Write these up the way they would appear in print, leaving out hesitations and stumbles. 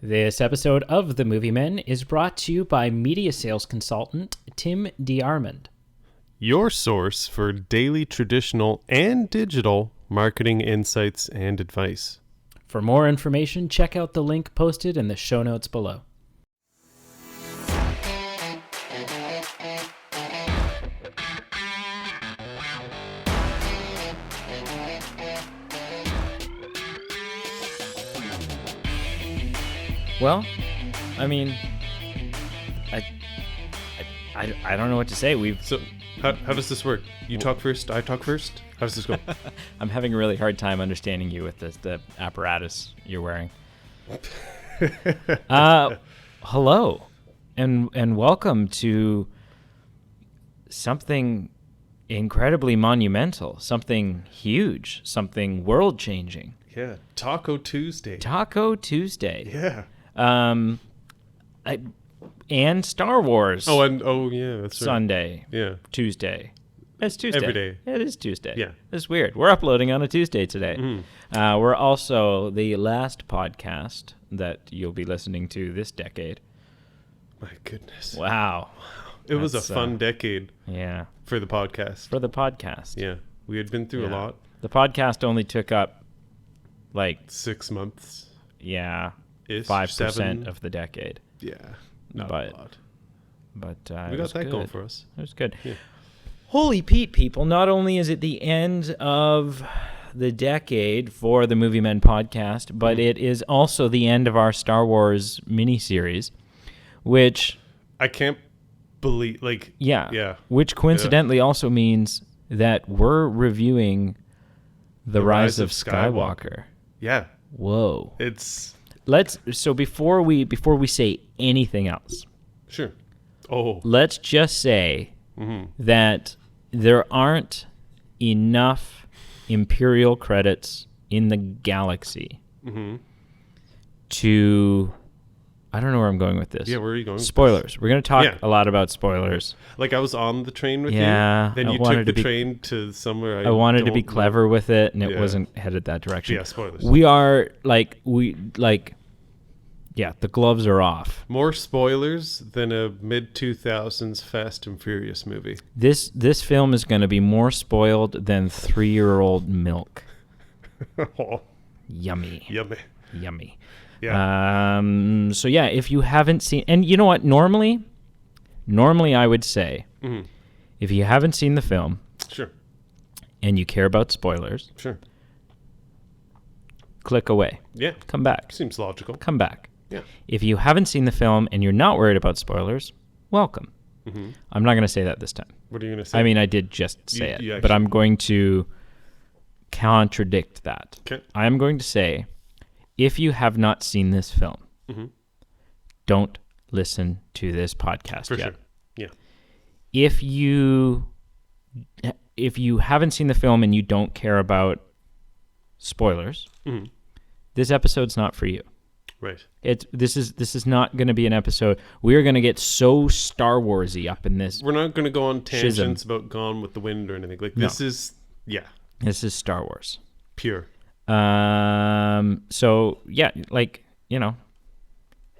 This episode of The Movie Men is brought to you by media sales consultant Tim DeArmond. Your source for daily traditional and digital marketing insights and advice. For more information, check out the link posted in the show notes below. Well, I mean, I don't know what to say. So how does this work? You talk first, I talk first? How does this go? I'm having a really hard time understanding you with the apparatus you're wearing. Hello, and welcome to something incredibly monumental, something huge, something world-changing. Yeah, Taco Tuesday. Taco Tuesday. Yeah. And Star Wars. Yeah, that's right. Sunday. Yeah. Tuesday. It's Tuesday. Every day. It is Tuesday. Yeah. It's weird. We're uploading on a Tuesday today. Mm-hmm. We're also the last podcast that you'll be listening to this decade. My goodness. Wow. It was a fun decade. Yeah. For the podcast. For the podcast. Yeah. We had been through a lot. The podcast only took up 6 months. Yeah. 5% 7% of the decade. Yeah. Not a lot. But we got that going for us. It was good. Yeah. Holy Pete, people. Not only is it the end of the decade for the Movie Men podcast, but it is also the end of our Star Wars miniseries, which... I can't believe, Yeah. Which coincidentally also means that we're reviewing The Rise of Skywalker. Yeah. Whoa. So before we say anything else. Sure. Let's just say that there aren't enough Imperial credits in the galaxy to... I don't know where I'm going with this. Yeah, where are you going? Spoilers. We're going to talk a lot about spoilers. I was on the train with you. Yeah. Then you took the train to somewhere. I wanted to be clever with it, and it wasn't headed that direction. Yeah, spoilers. We are the gloves are off. More spoilers than a mid-2000s Fast and Furious movie. This film is going to be more spoiled than 3-year-old milk. Yummy. Yeah. So yeah, if you haven't seen, and you know what, normally I would say, if you haven't seen the film, sure, and you care about spoilers, sure, click away. Yeah. Come back. Seems logical. Come back. Yeah. If you haven't seen the film and you're not worried about spoilers, welcome. I'm not going to say that this time. What are you going to say? I mean, I did just say it, but I'm going to contradict that. Okay. I'm going to say, if you have not seen this film, don't listen to this podcast For yet. sure. Yeah. If you haven't seen the film and you don't care about spoilers, this episode's not for you. Right. This is not going to be an episode. We're going to get so Star Warsy up in this. We're not going to go on tangents Schism. about Gone with the Wind or anything. This is This is Star Wars. pure. So yeah,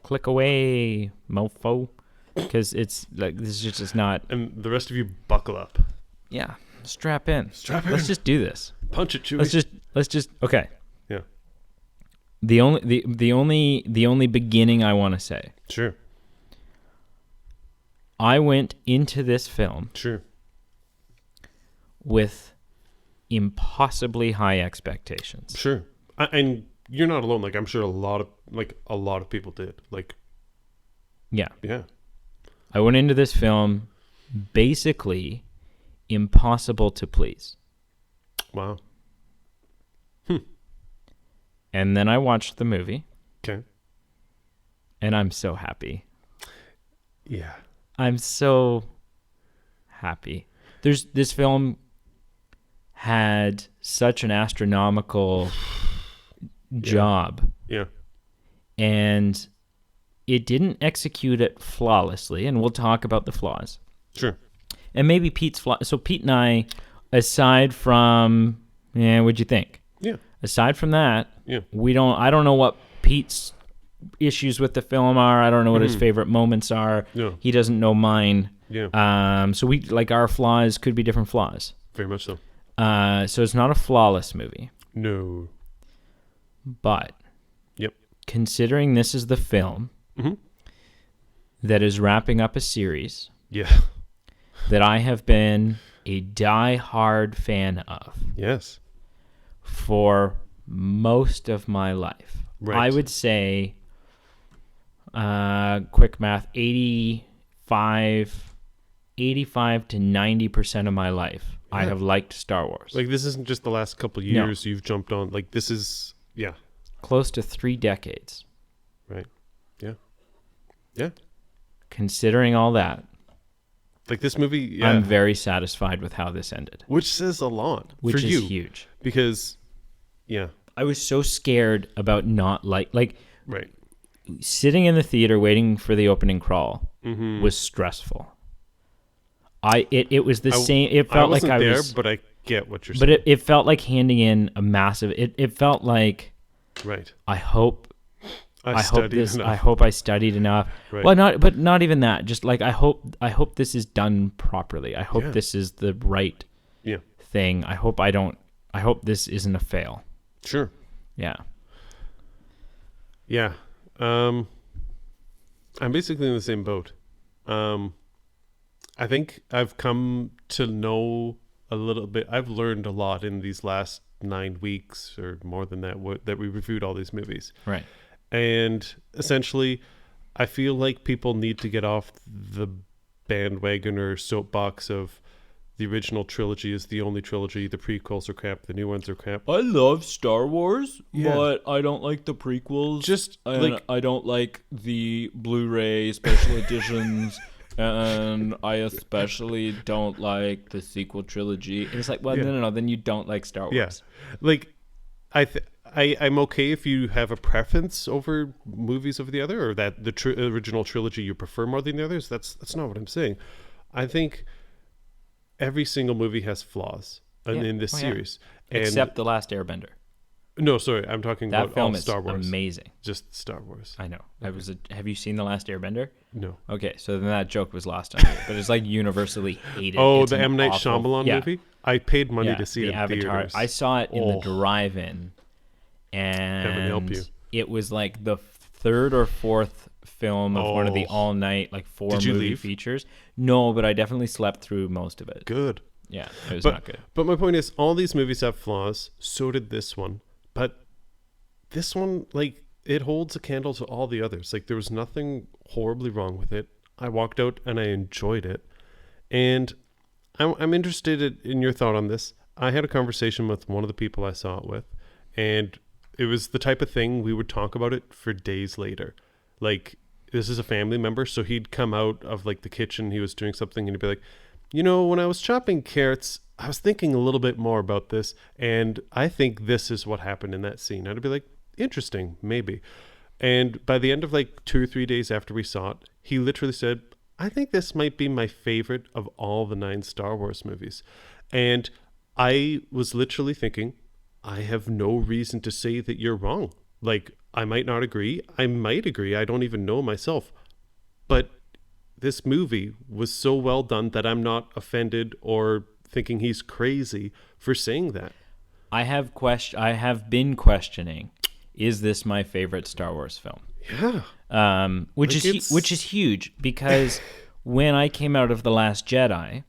click away, mofo, because it's this is just not. And the rest of you buckle up. Yeah, strap in. Let's just do this. Punch it, Chewie. Let's just okay. Yeah. The only beginning I want to say. Sure. I went into this film. Sure. With impossibly high expectations. Sure. And you're not alone. I'm sure a lot of people did. Yeah. Yeah. I went into this film basically impossible to please. Wow. And then I watched the movie. Okay. And I'm so happy. Yeah. I'm so happy. This film had such an astronomical job. Yeah. And it didn't execute it flawlessly, and we'll talk about the flaws. Sure. And maybe Pete's flaw. So Pete and I, aside from, what'd you think? Yeah. Aside from that, yeah, I don't know what Pete's issues with the film are. I don't know what his favorite moments are. Yeah. He doesn't know mine. Yeah. So we like our flaws could be different flaws. Very much so. So it's not a flawless movie. No. But Yep. considering this is the film that is wrapping up a series Yeah. that I have been a die-hard fan of Yes. for most of my life. Right. I would say, quick math, 85 to 90% of my life, I have liked Star Wars. Like, this isn't just the last couple years you've jumped on. Like, this is, yeah. Close to 3 decades. Right. Yeah. Yeah. Considering all that, Like, this movie, yeah. I'm very satisfied with how this ended. Which says a lot Which for is you. huge. Because, yeah. I was so scared about not like Right. sitting in the theater waiting for the opening crawl was stressful. It was the same. It felt like I was, but I get what you're but saying. it felt like handing in a massive. It felt like Right. I hope I enough. hope I studied enough. Right. Well, not even that. Just like I hope this is done properly. I hope this is the right thing. I hope this isn't a fail. Sure. Yeah. Yeah. I'm basically in the same boat. I think I've come to know a little bit. I've learned a lot in these last 9 weeks or more than that, that we reviewed all these movies. Right. And essentially, I feel like people need to get off the bandwagon or soapbox of the original trilogy is the only trilogy. The prequels are crap. The new ones are crap. I love Star Wars, Yeah. but I don't like the prequels. Just and like I don't like the Blu-ray special editions, and I especially don't like the sequel trilogy. And it's like, well, no. Then you don't like Star Wars. yeah, like I'm okay if you have a preference over movies over the other, or that the original trilogy you prefer more than the others. That's not what I'm saying. I think every single movie has flaws in this series, and Except The Last Airbender. no, sorry, I'm talking That about film all is Star Wars. amazing. Just Star Wars. I know. Have you seen The Last Airbender? No. Okay, so then that joke was lost on you, but it's like universally hated. Oh, It's the an M. Night awful- Shyamalan yeah. movie? I paid money to see the it in Avatar. theaters. I saw it in the Oh. drive-in, Heaven help and you. it was like the third or fourth film of one of the Oh. all-night, like Did you movie leave? features. No, but I definitely slept through most of it. Good. Yeah, it was But, not good. but my point is, all these movies have flaws. So did this one. But this one, like, it holds a candle to all the others. Like, there was nothing horribly wrong with it. I walked out and I enjoyed it. And I'm interested in your thought on this. I had a conversation with one of the people I saw it with, and it was the type of thing we would talk about it for days later. Like, this is a family member, so he'd come out of, like, the kitchen, he was doing something, and he'd be like, you know, when I was chopping carrots, I was thinking a little bit more about this, and I think this is what happened in that scene. I'd be like, interesting, maybe. And by the end of like 2 or 3 days after we saw it, he literally said, I think this might be my favorite of all the 9 Star Wars movies. And I was literally thinking, I have no reason to say that you're wrong. Like, I might not agree. I might agree. I don't even know myself. But this movie was so well done that I'm not offended or thinking he's crazy for saying that. I have been questioning, is this my favorite Star Wars film? Yeah. Which Like, is huge, because when I came out of The Last Jedi,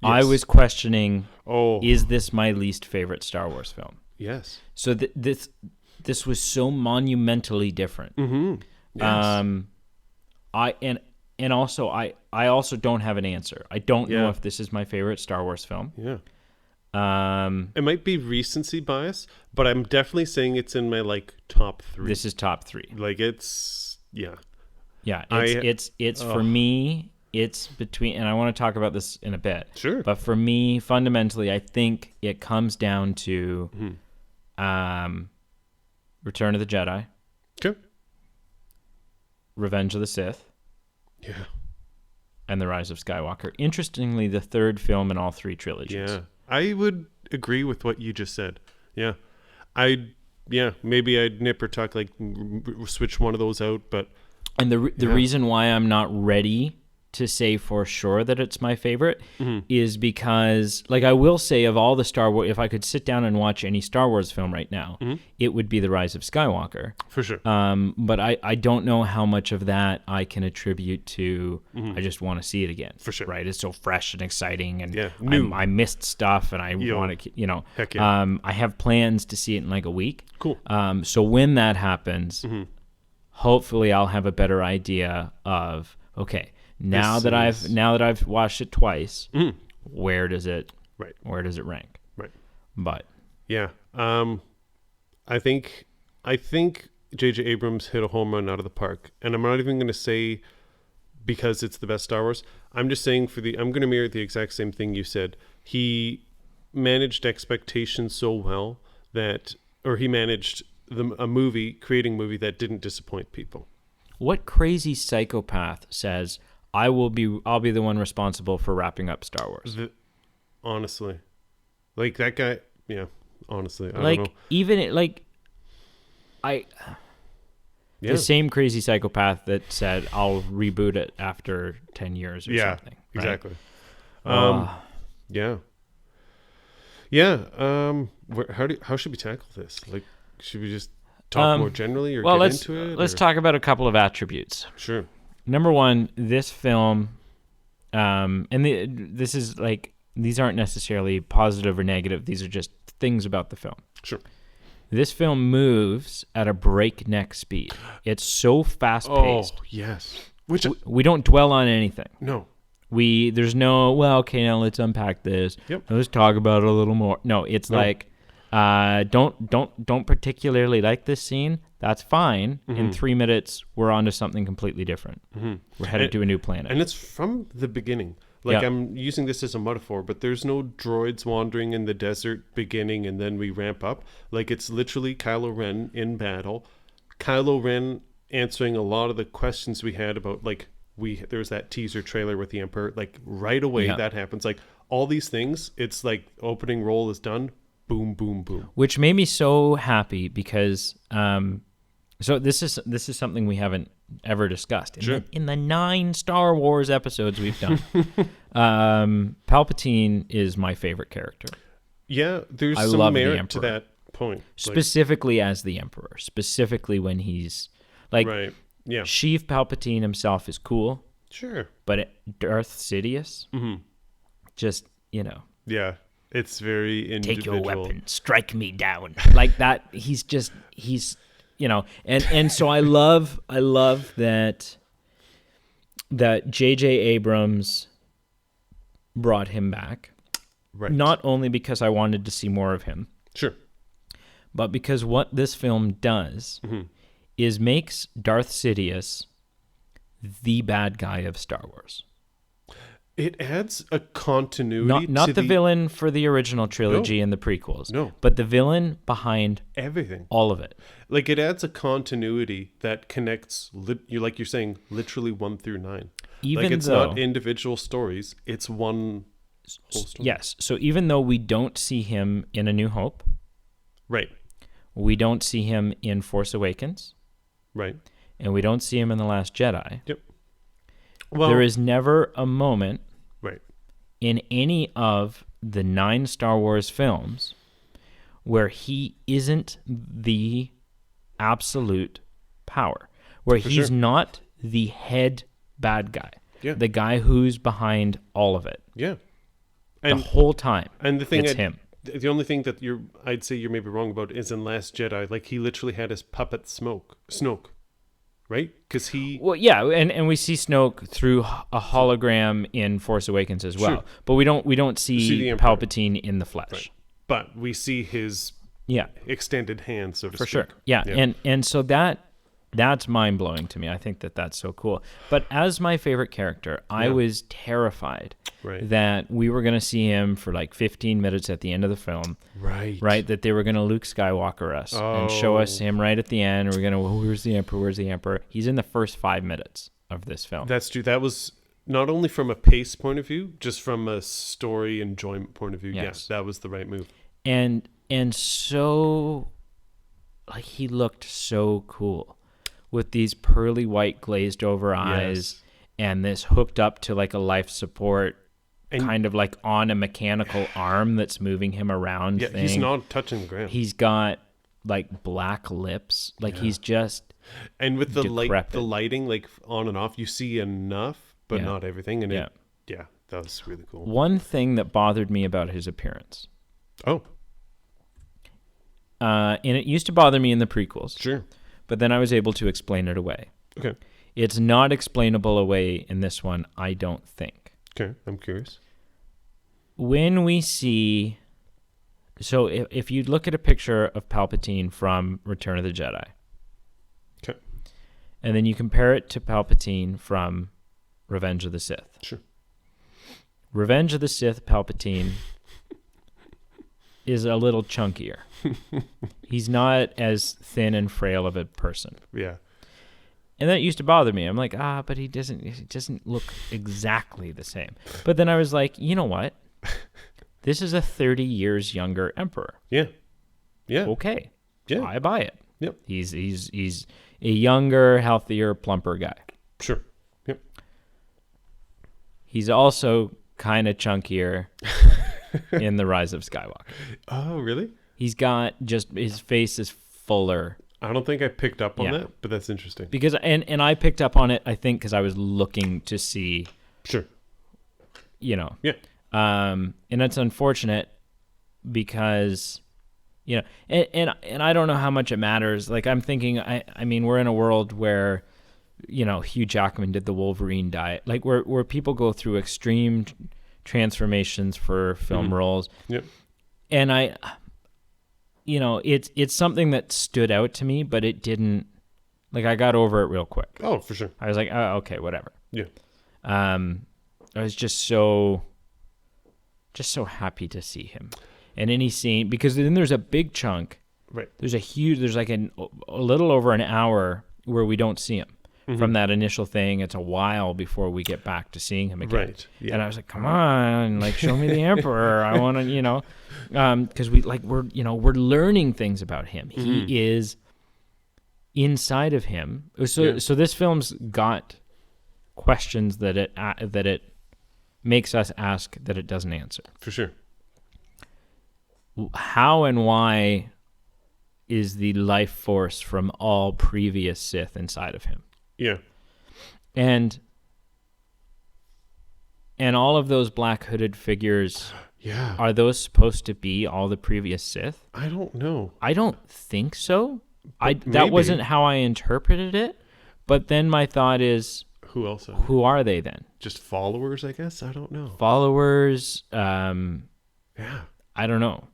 I Yes. was questioning, Oh, is this my least favorite Star Wars film? yes. So this was so monumentally different. Mm-hmm. Yes. I also don't have an answer. I don't know Yeah. if this is my favorite Star Wars film. Yeah. It might be recency bias, but I'm definitely saying it's in my like top 3. This is top 3. Like, it's yeah. Yeah, it's for me. It's between, and I want to talk about this in a bit. Sure. But for me, fundamentally, I think it comes down to Return of the Jedi, Okay. Revenge of the Sith, Yeah. and The Rise of Skywalker. Interestingly, the third film in all 3 trilogies. Yeah. I would agree with what you just said. Yeah. I yeah, maybe I'd nip or tuck, like switch one of those out. But And the reason why I'm not ready to say for sure that it's my favorite is because, like, I will say of all the Star Wars, if I could sit down and watch any Star Wars film right now, it would be The Rise of Skywalker. For sure. But I don't know how much of that I can attribute to I just want to see it again. For sure. Right? It's so fresh and exciting, and new. I missed stuff, and I want to, Heck yeah. I have plans to see it in like a week. Cool. So when that happens, hopefully I'll have a better idea of, okay, now that I've watched it twice, where does it rank? Right. But yeah, I think J.J. Abrams hit a home run out of the park, and I'm not even going to say because it's the best Star Wars. I'm just saying I'm going to mirror the exact same thing you said. He managed expectations so well he managed creating a movie that didn't disappoint people. What crazy psychopath says, I'll be the one responsible for wrapping up Star Wars? Honestly, like that guy. Yeah, honestly, I like don't know. even like the same crazy psychopath that said I'll reboot it after 10 years or something. Right? Exactly. How should we tackle this? Like, should we just talk more generally, or get into it? Let's talk about a couple of attributes. Sure. Number one, this film, this is like, these aren't necessarily positive or negative. These are just things about the film. Sure. This film moves at a breakneck speed. It's so fast-paced. Oh, yes. Which we don't dwell on anything. No. There's no, well, okay, now let's unpack this. Yep. Let's talk about it a little more. No, it's like, don't particularly like this scene. That's fine. In 3 minutes, we're on to something completely different. We're headed to a new planet. And it's from the beginning. Like, I'm using this as a metaphor, but there's no droids wandering in the desert beginning and then we ramp up. Like, it's literally Kylo Ren in battle. Kylo Ren answering a lot of the questions we had about, like, there's that teaser trailer with the Emperor. Like, right away that happens. Like, all these things, it's like opening roll is done. Boom, boom, boom. Which made me so happy because... So this is something we haven't ever discussed in the 9 Star Wars episodes we've done. Palpatine is my favorite character. Yeah, there's some merit to that point. Specifically as the Emperor. Specifically when he's like, right. Yeah. Sheev Palpatine himself is cool. Sure. But Darth Sidious, just, Yeah, it's very individual. Take your weapon, strike me down. Like that, he's and so I love that J.J. Abrams brought him back. Right. Not only because I wanted to see more of him. Sure. But because what this film does is makes Darth Sidious the bad guy of Star Wars. It adds a continuity not to the villain for the original trilogy and the prequels. No. But the villain behind everything. All of it. Like, it adds a continuity that connects, like you're saying, literally 1 through 9. Even like, it's though, not individual stories. It's one whole story. Yes. So even though we don't see him in A New Hope. Right. We don't see him in Force Awakens. Right. And we don't see him in The Last Jedi. Yep. Well, there is never a moment right. in any of the 9 Star Wars films where he isn't the absolute power, where he's not the head bad guy, the guy who's behind all of it. Yeah. And the whole time. And the thing it's him. The only thing that I'd say you're maybe wrong about is in Last Jedi, like, he literally had his puppet Snoke. Right? Because well, yeah, and we see Snoke through a hologram in Force Awakens as well, but we don't see Palpatine in the flesh. Right. But we see his extended hand, so to speak. For sure, yeah. And so that's mind blowing to me. I think that's so cool. But as my favorite character, I was terrified that we were going to see him for like 15 minutes at the end of the film. Right. That they were going to Luke Skywalker us and show us him right at the end. And we're going to, where's the Emperor? Where's the Emperor? He's in the first 5 minutes of this film. That's true. That was not only from a pace point of view, just from a story enjoyment point of view. Yes, that was the right move. And so, like he looked so cool with these pearly white glazed over eyes and this hooked up to like a life support and kind of like on a mechanical arm that's moving him around. Thing. He's not touching the ground. He's got like black lips. Like he's just and with the lighting like on and off, you see enough, but not everything. And that was really cool. One thing that bothered me about his appearance. Oh. And it used to bother me in the prequels. Sure. But then I was able to explain it away. Okay. It's not explainable away in this one, I don't think. Okay, I'm curious. When we see... So if you look at a picture of Palpatine from Return of the Jedi... Okay. And then you compare it to Palpatine from Revenge of the Sith. Sure. Revenge of the Sith Palpatine is a little chunkier. He's not as thin and frail of a person. Yeah. And that used to bother me. I'm like, but he doesn't look exactly the same. But then I was like, you know what? This is a 30 years younger emperor. Yeah. Yeah. Okay. Yeah. I buy it. Yep. He's a younger, healthier, plumper guy. Sure. Yep. He's also kind of chunkier in The Rise of Skywalker. Oh, really? He's got just his face is fuller. I don't think I picked up on that, but that's interesting. Because and I picked up on it, I think, because I was looking to see. Sure. You know. Yeah. And that's unfortunate because, you know, and I don't know how much it matters. Like I'm thinking, I mean, we're in a world where, you know, Hugh Jackman did the Wolverine diet, like where people go through extreme transformations for film roles. Yep. And you know, it's something that stood out to me, but it didn't, like I got over it real quick. Oh, for sure. I was like, oh, okay, whatever. Yeah. I was just so happy to see him. And any scene, because then there's a big chunk. Right. There's like a little over an hour where we don't see him from that initial thing. It's a while before we get back to seeing him again. Right. Yeah. And I was like, come on, like show me the Emperor. I want to, you know, because we're learning things about him. He is inside of him. So this film's got questions that it makes us ask that it doesn't answer. For sure. How and why is the life force from all previous Sith inside of him? Yeah. And all of those black hooded figures, are those supposed to be all the previous Sith? I don't know. I don't think so. That wasn't how I interpreted it. But then my thought is, who else? Who are they then? Just followers, I guess. I don't know. Followers. Yeah. I don't know.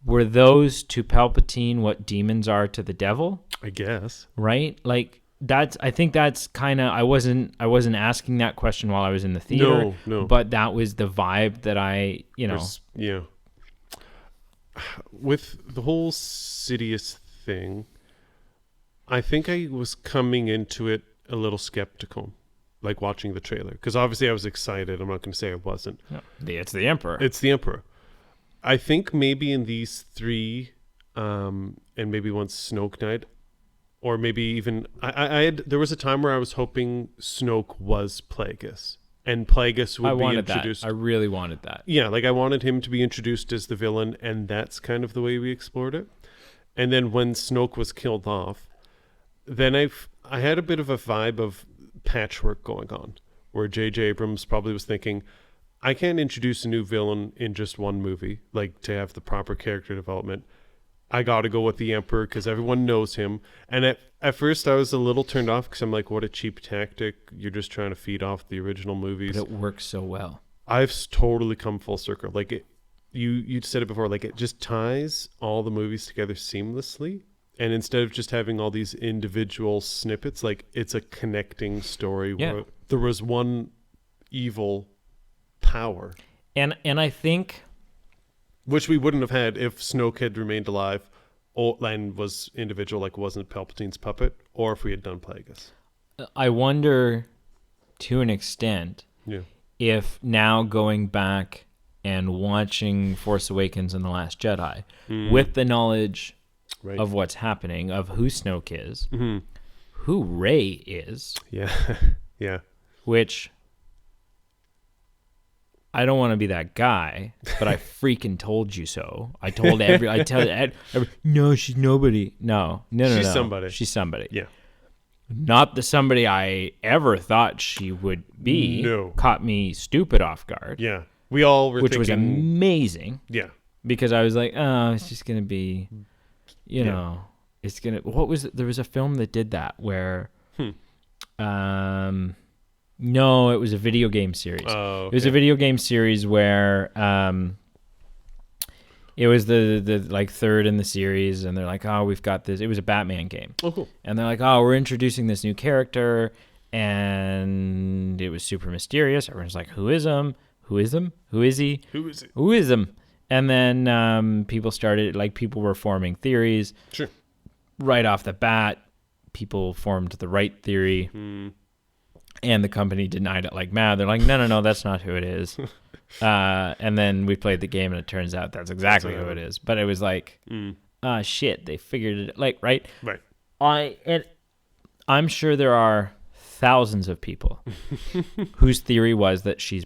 Were those to Palpatine what demons are to the devil? I guess. Right? Like I think that's kind of, I wasn't asking that question while I was in the theater. No. But that was the vibe that I, Yeah. With the whole Sidious thing, I think I was coming into it a little skeptical, like watching the trailer. Because obviously I was excited. I'm not going to say I wasn't. No, it's the Emperor. It's the Emperor. I think maybe in these three, and maybe once Snoke died, or maybe even there was a time where I was hoping Snoke was Plagueis, and Plagueis would be introduced. I really wanted that. Yeah, like I wanted him to be introduced as the villain, and that's kind of the way we explored it. And then when Snoke was killed off, then I had a bit of a vibe of patchwork going on, where J.J. Abrams probably was thinking, I can't introduce a new villain in just one movie, like to have the proper character development. I got to go with the Emperor because everyone knows him. And at first I was a little turned off because I'm like, what a cheap tactic. You're just trying to feed off the original movies. But it works so well. I've totally come full circle. Like you said it before, like it just ties all the movies together seamlessly. And instead of just having all these individual snippets, like it's a connecting story where there was one evil power, and I think, which we wouldn't have had if Snoke had remained alive, and was individual, like wasn't Palpatine's puppet, or if we had done Plagueis. I wonder, to an extent, if now going back and watching Force Awakens and The Last Jedi with the knowledge of what's happening, of who Snoke is, who Rey is. Yeah. Yeah. Which I don't want to be that guy, but I freaking told you so. I tell every, no, she's nobody. No. She's somebody. She's somebody. Yeah. Not the somebody I ever thought she would be. No. Caught me stupid off guard. Yeah. We all were which thinking... was amazing. Yeah. Because I was like, oh, it's just going to be, you know, it's going to... What was it? There was a film that did that where... No, it was a video game series. Oh, okay. It was a video game series where it was the like third in the series, and they're like, oh, we've got this. It was a Batman game. Oh, cool. And they're like, oh, we're introducing this new character, and it was super mysterious. Everyone's like, who is him? Who is him? Who is he? Who is it? Who is him? And then people were forming theories. Sure. Right off the bat, people formed the right theory. And the company denied it like mad. They're like, no, that's not who it is. And then we played the game, and it turns out that's exactly who it is. But it was like, shit, they figured it. Like, right? Right. I'm sure there are thousands of people whose theory was that she's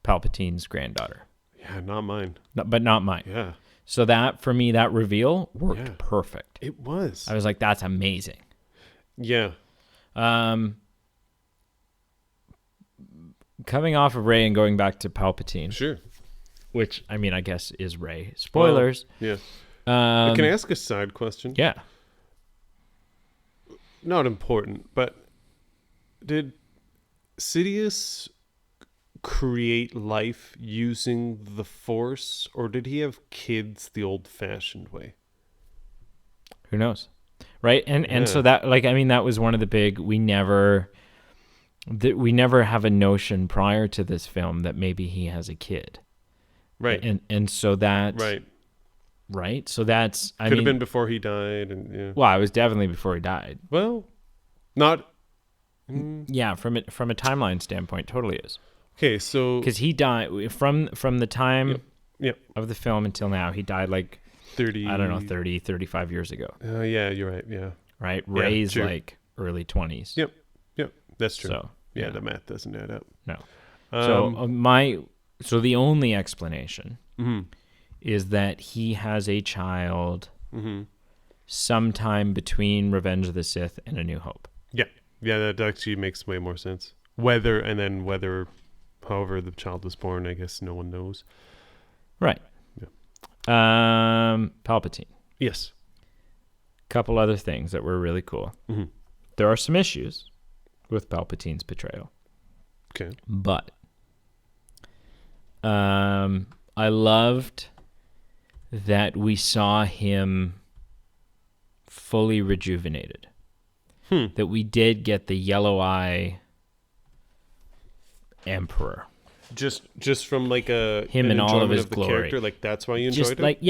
Palpatine's granddaughter. Yeah, not mine. But not mine. Yeah. So that, for me, that reveal worked perfect. It was. I was like, that's amazing. Yeah. Coming off of Rey and going back to Palpatine. Sure. Which, I mean, I guess is Rey. Spoilers. Well, yeah. Can I ask a side question? Yeah. Not important, but did Sidious create life using the Force, or did he have kids the old-fashioned way? Who knows? Right? And so that, like, I mean, that was one of the big, we never have a notion prior to this film that maybe he has a kid. Right. And so that... Right. So that's... Could have been before he died. And Well, it was definitely before he died. Well, not... Yeah, from a timeline standpoint, totally is. Okay, so... Because he died... From the time Yep. of the film until now, he died like... 30... I don't know, 30, 35 years ago. Yeah, you're right, yeah. Right? Rey's like early 20s. Yep, that's true. So, yeah, the math doesn't add up. No. So the only explanation is that he has a child sometime between Revenge of the Sith and A New Hope. Yeah, that actually makes way more sense. However the child was born, I guess no one knows. Right. Yeah. Palpatine. Yes. Couple other things that were really cool. There are some issues with Palpatine's portrayal. Okay. But I loved that we saw him fully rejuvenated. That we did get the yellow eye Emperor. Just from like him in all of his glory. Character, like that's why you enjoyed it? Like,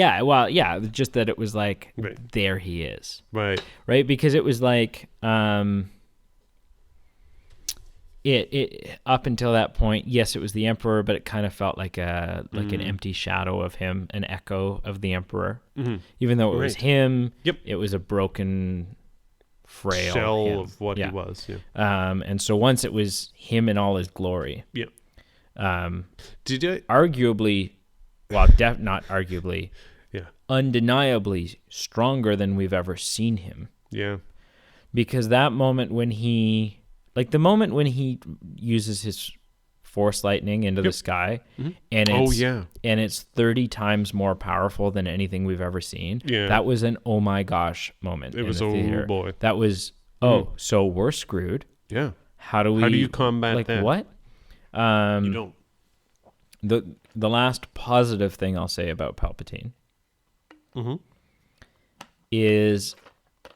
just that it was like, there he is. Right. Because it was like, it up until that point, yes, it was the Emperor, but it kind of felt like an empty shadow of him, an echo of the Emperor. Even though it was him, it was a broken, frail shell him. of what he was. Yeah. And so once it was him in all his glory. Did I arguably, not arguably, undeniably stronger than we've ever seen him. Yeah. Because that moment when he uses his Force lightning into the sky, and it's 30 times more powerful than anything we've ever seen. Yeah. That was an oh my gosh moment. It was theater. Boy. That was so we're screwed. Yeah. How do you combat that? What? You don't. The last positive thing I'll say about Palpatine is,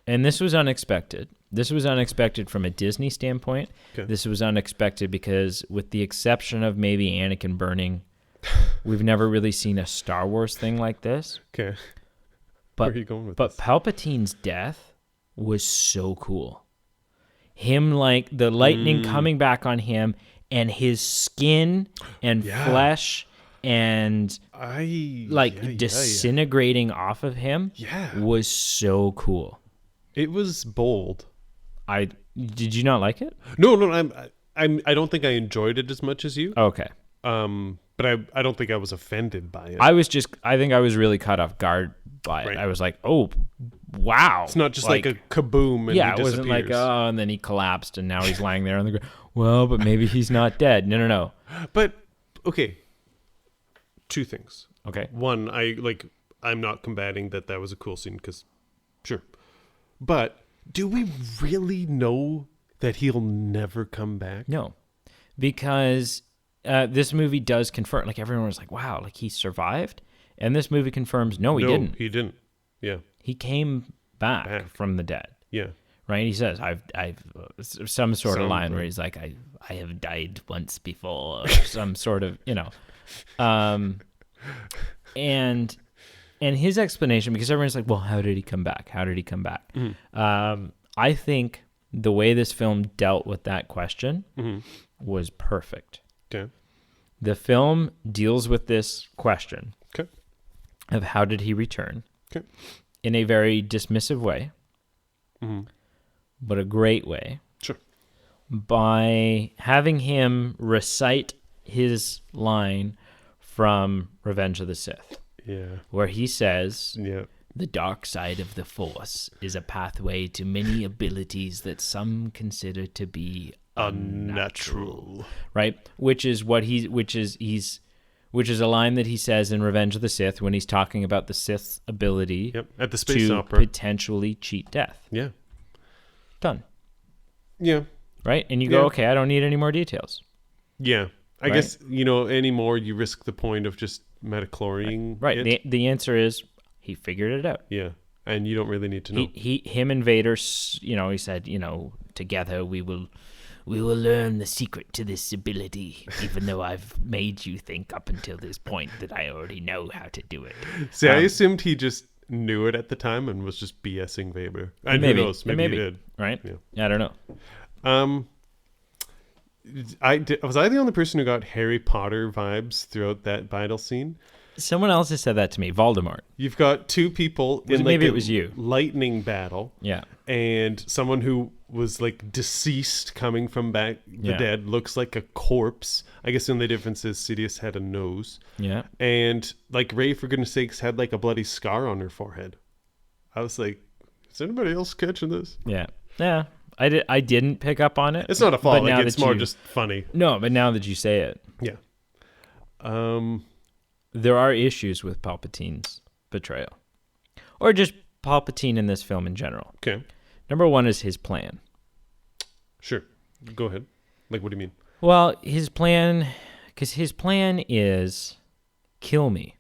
and this was unexpected. This was unexpected from a Disney standpoint. Okay. This was unexpected because, with the exception of maybe Anakin burning, we've never really seen a Star Wars thing like this. Okay. But, where are you going with this? Palpatine's death was so cool. Him, like, the lightning coming back on him, and his skin and flesh and disintegrating off of him was so cool. It was bold. Did you not like it? No, I don't think I enjoyed it as much as you. Okay. But I don't think I was offended by it. I think I was really caught off guard by it. Right. I was like, oh, wow. It's not just like a kaboom and yeah, he it wasn't like, disappears. oh, and then he collapsed and now he's lying there on the ground. Well, but maybe he's not dead. No. But, okay. Two things. Okay. One, I'm not combating that was a cool scene because, sure. But do we really know that he'll never come back? No, because this movie does confirm, like everyone was like, wow, like he survived. And this movie confirms, no, he didn't. He didn't. Yeah. He came back from the dead. Yeah. Right? He says, I've some sort of line where he's like, I have died once before, or some sort of, and his explanation, because everyone's like, well, how did he come back? How did he come back? Mm-hmm. I think the way this film dealt with that question was perfect. Okay. The film deals with this question Okay. of how did he return Okay. in a very dismissive way, but a great way. Sure. By having him recite his line from Revenge of the Sith. Yeah. Where he says, Yeah. the dark side of the Force is a pathway to many abilities that some consider to be unnatural. Right? Which is a line that he says in Revenge of the Sith when he's talking about the Sith's ability at the space to opera. potentially cheat death. Yeah. Done. Yeah. Right? And you go, okay, I don't need any more details. Yeah. I guess, anymore you risk the point of just metachlorining. Right. The answer is he figured it out. Yeah. And you don't really need to know. Him and Vader, he said, together we will learn the secret to this ability, even though I've made you think up until this point that I already know how to do it. See, I assumed he just knew it at the time and was just BSing Vader. And who knows? Maybe he did. Right? Yeah. I don't know. Was I the only person who got Harry Potter vibes throughout that battle scene? Someone else has said that to me. Voldemort. You've got two people in maybe like it was you. lightning battle. Yeah. And someone who was like deceased coming from back the dead looks like a corpse. I guess the only difference is Sidious had a nose. Yeah. And like Rey, for goodness sakes, had like a bloody scar on her forehead. I was like, is anybody else catching this? Yeah. Yeah. I didn't pick up on it. It's not a fault. Like, it's more just funny. No, but now that you say it. Yeah. There are issues with Palpatine's betrayal. Or just Palpatine in this film in general. Okay. Number one is his plan. Sure. Go ahead. Like, what do you mean? Well, his plan is kill me.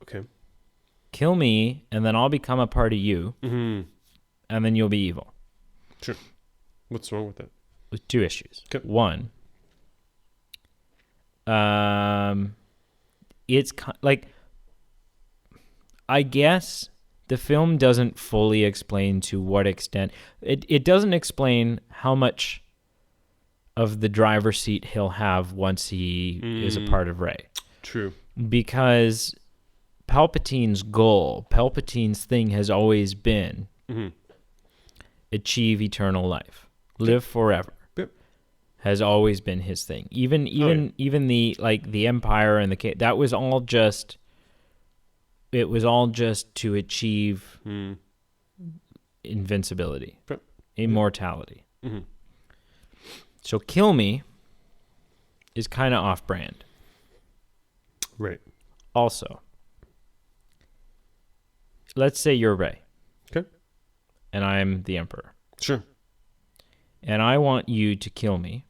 Okay. Kill me, and then I'll become a part of you, and then you'll be evil. Sure. What's wrong with that? With two issues. Okay. One, it's like, I guess the film doesn't fully explain to what extent. It doesn't explain how much of the driver's seat he'll have once he is a part of Rey. True. Because Palpatine's thing has always been achieve eternal life, live forever. Yep. Has always been his thing. Even the Empire and that was all just. It was all just to achieve invincibility, immortality. Mm-hmm. So kill me is kind of off-brand. Right. Also, let's say you're Rey. Okay. And I'm the Emperor. Sure. And I want you to kill me.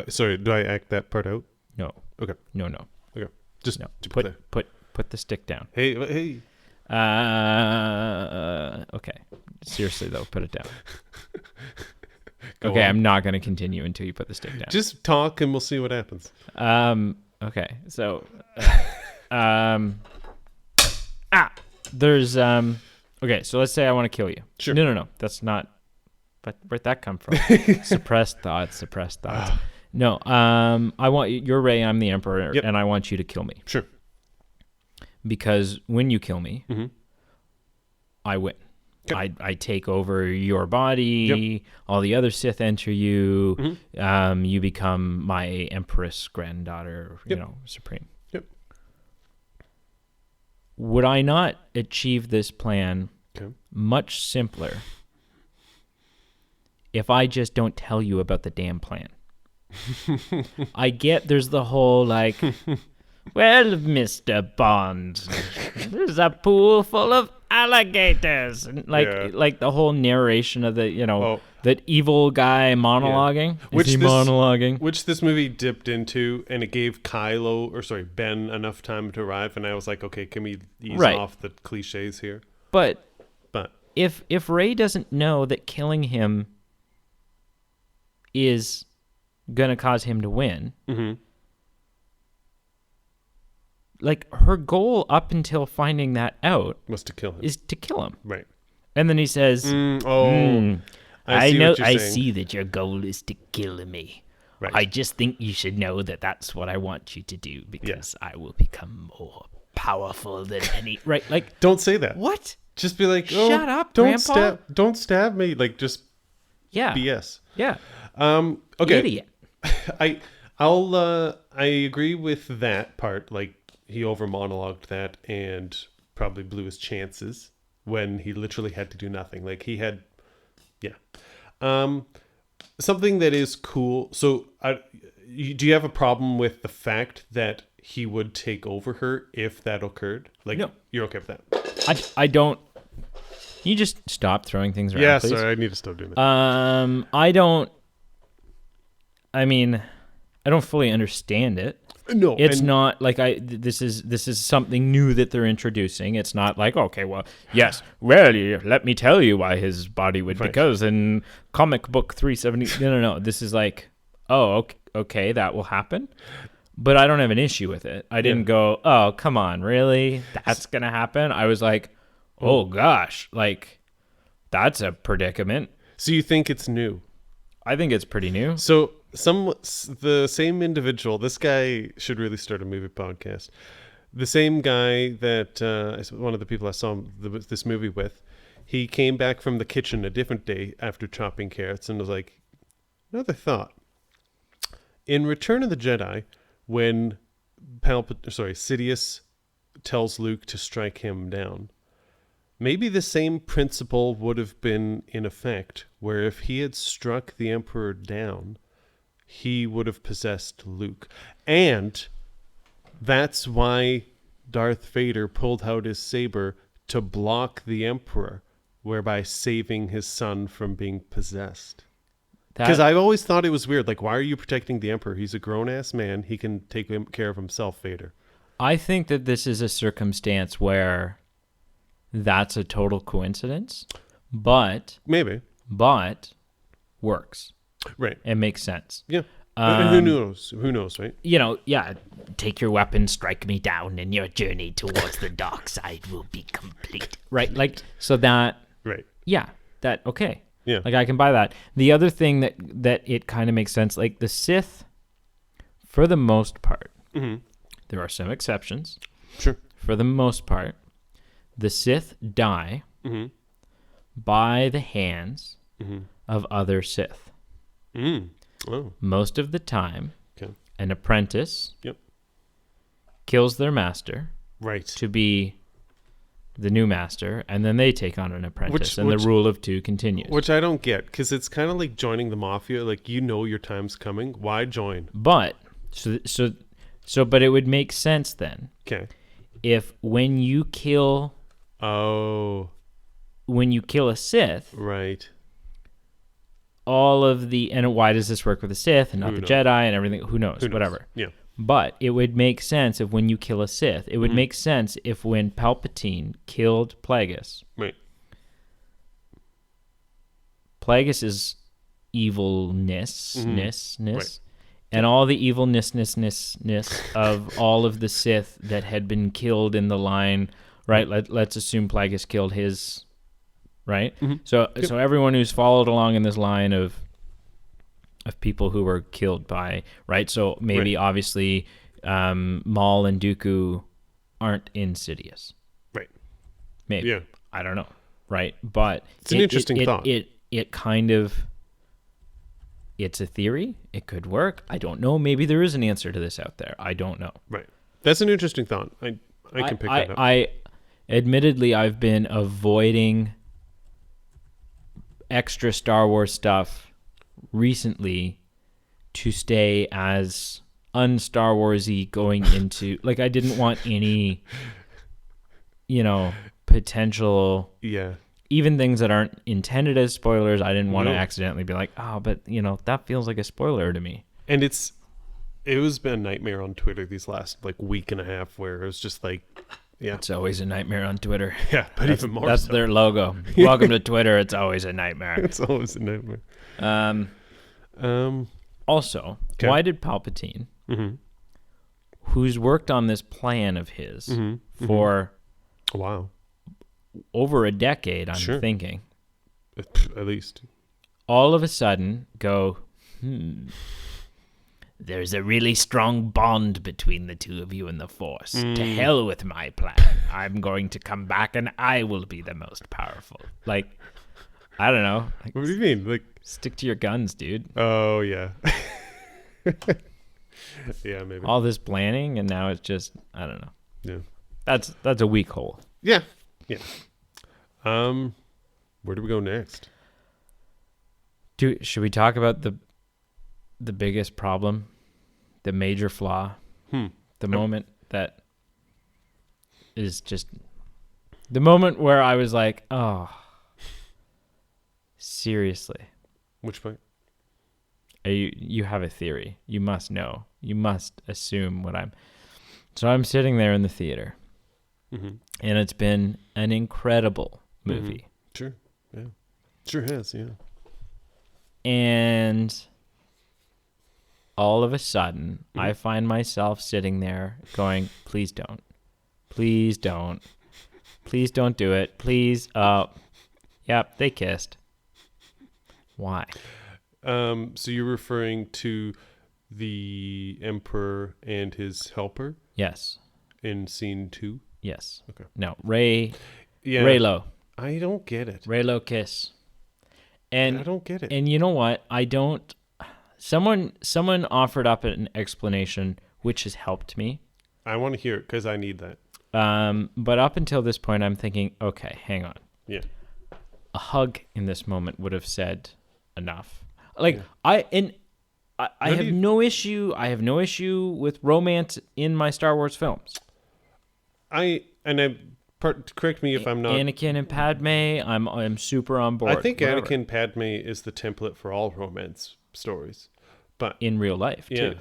Sorry, do I act that part out? No. Okay. No. Okay. Just No. to Put the stick down. Hey. Okay. Seriously though, put it down. Go okay, on. I'm not going to continue until you put the stick down. Just talk and we'll see what happens. Okay. So there's okay, so let's say I want to kill you. Sure. No. That's not. But where'd that come from? Suppressed thoughts. No. I want you're Rey. I'm the Emperor, Yep. and I want you to kill me Sure. because when you kill me, Mm-hmm. I win. Okay. I take over your body. All the other Sith enter you. Mm-hmm. You become my Empress granddaughter. Yep. Supreme. Yep. Would I not achieve this plan Okay. much simpler if I just don't tell you about the damn plan? I get there's the whole like, well, Mr. Bond, there's a pool full of alligators. And like the whole narration of the, that evil guy monologuing. Which Is he this- monologuing? Which this movie dipped into, and it gave Ben enough time to arrive, and I was like, okay, can we ease Right. off the cliches here? But But if Rey doesn't know that killing him is gonna cause him to win, mm-hmm. like her goal up until finding that out was to kill him. is to kill him. Right. And then he says, I see know. what you're I saying. see that your goal is to kill me. Right. I just think you should know that that's what I want you to do because I will become more powerful than any. Right? Like, Don't say that. what? Just be like, Shut up, don't Grandpa." don't stab me. Like, just Yeah. BS. Yeah. Okay. Idiot. I agree with that part. Like, he over monologued that and probably blew his chances when he literally had to do nothing. Like, he had, something that is cool. So, do you have a problem with the fact that he would take over her if that occurred? Like, No. you're okay with that? I don't. Can you just stop throwing things around, Yeah, please? sorry, I need to stop doing that. I don't. I mean, I don't fully understand it. No, It's not like this is something new that they're introducing. It's not like, okay, well, yes, well, let me tell you why his body would, Right. because in comic book 370, no. This is like, oh, okay, that will happen. But I don't have an issue with it. I didn't go, oh, come on, really? That's going to happen? I was like, oh, gosh, like, that's a predicament. So you think it's new? I think it's pretty new. So the same individual, this guy should really start a movie podcast. The same guy that one of the people I saw this movie with, he came back from the kitchen a different day after chopping carrots and was like, another thought. In Return of the Jedi, when Sidious tells Luke to strike him down, maybe the same principle would have been in effect, where if he had struck the Emperor down, he would have possessed Luke. And that's why Darth Vader pulled out his saber to block the Emperor, whereby saving his son from being possessed. Because I've always thought it was weird. Like, why are you protecting the Emperor? He's a grown-ass man. He can take care of himself, Vader. I think that this is a circumstance where that's a total coincidence, but Maybe. works. Right. It makes sense. Yeah. And who knows? Who knows, right? Take your weapon, strike me down, and your journey towards the dark side will be complete. Right? Like, so that, Right. okay. Yeah. Like, I can buy that. The other thing that it kind of makes sense, like the Sith, for the most part, there are some exceptions. Sure. For the most part, the Sith die by the hands of other Sith. Oh. Most of the time, Okay. an apprentice Yep. kills their master Right. to be the new master, and then they take on an apprentice, the rule of two continues. Which I don't get, because it's kind of like joining the mafia. Like, you know your time's coming. Why join? But but it would make sense then Okay. if when you kill Oh, a Sith, right. all of the, and why does this work with the Sith and not Who the knows? Jedi and everything? Who knows? Who knows? Whatever. Yeah. But it would make sense if when you kill a Sith, it would make sense if when Palpatine killed Plagueis, Right. Plagueis' evilness, Right. and all the evilness of all of the Sith that had been killed in the line, right? Let's assume Plagueis killed his, right? So everyone who's followed along in this line of of people who were killed by, right? So maybe obviously Maul and Dooku aren't in Sidious. Right. Maybe. Yeah. I don't know. Right. But it's an interesting thought. It kind of, it's a theory. It could work. I don't know. Maybe there is an answer to this out there. I don't know. Right. That's an interesting thought. I can pick that up. Admittedly, I've been avoiding extra Star Wars stuff recently to stay as un-Star Warsy going into, like, I didn't want any, potential, even things that aren't intended as spoilers. I didn't want to accidentally be like, oh, but that feels like a spoiler to me. And it was been a nightmare on Twitter these last week and a half, where it was just like, it's always a nightmare on Twitter. Yeah, but even more. That's their logo. Welcome to Twitter. It's always a nightmare. It's always a nightmare. Also, why did Palpatine, who's worked on this plan of his for over a decade, I'm thinking, at least, all of a sudden go, there's a really strong bond between the two of you in the Force. To hell with my plan. I'm going to come back and I will be the most powerful. Like, I don't know. Like, what do you mean? Like, stick to your guns, dude. Oh, yeah. Yeah, maybe. All this planning, and now it's just, I don't know. Yeah. That's a weak hole. Yeah. Yeah. Where do we go next? Should we talk about the biggest problem, the major flaw, the moment that is just the moment where I was like, oh, seriously. Which point? You have a theory. You must know. You must assume what So I'm sitting there in the theater, and it's been an incredible movie. Sure. Yeah. Sure has, yeah. And all of a sudden, I find myself sitting there going, please don't. Please don't. Please don't do it. Please. Yep, they kissed. Why? So you're referring to the Emperor and his helper? Yes. In scene 2? Yes. Okay. No, Reylo. I don't get it. Reylo kiss. And I don't get it. And you know what? I don't. Someone offered up an explanation which has helped me. I want to hear it because I need that. But up until this point, I'm thinking, okay, hang on. Yeah. A hug in this moment would have said enough. Like, I have no issue. I have no issue with romance in my Star Wars films. Correct me if I'm not. Anakin and Padme, I'm super on board. I think Anakin and Padme is the template for all romance stories, but in real life too.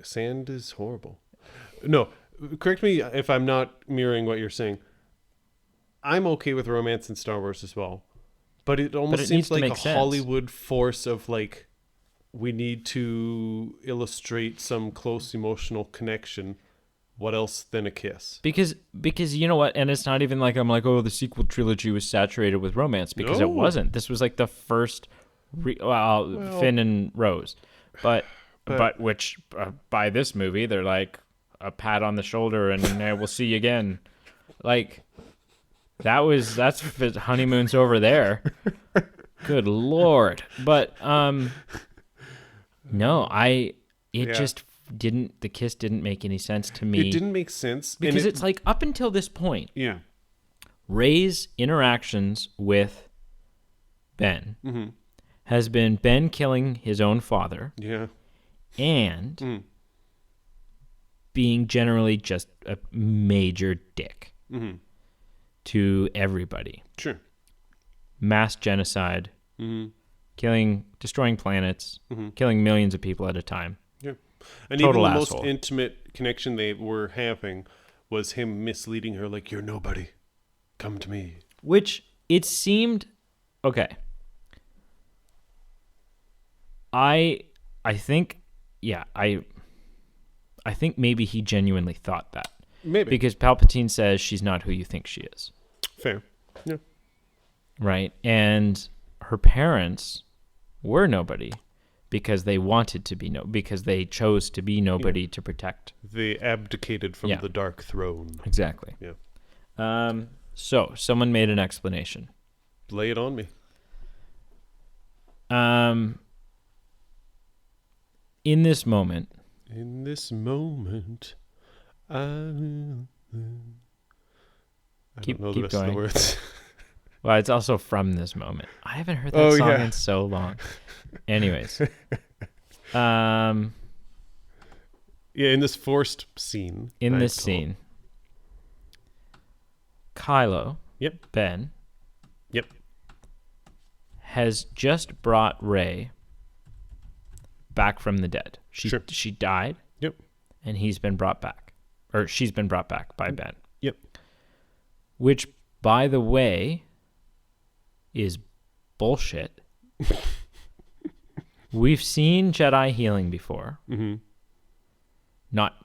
Sand is horrible. No, correct me if I'm not mirroring what you're saying. I'm okay with romance in Star Wars as well, but it almost seems like a Hollywood force of like, we need to illustrate some close emotional connection. What else than a kiss? Because you know what, and it's not even like I'm like, oh, the sequel trilogy was saturated with romance, because it wasn't. This was like the first Finn and Rose, but which by this movie they're like a pat on the shoulder and we'll see you again. Like that's honeymoon's over there. Good Lord. But no, just didn't, the kiss didn't make any sense to me. It didn't make sense because it's like up until this point, Rey's interactions with Ben has been Ben killing his own father, and being generally just a major dick to everybody. Sure. Mass genocide, destroying planets, killing millions of people at a time. And total even the asshole. Most intimate connection they were having was him misleading her, like, you're nobody. Come to me. Which it seemed okay. I think I think maybe he genuinely thought that. Maybe. Because Palpatine says she's not who you think she is. Fair. Yeah. Right? And her parents were nobody. because they wanted to be because they chose to be nobody to protect. They abdicated from the dark throne. Exactly. Yeah. So someone made an explanation. Lay it on me. In this moment, I keep don't know the rest of going. the words. Well, it's also from this moment. I haven't heard that song in so long. Anyways. Yeah, in this forced scene. Kylo. Yep. Ben. Yep. Has just brought Rey back from the dead. She died. Yep. And he's been brought back. Or she's been brought back by Ben. Yep. Which, by the way, is bullshit. We've seen Jedi healing before. Mm-hmm. Not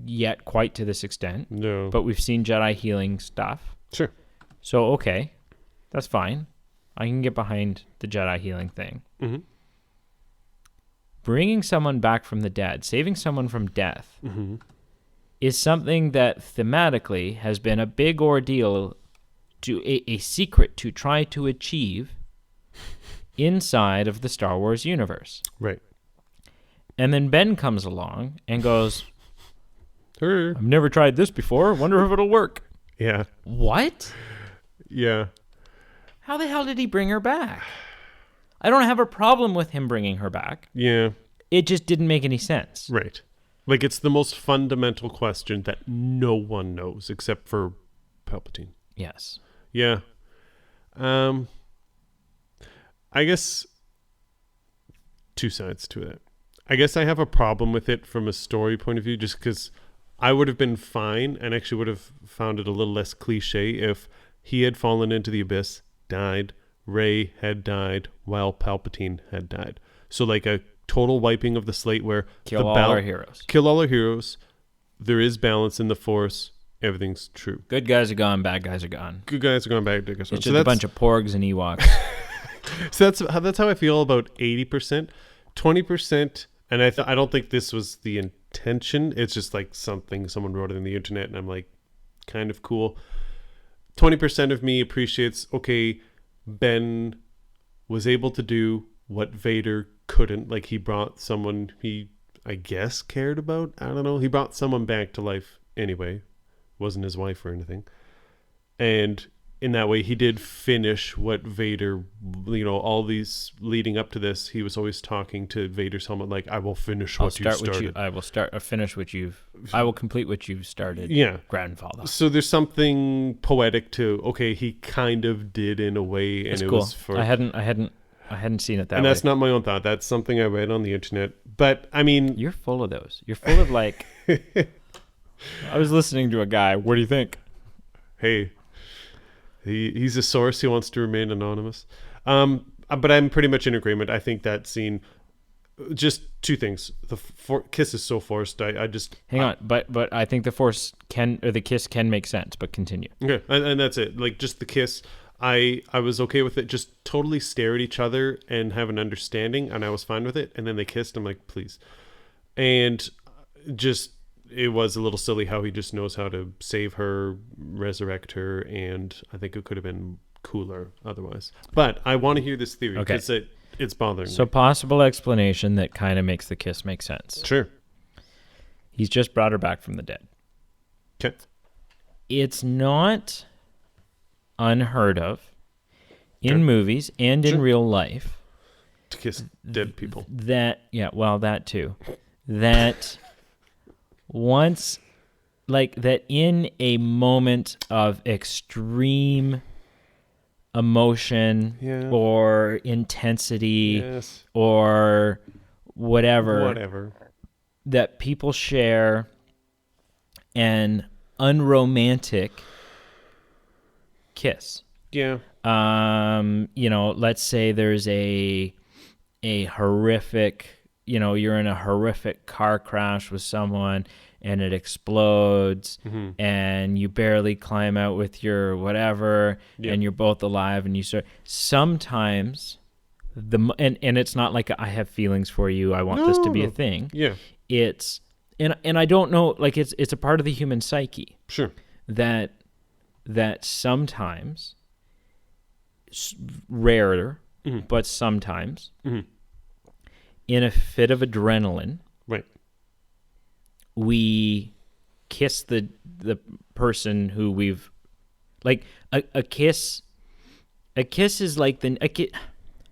yet quite to this extent. No. But we've seen Jedi healing stuff. Sure. So, okay. That's fine. I can get behind the Jedi healing thing. Mm-hmm. Bringing someone back from the dead, saving someone from death, mm-hmm. is something that thematically has been a big ordeal, to a secret to try to achieve inside of the Star Wars universe. Right. And then Ben comes along and goes, I've never tried this before. Wonder if it'll work. Yeah. What? Yeah. How the hell did he bring her back? I don't have a problem with him bringing her back. Yeah. It just didn't make any sense. Right. Like, it's the most fundamental question that no one knows except for Palpatine. Yes. Yeah. I guess two sides to it. I guess I have a problem with it from a story point of view, just because I would have been fine and actually would have found it a little less cliche if he had fallen into the abyss, died, Rey had died while Palpatine had died. So like a total wiping of the slate where kill all our heroes. Kill all our heroes. There is balance in the Force. Everything's true. Good guys are gone. Bad guys are gone. Good guys are going back. Bad guys are gone. It's just a bunch of porgs and Ewoks. So that's how I feel about 80%. 20%, and I don't think this was the intention. It's just like something someone wrote on the internet, and I'm like, kind of cool. 20% of me appreciates, okay, Ben was able to do what Vader couldn't. Like, he brought someone he, I guess, cared about. I don't know. He brought someone back to life anyway. Wasn't his wife or anything. And in that way, he did finish what Vader, all these leading up to this, he was always talking to Vader's helmet like, I will finish what you started. I will finish what I will complete what you've started. Yeah. Grandfather. So there's something poetic to, okay, he kind of did in a way. And that's it cool. was for... I hadn't seen it that way. And that's not my own thought. That's something I read on the internet. But, I mean... You're full of those. You're full of like... I was listening to a guy. What do you think? Hey, he's a source. He wants to remain anonymous. But I'm pretty much in agreement. I think that scene, just two things. The kiss is so forced. I just hang on. But I think the kiss can make sense. But continue. Okay, and that's it. Like, just the kiss. I was okay with it. Just totally stare at each other and have an understanding, and I was fine with it. And then they kissed. I'm like, please. And just... it was a little silly how he just knows how to save her, resurrect her, and I think it could have been cooler otherwise. But I want to hear this theory because it's bothering me. So possible explanation that kind of makes the kiss make sense. Sure. He's just brought her back from the dead. Okay. It's not unheard of in movies and in real life to kiss dead people. That too. That... once, like that in a moment of extreme emotion or intensity or whatever, that people share an unromantic kiss. Yeah. Let's say there's a horrific, you're in a horrific car crash with someone and it explodes and you barely climb out with your whatever and you're both alive and sometimes and it's not like I have feelings for you, I want this to be a thing. Yeah. It's and I don't know, like it's a part of the human psyche Sure. that sometimes, rarer, but sometimes, in a fit of adrenaline, Right. we kiss the person who we've, like, a kiss is like a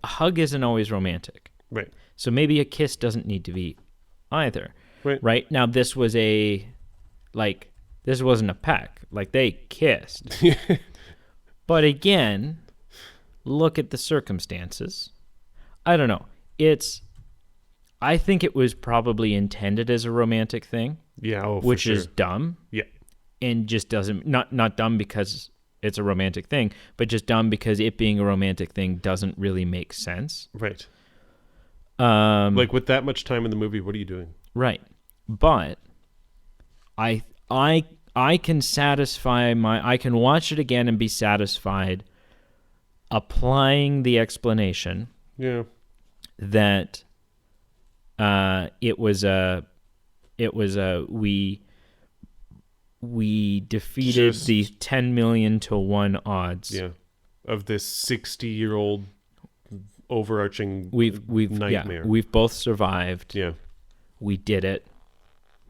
hug isn't always romantic. Right. So maybe a kiss doesn't need to be either. Right. Now this wasn't a peck. Like, they kissed. But again, look at the circumstances. I don't know. I think it was probably intended as a romantic thing. Yeah. Oh, which for sure. is dumb. Yeah. And just doesn't, not dumb because it's a romantic thing, but just dumb because it being a romantic thing doesn't really make sense. Right. Like, with that much time in the movie, what are you doing? Right. But I can I can watch it again and be satisfied applying the explanation that we defeated the 10 million to 1 odds. Yeah. Of this 60-year-old overarching nightmare. Yeah, we've both survived. Yeah. We did it.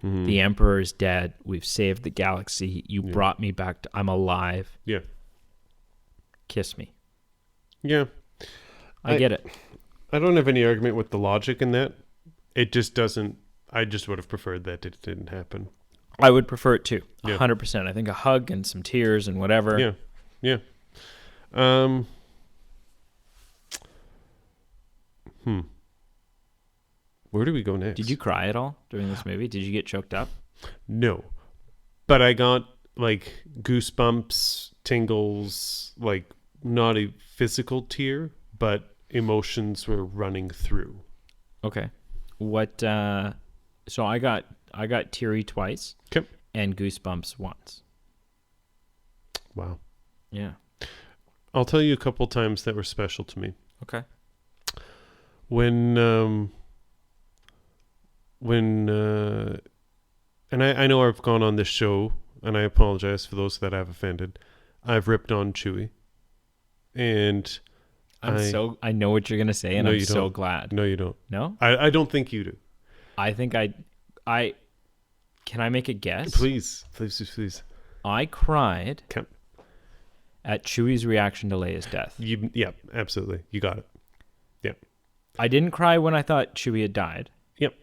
The Emperor is dead. We've saved the galaxy. You brought me back I'm alive. Yeah. Kiss me. Yeah. I get it. I don't have any argument with the logic in that. It just doesn't. I just would have preferred that it didn't happen. I would prefer it too. 100%. I think a hug and some tears and whatever. Yeah. Yeah. Where do we go next? Did you cry at all during this movie? Did you get choked up? No. But I got, like, goosebumps, tingles, like, not a physical tear, but emotions were running through. Okay. What so I got teary twice. Okay. And goosebumps once. Wow. Yeah. I'll tell you a couple times that were special to me. Okay. When and I know I've gone on this show, and I apologize for those that I've offended. I've ripped on Chewie. And I know what you're going to say, and I'm so glad. No, you don't. No? I don't think you do. I think can I make a guess? Please. I cried Okay. at Chewie's reaction to Leia's death. Yeah, absolutely. You got it. Yeah. I didn't cry when I thought Chewie had died. Yep.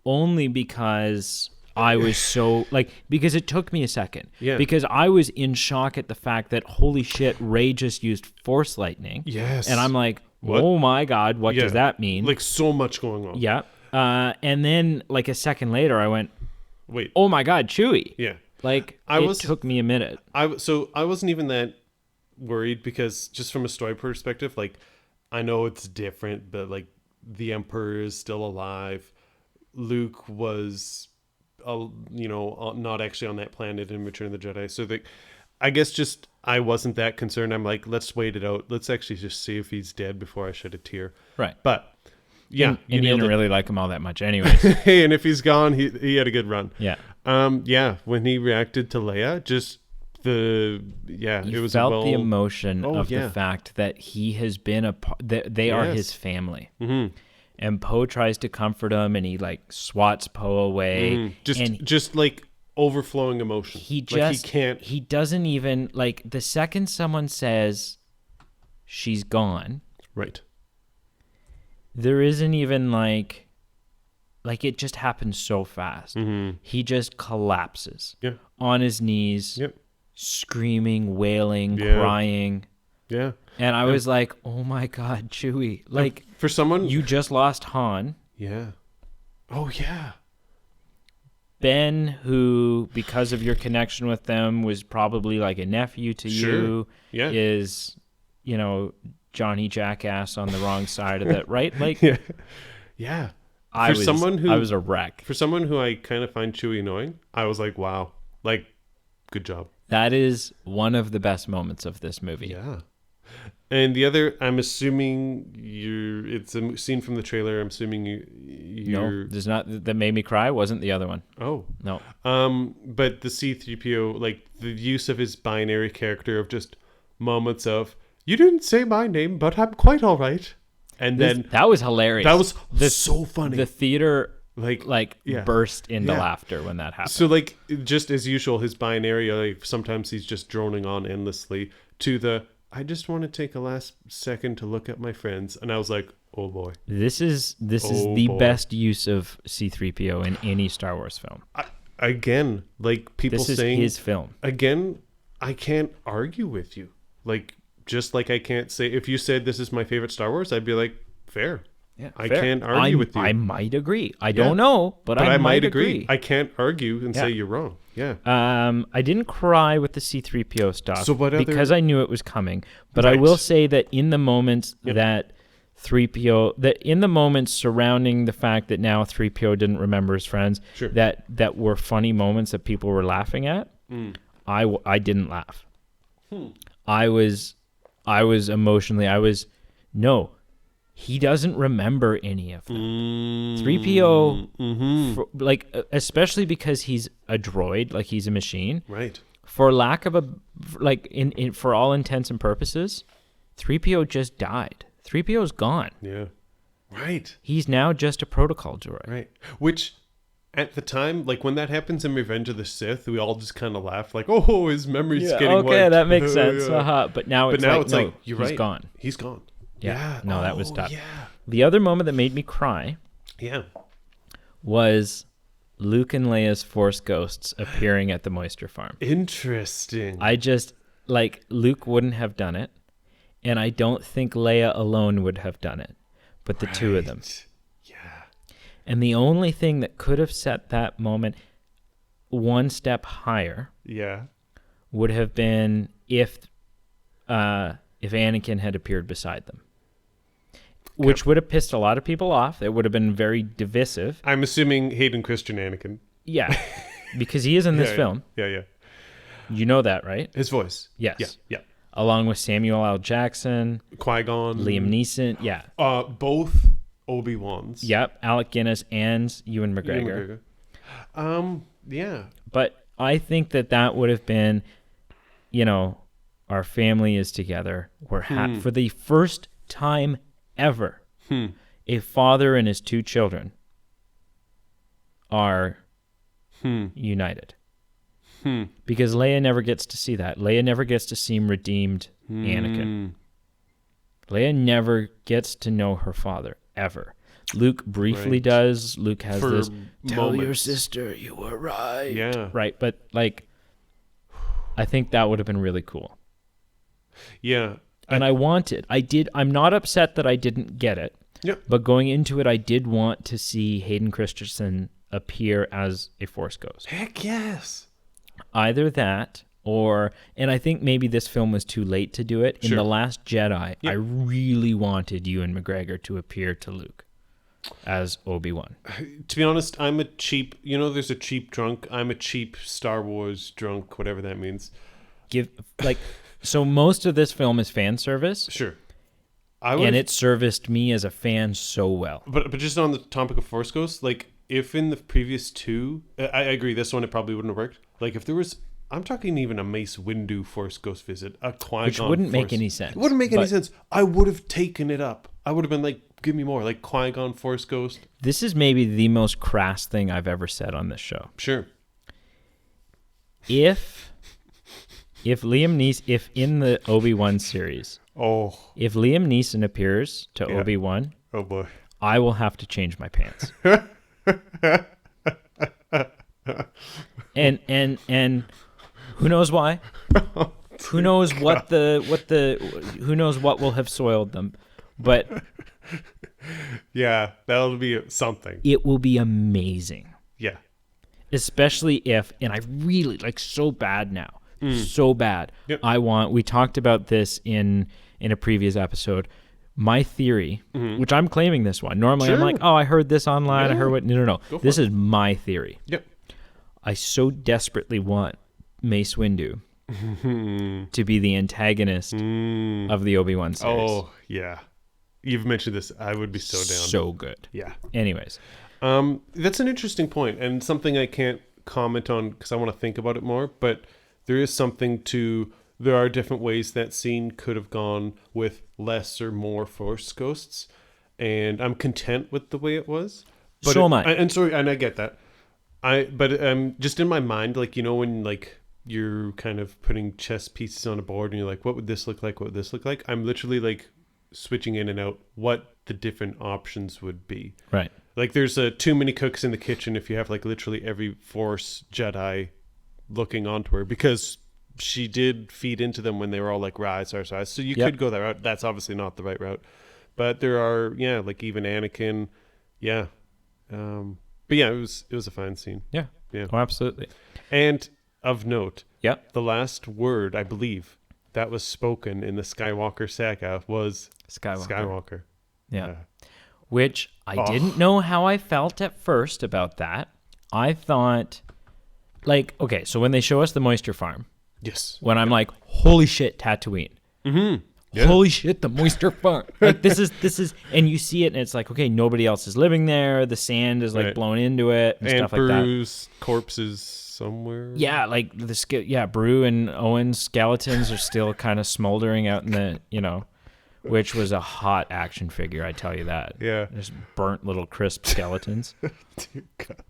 Only because I was so, because it took me a second. Yeah. Because I was in shock at the fact that, holy shit, Rey just used Force lightning. Yes. And I'm like, What? oh my God, what does that mean? Like, so much going on. Yeah. And then, like, a second later, I went, wait. Oh my God, Chewie. Yeah. Like, it took me a minute. So I wasn't even that worried, because just from a story perspective, like, I know it's different, but, like, the Emperor is still alive. Luke was, not actually on that planet in Return of the Jedi. So I guess just I wasn't that concerned. I'm like, let's wait it out. Let's actually just see if he's dead before I shed a tear. Right. But yeah, and you didn't really like him all that much, anyways. Hey, and if he's gone, he had a good run. Yeah. When he reacted to Leia, just it was felt the emotion of the fact that he has been that they are his family. Mm-hmm. And Poe tries to comfort him, and he swats Poe away. Just like overflowing emotion. He can't. He doesn't even the second someone says she's gone. Right. There isn't even it just happens so fast. Mm-hmm. He just collapses. Yeah. On his knees. Yep. Screaming, wailing, crying. Yeah. And I was like, oh my God, Chewie. For someone... You just lost Han. Yeah. Oh, yeah. Ben, who, because of your connection with them, was probably like a nephew to you, is, Johnny Jackass on the wrong side of that, right? Yeah. I was a wreck. For someone who I kind of find Chewie annoying, I was like, wow. Good job. That is one of the best moments of this movie. Yeah. And the other, I'm assuming you're it's a scene from the trailer. I'm assuming you're... No, there's not. That made me cry wasn't the other one. Oh. No. But the C-3PO, like the use of his binary character of just moments of, you didn't say my name, but I'm quite all right. And then... That was hilarious. That was so funny. The theater... Yeah. burst into laughter when that happened. So like just as usual, his binary, like sometimes he's just droning on endlessly to the I just want to take a last second to look at my friends, and I was like, oh boy, this is the best use of C-3PO in any Star Wars film. Again, like people this saying is his film. Again, I can't argue with you. Like just like I can't say if you said this is my favorite Star Wars, I'd be like fair. Yeah, I can't argue with you. I might agree. I don't know, but I might agree. I can't argue and say you're wrong. Yeah. I didn't cry with the C-3PO stuff because I knew it was coming. But Right. I will say that in the moments that 3PO, that in the moments surrounding the fact that now 3PO didn't remember his friends, Sure. that were funny moments that people were laughing at, I didn't laugh. I was emotionally, no. He doesn't remember any of them. 3PO, especially because he's a droid, like he's a machine. Right. For lack of for all intents and purposes, 3PO just died. 3PO's gone. Yeah. Right. He's now just a protocol droid. Right. Which, at the time, like when that happens in Revenge of the Sith, we all just kind of laugh, like, "Oh, his memory's getting wiped." Okay, that makes sense. But now it's like, you're he's right. gone. He's gone. Yeah. No, that was tough. Yeah. The other moment that made me cry was Luke and Leia's Force ghosts appearing at the Moisture Farm. Interesting. I just, Luke wouldn't have done it, and I don't think Leia alone would have done it, but the two of them. Yeah. And the only thing that could have set that moment one step higher would have been if Anakin had appeared beside them. Which would have pissed a lot of people off. It would have been very divisive. I'm assuming Hayden Christian Anakin. Yeah, because he is in this film. Yeah. You know that, right? His voice. Yes. Yeah. Along with Samuel L. Jackson, Qui-Gon. Liam Neeson. Yeah. Both Obi-Wans. Yep. Alec Guinness and Ewan McGregor. Yeah. But I think that would have been, our family is together. We're for the first time ever, a father and his two children are united. Because Leia never gets to see that. Leia never gets to see redeemed Anakin. Leia never gets to know her father, ever. Luke briefly does. Luke has For this, tell moments. your sister you were right. Yeah. Right, but I think that would have been really cool. Yeah. And I'm not upset that I didn't get it. Yep. But going into it, I did want to see Hayden Christensen appear as a Force ghost. Heck yes. Either that, and I think maybe this film was too late to do it. In The Last Jedi, I really wanted Ewan McGregor to appear to Luke as Obi-Wan. To be honest, I'm a cheap, there's a cheap drunk. I'm a cheap Star Wars drunk, whatever that means. So most of this film is fan service. Sure. And it serviced me as a fan so well. But just on the topic of Force Ghosts, if in the previous two, I agree, this one it probably wouldn't have worked. If there was, I'm talking even a Mace Windu Force Ghost visit, a Qui-Gon Which wouldn't make any sense. It wouldn't make any sense. I would have taken it up. I would have been like, give me more. Qui-Gon Force Ghost. This is maybe the most crass thing I've ever said on this show. Sure. If in the Obi-Wan series, if Liam Neeson appears to Obi-Wan, oh boy, I will have to change my pants. and who knows why? Who knows what who knows what will have soiled them? But yeah, that'll be something. It will be amazing. Yeah. Especially if, and I really so bad now. So bad. Yep. We talked about this in a previous episode. My theory, which I'm claiming this one. Normally I'm like, I heard this online. I heard what. No. This is my theory. Yep. I so desperately want Mace Windu to be the antagonist of the Obi-Wan series. Oh, yeah. you've mentioned this. I would be so down. So good. Yeah. Anyways. That's an interesting point and something I can't comment on because I want to think about it more. But there is something to. There are different ways that scene could have gone with less or more Force ghosts, and I'm content with the way it was. But So am I. And I get that. But just in my mind, like, you know, when like you're kind of putting chess pieces on a board and you're like, what would this look like? What would this look like? I'm literally like switching in and out what the different options would be. Right. Like there's too many cooks in the kitchen if you have like literally every Force Jedi looking onto her, because she did feed into them when they were all like rise. So you could go that route. That's obviously not the right route. But there are, like even Anakin. Yeah. But yeah, it was a fine scene. Yeah. Yeah. Oh, absolutely. And of note, Yep. the last word, I believe, that was spoken in the Skywalker saga was Skywalker. Yeah. Which I didn't know how I felt at first about that. I thought, like, okay, so when they show us the moisture farm, Yes. when I'm like, holy shit, Tatooine. Mm-hmm. Yeah. Holy shit, the moisture farm. Like this is, and you see it and it's like, okay, nobody else is living there. The sand is like blown into it and stuff like that. Bruce's corpses somewhere. Yeah, like Brew and Owen's skeletons are still kind of smoldering out in the, which was a hot action figure, I tell you that. Yeah. Just burnt little crisp skeletons. Dear God.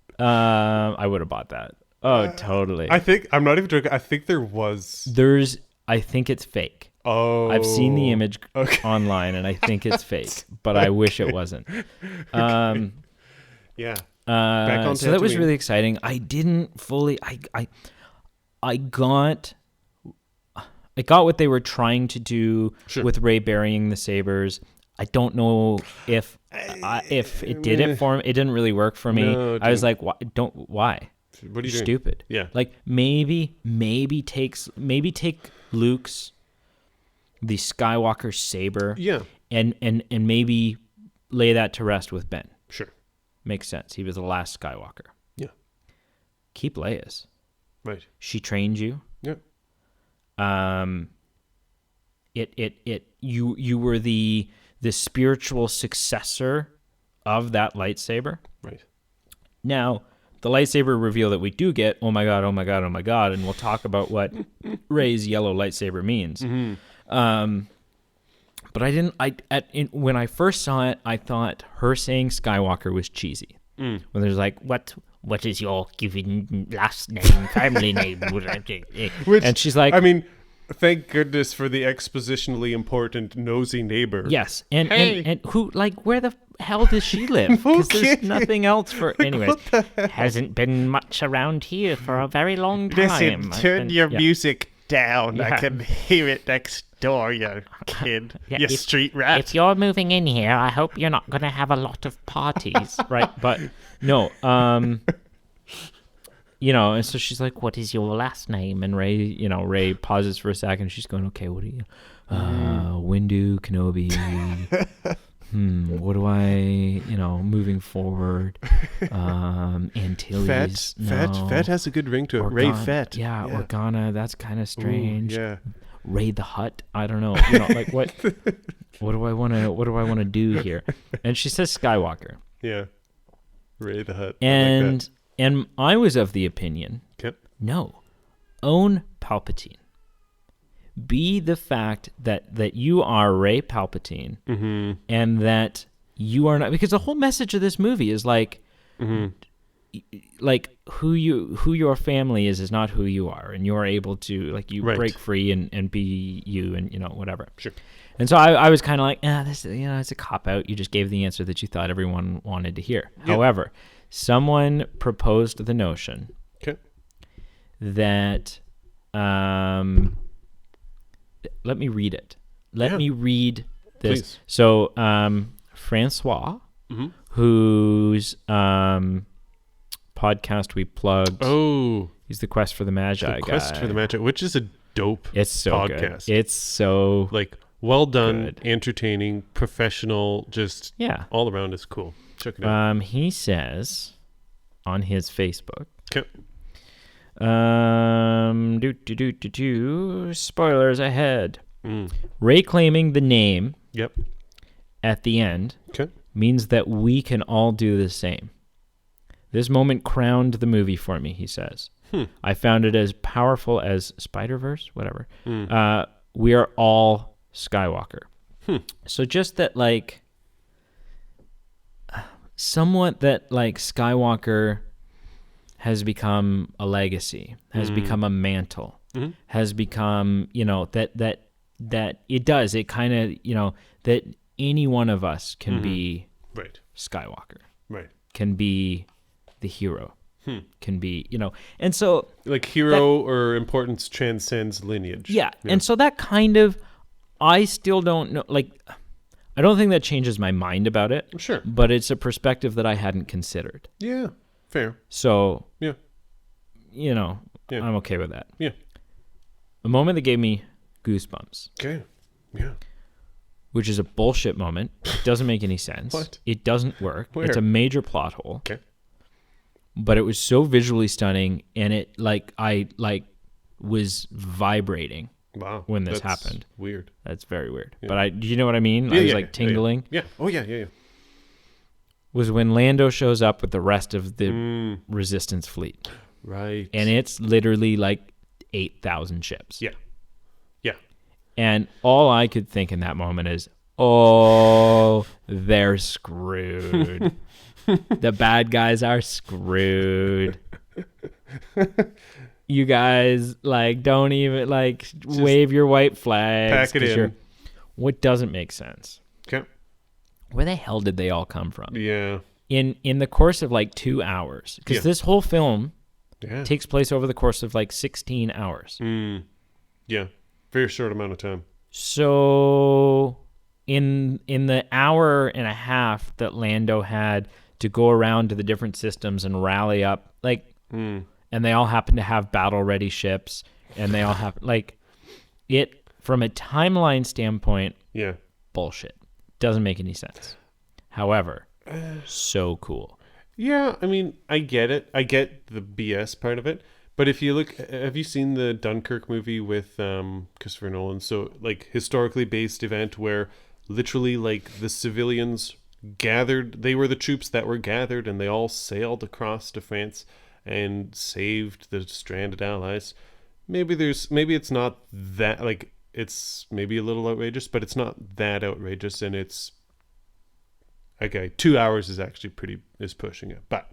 I would have bought that. Oh, totally. I'm not even joking. I think there was. I think it's fake. Oh. I've seen the image online and I think it's fake, but I wish it wasn't. Yeah. Back on so that was Tatooine. really exciting. I didn't fully. I got what they were trying to do with Rey burying the sabers. I don't know if it did it for me. It didn't really work for me. No, I was like, why? Why? What are you doing? Stupid. Yeah. Like maybe take Luke's the Skywalker saber. Yeah. And maybe lay that to rest with Ben. Sure. Makes sense. He was the last Skywalker. Yeah. Keep Leia's. Right. She trained you. Yeah. You were the spiritual successor of that lightsaber. Right. Now, the lightsaber reveal that we do get, oh my god, oh my god, oh my god, and we'll talk about what Rey's yellow lightsaber means. Mm-hmm. But when I first saw it, I thought her saying Skywalker was cheesy. When there's like, what is your given last name, family name? And she's like, I mean, thank goodness for the expositionally important nosy neighbor. yes. And who, like, where the hell does she live? Because there's nothing else for, anyways. Hasn't been much around here for a very long time. Listen, turn your music down. Yeah. I can hear it next door, you kid. Yeah, you street rat. If you're moving in here, I hope you're not going to have a lot of parties, right? But no, and so she's like, what is your last name? And Rey pauses for a second. She's going, okay, what are you? Windu, Kenobi. What do I, moving forward? Antilles. Fett has a good ring to it. Rey Fett. Yeah, Organa. That's kind of strange. Ooh, yeah. Ray the Hutt. I don't know. Like what? What do I want to do here? And she says Skywalker. Yeah. Ray the Hutt. And I was of the opinion. Yep. No, own Palpatine. Be the fact that you are Rey Palpatine, and that you are not, because the whole message of this movie is like, like who your family is not who you are, and you're able to break free and be you, and whatever. Sure. And so I was kind of like, this it's a cop out. You just gave the answer that you thought everyone wanted to hear. Yeah. However, someone proposed the notion that let me read it. Let me read this. Please. So Francois, whose podcast we plugged. Oh, he's the Quest for the Magi guy. Quest for the Magi, which is a dope podcast. Good. It's so well done, good. Entertaining, professional, just all around is cool. Check it out. He says on his Facebook. Okay. Spoilers ahead. Rey claiming the name. Yep. at the end Okay. means that we can all do the same. This moment crowned the movie for me, he says. I found it as powerful as Spider-Verse, whatever. We are all Skywalker. So just that, like, somewhat that, like, Skywalker has become a legacy, has become a mantle, has become, you know, that it kind of, you know, that any one of us can be Right. Skywalker, Right. can be the hero, can be, you know, and so Like hero or importance transcends lineage. yeah. And so that kind of, I still don't know, like, I don't think that changes my mind about it. Sure. But it's a perspective that I hadn't considered. Yeah. Fair. So, Yeah. you know, Yeah. I'm okay with that. Yeah. A moment that gave me goosebumps, Okay. Yeah. which is a bullshit moment. It doesn't make any sense. What? It doesn't work. Where? It's a major plot hole. Okay. But it was so visually stunning, and it, like, I, like, was vibrating Wow. when this That's happened. Weird. That's very weird. Yeah. But do you know what I mean? Yeah, I was yeah, like yeah, tingling. Yeah. Oh yeah. Yeah. Yeah. Was when Lando shows up with the rest of the Resistance fleet. Right. And it's literally like 8,000 ships. Yeah. Yeah. And all I could think in that moment is, oh, they're screwed. The bad guys are screwed. You guys, like, don't even, like, Just wave your white flags. pack it 'cause in. What doesn't make sense? Okay. Where the hell did they all come from? Yeah. In the course of like 2 hours? Because Yeah. this whole film Yeah. takes place over the course of like 16 hours. Yeah. Very short amount of time. So in the hour and a half that Lando had to go around to the different systems and rally up, like, and they all happen to have battle ready ships, and they all have, like, it from a timeline standpoint, Yeah. bullshit. Doesn't make any sense. However, so cool. Yeah, I mean, I get it. I get the BS part of it. But if you look, have you seen the Dunkirk movie with Christopher Nolan? So, like, historically based event where literally, like, the civilians gathered, they were the troops that were gathered, and they all sailed across to France and saved the stranded allies. Maybe it's not that, like, it's maybe a little outrageous, but it's not that outrageous, and it's okay. 2 hours is actually is pushing it, but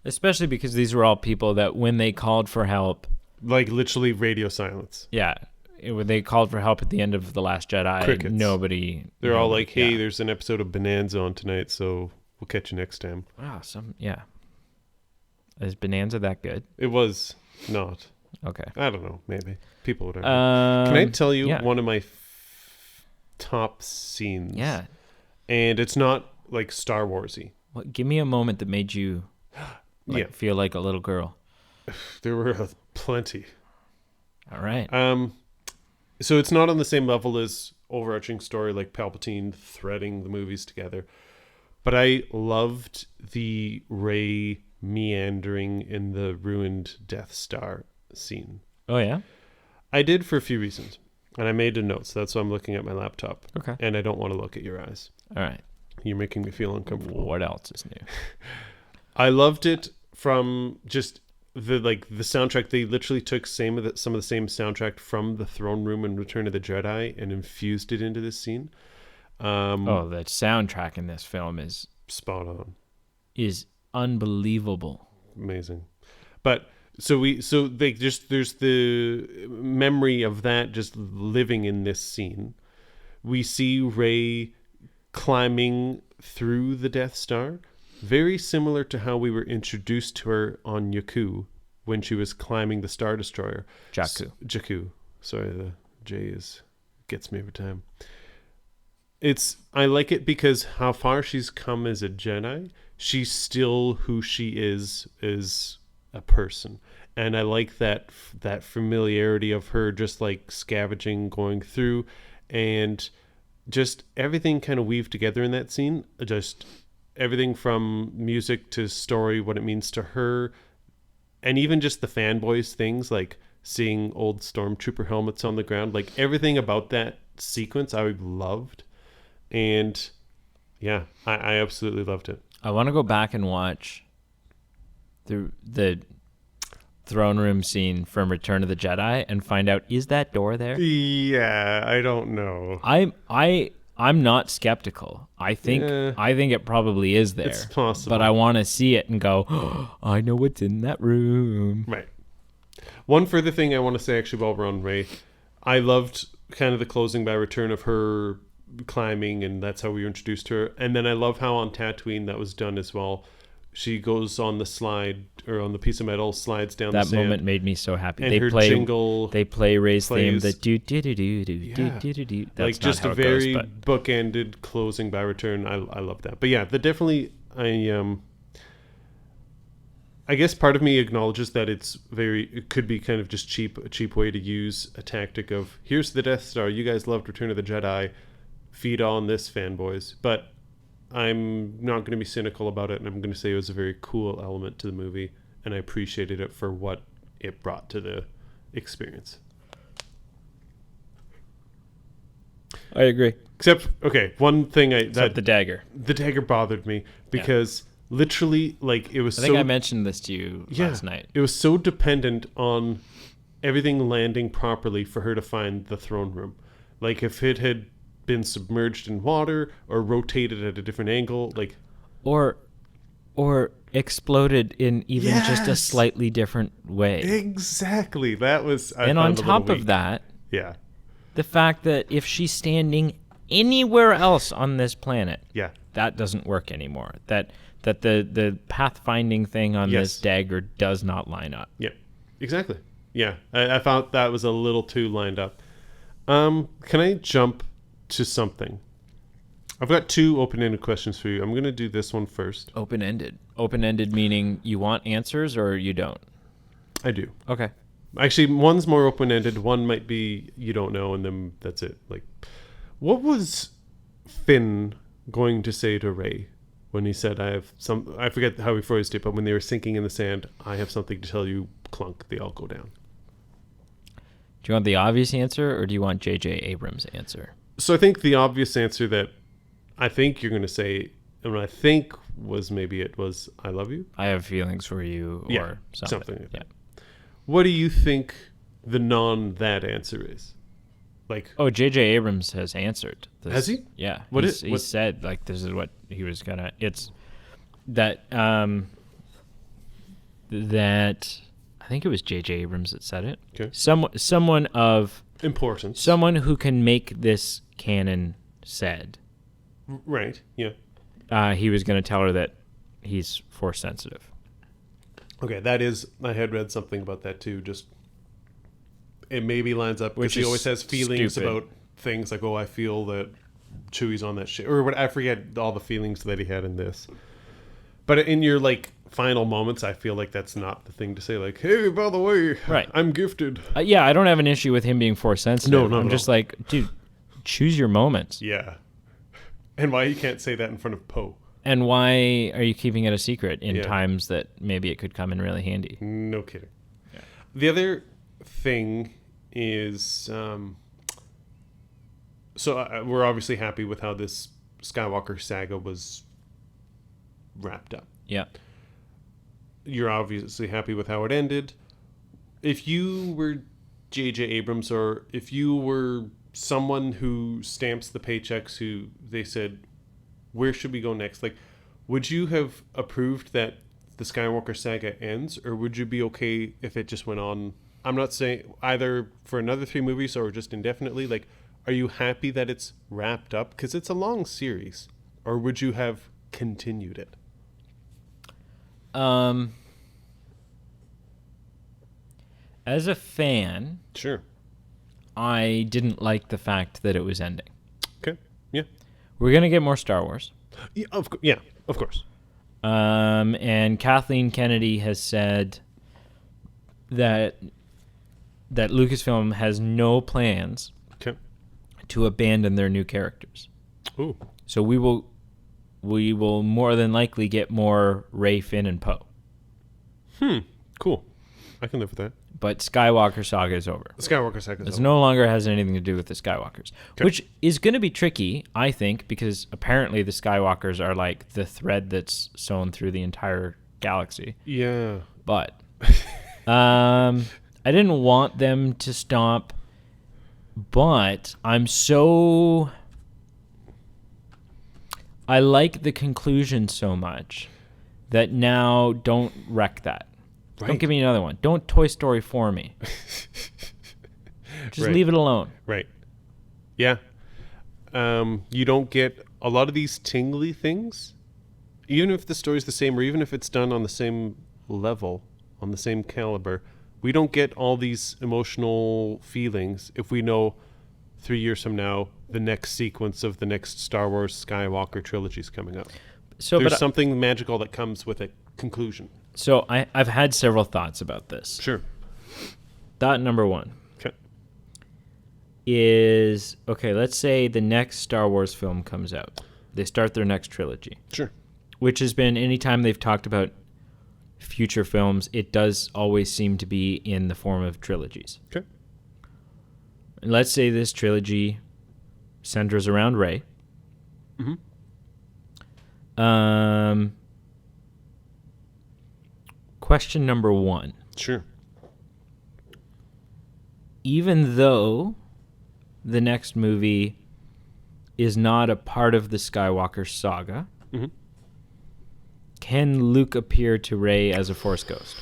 Especially because these were all people that when they called for help, like literally radio silence. yeah, when they called for help at the end of The Last Jedi, Crickets. They're all like, "Hey, there's an episode of Bonanza on tonight, so we'll catch you next time." wow, is Bonanza that good? It was not. Okay. I don't know. Maybe people would. Can I tell you one of my top scenes? Yeah. And it's not like Star Warsy. What? Give me a moment that made you feel like a little girl. There were plenty. All right. So it's not on the same level as overarching story like Palpatine threading the movies together, but I loved the Rey meandering in the ruined Death Star scene. Oh yeah. I did for a few reasons, and I made a note, so that's why I'm looking at my laptop. Okay. And I don't want to look at your eyes. All right. You're making me feel uncomfortable. What else is new? I loved it from just the soundtrack. They literally took some of the same soundtrack from the Throne Room and Return of the Jedi and infused it into this scene. The soundtrack in this film is Spot on. Is unbelievable. Amazing. But there's the memory of that just living in this scene. We see Rey climbing through the Death Star, very similar to how we were introduced to her on Jakku when she was climbing the Star Destroyer. Jakku. Sorry, the J gets me every time. I like it because how far she's come as a Jedi, she's still who she is a person. And I like that familiarity of her just like scavenging, going through, and just everything kind of weaved together in that scene. Just everything from music to story, what it means to her, and even just the fanboys things like seeing old stormtrooper helmets on the ground. Like everything about that sequence I loved. And Yeah, I absolutely loved it. I want to go back and watch the throne room scene from Return of the Jedi and find out, is that door there? Yeah, I don't know. I'm not skeptical. I think Yeah. it probably is there. It's possible. But I want to see it and go, oh, I know what's in that room. Right. One further thing I want to say, actually, while we're on Rey, I loved kind of the closing by Return of her climbing, and that's how we were introduced to her. And then I love how on Tatooine that was done as well. She goes on the slide, or on the piece of metal, slides down the That sand. moment made me so happy. And They her play jingle They play Ray's theme. plays. The do do do do do Yeah. do do do. That's Like not just how a it very goes, but bookended closing by Return. I love that. But yeah, I guess part of me acknowledges that it could be kind of just a cheap way to use a tactic of, here's the Death Star, you guys loved Return of the Jedi, feed on this, fanboys. But I'm not going to be cynical about it, and I'm going to say it was a very cool element to the movie, and I appreciated it for what it brought to the experience. I agree. Except, okay, one thing Except the dagger. the dagger bothered me because literally, like, it was I think I mentioned this to you last night. It was so dependent on everything landing properly for her to find the throne room. Like, if it had been submerged in water or rotated at a different angle, like, Or exploded in even just a Yes! slightly different way. exactly. That was, I And on found a little top of weak. that, Yeah, the fact that if she's standing anywhere else on this planet, yeah, that doesn't work anymore. That the pathfinding thing on Yes. this dagger does not line up. yeah, exactly. Yeah, I thought that was a little too lined up. Can I jump to something? I've got two open-ended questions for you. I'm going to do this one first. Open-ended. Open-ended meaning you want answers or you don't? I do. Okay. Actually, one's more open-ended. One might be you don't know, and then that's it. Like, what was Finn going to say to Rey when he said, I forget how he phrased it, but when they were sinking in the sand, I have something to tell you, clunk, they all go down. Do you want the obvious answer or do you want J.J. Abrams' answer? So I think the obvious answer that I think you're going to say, and what I think was maybe it was, I love you. I have feelings for you or Yeah, something. something like Yeah. that. What do you think the that answer is? Like, Oh, J.J. Abrams has answered this. Has he? Yeah. What He what- said, like, this is what he was going to... It's that... that... I think it was J.J. Abrams that said it. Okay. Someone of... importance. Someone who can make this canon said Right, yeah. he was going to tell her that he's force sensitive. Okay, that is, I had read something about that too. Just, it maybe lines up because Which he is always has feelings stupid. about things like, oh, I feel that Chewie's on that shit, or what, I forget all the feelings that he had in this. But in your like final moments, I feel like that's not the thing to say. Like, hey, by the way, Right. I'm gifted. Yeah, I don't have an issue with him being force sensitive. No, I'm no. just like, dude, choose your moments. Yeah, and why you can't say that in front of Poe? And why are you keeping it a secret in Yeah. times that maybe it could come in really handy? No kidding. The other thing is, so we're obviously happy with how this Skywalker saga was wrapped up. Yeah. You're obviously happy with how it ended. If you were J.J. Abrams, or if you were someone who stamps the paychecks, who they said, where should we go next? Like, would you have approved that the Skywalker saga ends, or would you be okay if it just went on? I'm not saying either for another 3 movies or just indefinitely. Like, are you happy that it's wrapped up? Because it's a long series. Or would you have continued it? As a fan, Sure. I didn't like the fact that it was ending. Okay. Yeah. We're going to get more Star Wars. Yeah, of course. And Kathleen Kennedy has said that Lucasfilm has no plans Okay. to abandon their new characters. Ooh. So we will more than likely get more Rey, Finn, and Poe. Cool. I can live with that. But Skywalker Saga is over. The Skywalker saga is This over. no longer has anything to do with the Skywalkers, Okay. which is going to be tricky, I think, because apparently the Skywalkers are like the thread that's sewn through the entire galaxy. Yeah. But I didn't want them to stop, but I like the conclusion so much that now don't wreck that. Right. Don't give me another one. Don't Toy Story 4 me. Just Right. leave it alone. Right. Yeah. You don't get a lot of these tingly things, even if the story's the same, or even if it's done on the same level, on the same caliber. We don't get all these emotional feelings if we know 3 years from now the next sequence of the next Star Wars Skywalker trilogy is coming up. So, There's but something magical that comes with a conclusion. so I've had several thoughts about this. Sure. Thought number one Okay. is, okay, let's say the next Star Wars film comes out. They start their next trilogy, Sure. which has been, anytime they've talked about future films, it does always seem to be in the form of trilogies. Okay. And let's say this trilogy centers around Rey. Mm-hmm. Question number one. Sure. Even though the next movie is not a part of the Skywalker saga, Mm-hmm. can Luke appear to Rey as a Force ghost?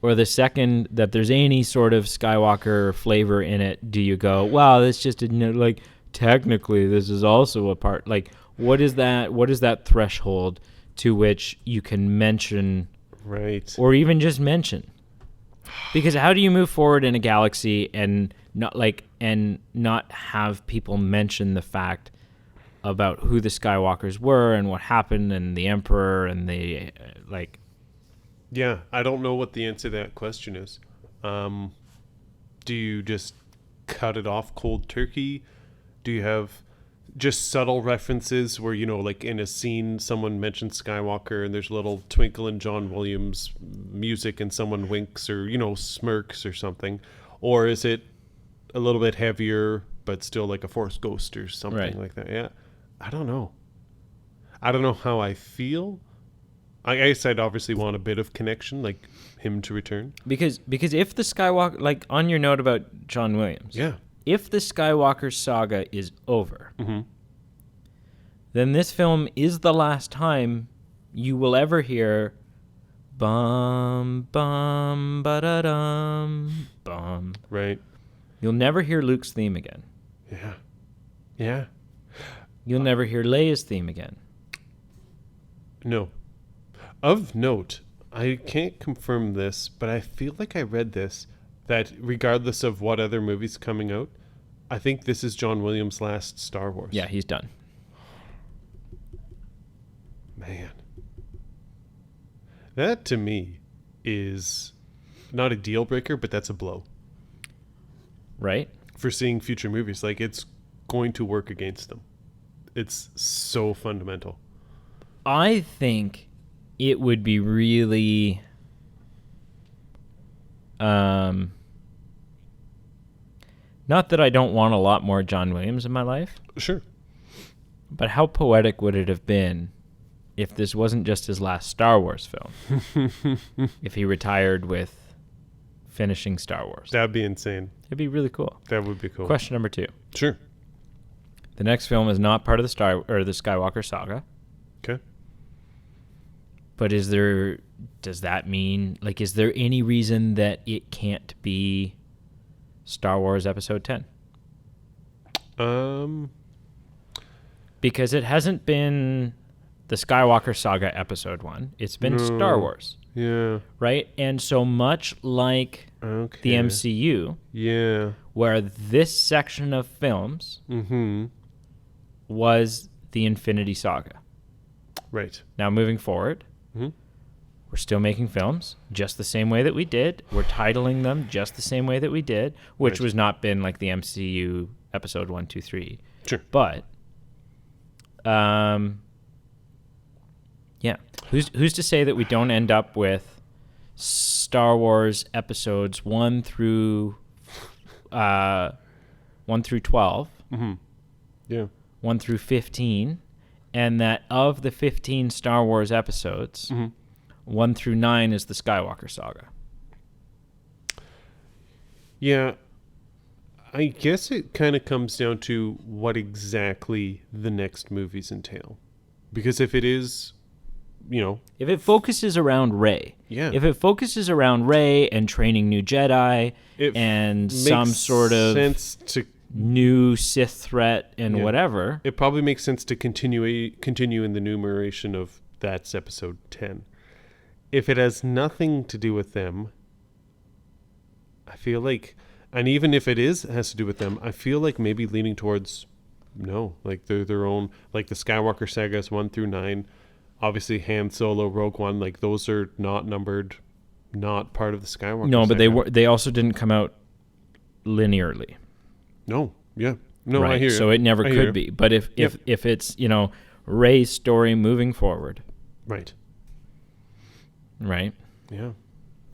Or the second that there's any sort of Skywalker flavor in it, do you go, wow, that's just like, technically this is also a part, like, what is that threshold to which you can mention, Right. or even just mention? Because how do you move forward in a galaxy and not have people mention the fact about who the Skywalkers were and what happened and the Emperor and the Yeah, I don't know what the answer to that question is. Do you just cut it off cold turkey? Do you have just subtle references where, like in a scene, someone mentions Skywalker and there's a little twinkle in John Williams' music and someone winks or, smirks or something? Or is it a little bit heavier but still like a Force ghost or something Right. like that? Yeah, I don't know. I don't know how I feel. I guess I'd obviously want a bit of connection, like him to return. because if the Skywalker, like on your note about John Williams, Yeah. if the Skywalker saga is over, Mm-hmm. then this film is the last time you will ever hear bum bum ba-da-dum bum. Right. You'll never hear Luke's theme again. Yeah. Yeah. You'll never hear Leia's theme again. No. Of note, I can't confirm this, but I feel like I read this, that regardless of what other movie's coming out, I think this is John Williams' last Star Wars. Yeah, he's done. Man. That to me is not a deal breaker, but that's a blow Right? for seeing future movies. Like, it's going to work against them. It's so fundamental. I think it would be really not that I don't want a lot more John Williams in my life, Sure. but how poetic would it have been if this wasn't just his last Star Wars film? If he retired with finishing Star Wars. That'd be insane. It'd be really cool. That would be cool. Question number 2. Sure. The next film is not part of the Skywalker saga. Okay. But does that mean, like, is there any reason that it can't be Star Wars Episode 10? Because it hasn't been the Skywalker saga Episode 1. It's been Star Wars, Yeah. right? And so much like Okay. the MCU, Yeah. where this section of films Mm-hmm. was the Infinity Saga. Right. Now, moving forward, Mm-hmm. we're still making films just the same way that we did. We're titling them just the same way that we did, which Right. was not been like the MCU Episode 1, 2, 3. Sure. But, Yeah. Who's to say that we don't end up with Star Wars episodes 1 through 12, Mm-hmm. Yeah. 1 through 15, and that of the 15 Star Wars episodes, 1 through 9 is the Skywalker saga. Yeah. I guess it kind of comes down to what exactly the next movies entail. Because if it is, If it focuses around Rey, yeah. if it focuses around Rey and training new Jedi It and makes some sort of sense to new Sith threat and Yeah. whatever, it probably makes sense to continue in the numeration of that's episode 10. If it has nothing to do with them, I feel like, and even if it has to do with them, I feel like maybe leaning towards no, like they're their own, like the Skywalker sagas 1 through 9. Obviously, Han Solo, Rogue One, like those are not numbered, not part of the Skywalker. no, but saga. they also didn't come out linearly. No, yeah, no, right? I hear. So it never I hear. could be. But if it's Rey's story moving forward, Right. right? Yeah.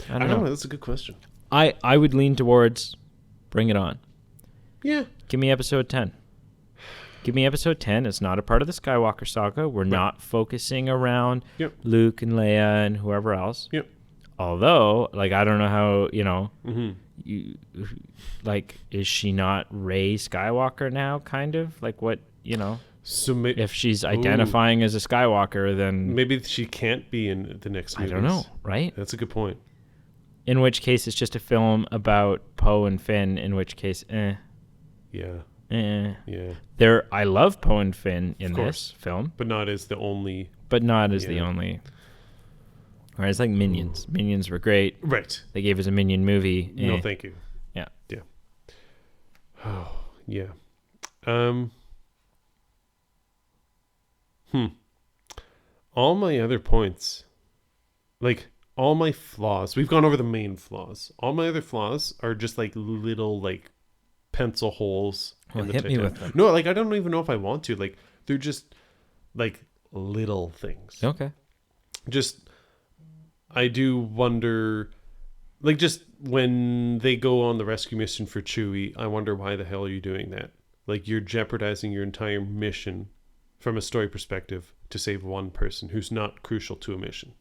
I don't know. That's a good question. I would lean towards bring it on. Yeah. Give me episode 10. Give me episode 10. It's not a part of the Skywalker saga. We're not focusing around Yep. Luke and Leia and whoever else. Yep. Although, like, I don't know how, Mm-hmm. is she not Rey Skywalker now, kind of? Like, what, So if she's identifying as a Skywalker, then maybe she can't be in the next I movies. don't know, right? That's a good point. In which case, it's just a film about Poe and Finn, in which case, Yeah. Yeah. I love Poe and Finn in this film, But not as the only. but not as the Yeah. only. Or it's like Minions. Minions were great. Right. They gave us a Minion movie. No, thank you. Yeah. Yeah. Oh, yeah. All my other points, like all my flaws, we've gone over the main flaws. All my other flaws are just like little like pencil holes. Well, in the hit me Titanic. with them. No, like I don't even know if I want to. Like they're just like little things. Okay. Just I do wonder, like just when they go on the rescue mission for Chewie, I wonder why the hell are you doing that? Like you're jeopardizing your entire mission from a story perspective to save one person who's not crucial to a mission.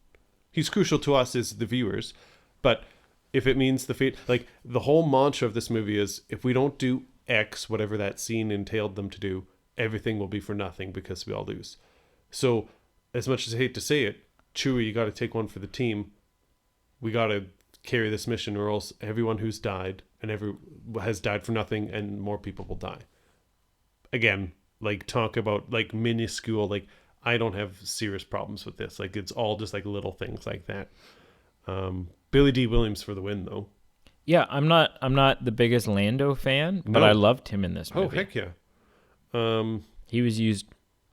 He's crucial to us as the viewers, but if it means the fate, like the whole mantra of this movie is if we don't do X, whatever that scene entailed them to do, everything will be for nothing because we all lose. So as much as I hate to say it, Chewie, you got to take one for the team. We got to carry this mission, or else everyone who's died has died for nothing, and more people will die. Again, like talk about like minuscule. Like I don't have serious problems with this. Like it's all just like little things like that. Billy D. Williams for the win, though. Yeah, I'm not the biggest Lando fan, but No. I loved him in this movie. Oh heck yeah. He was used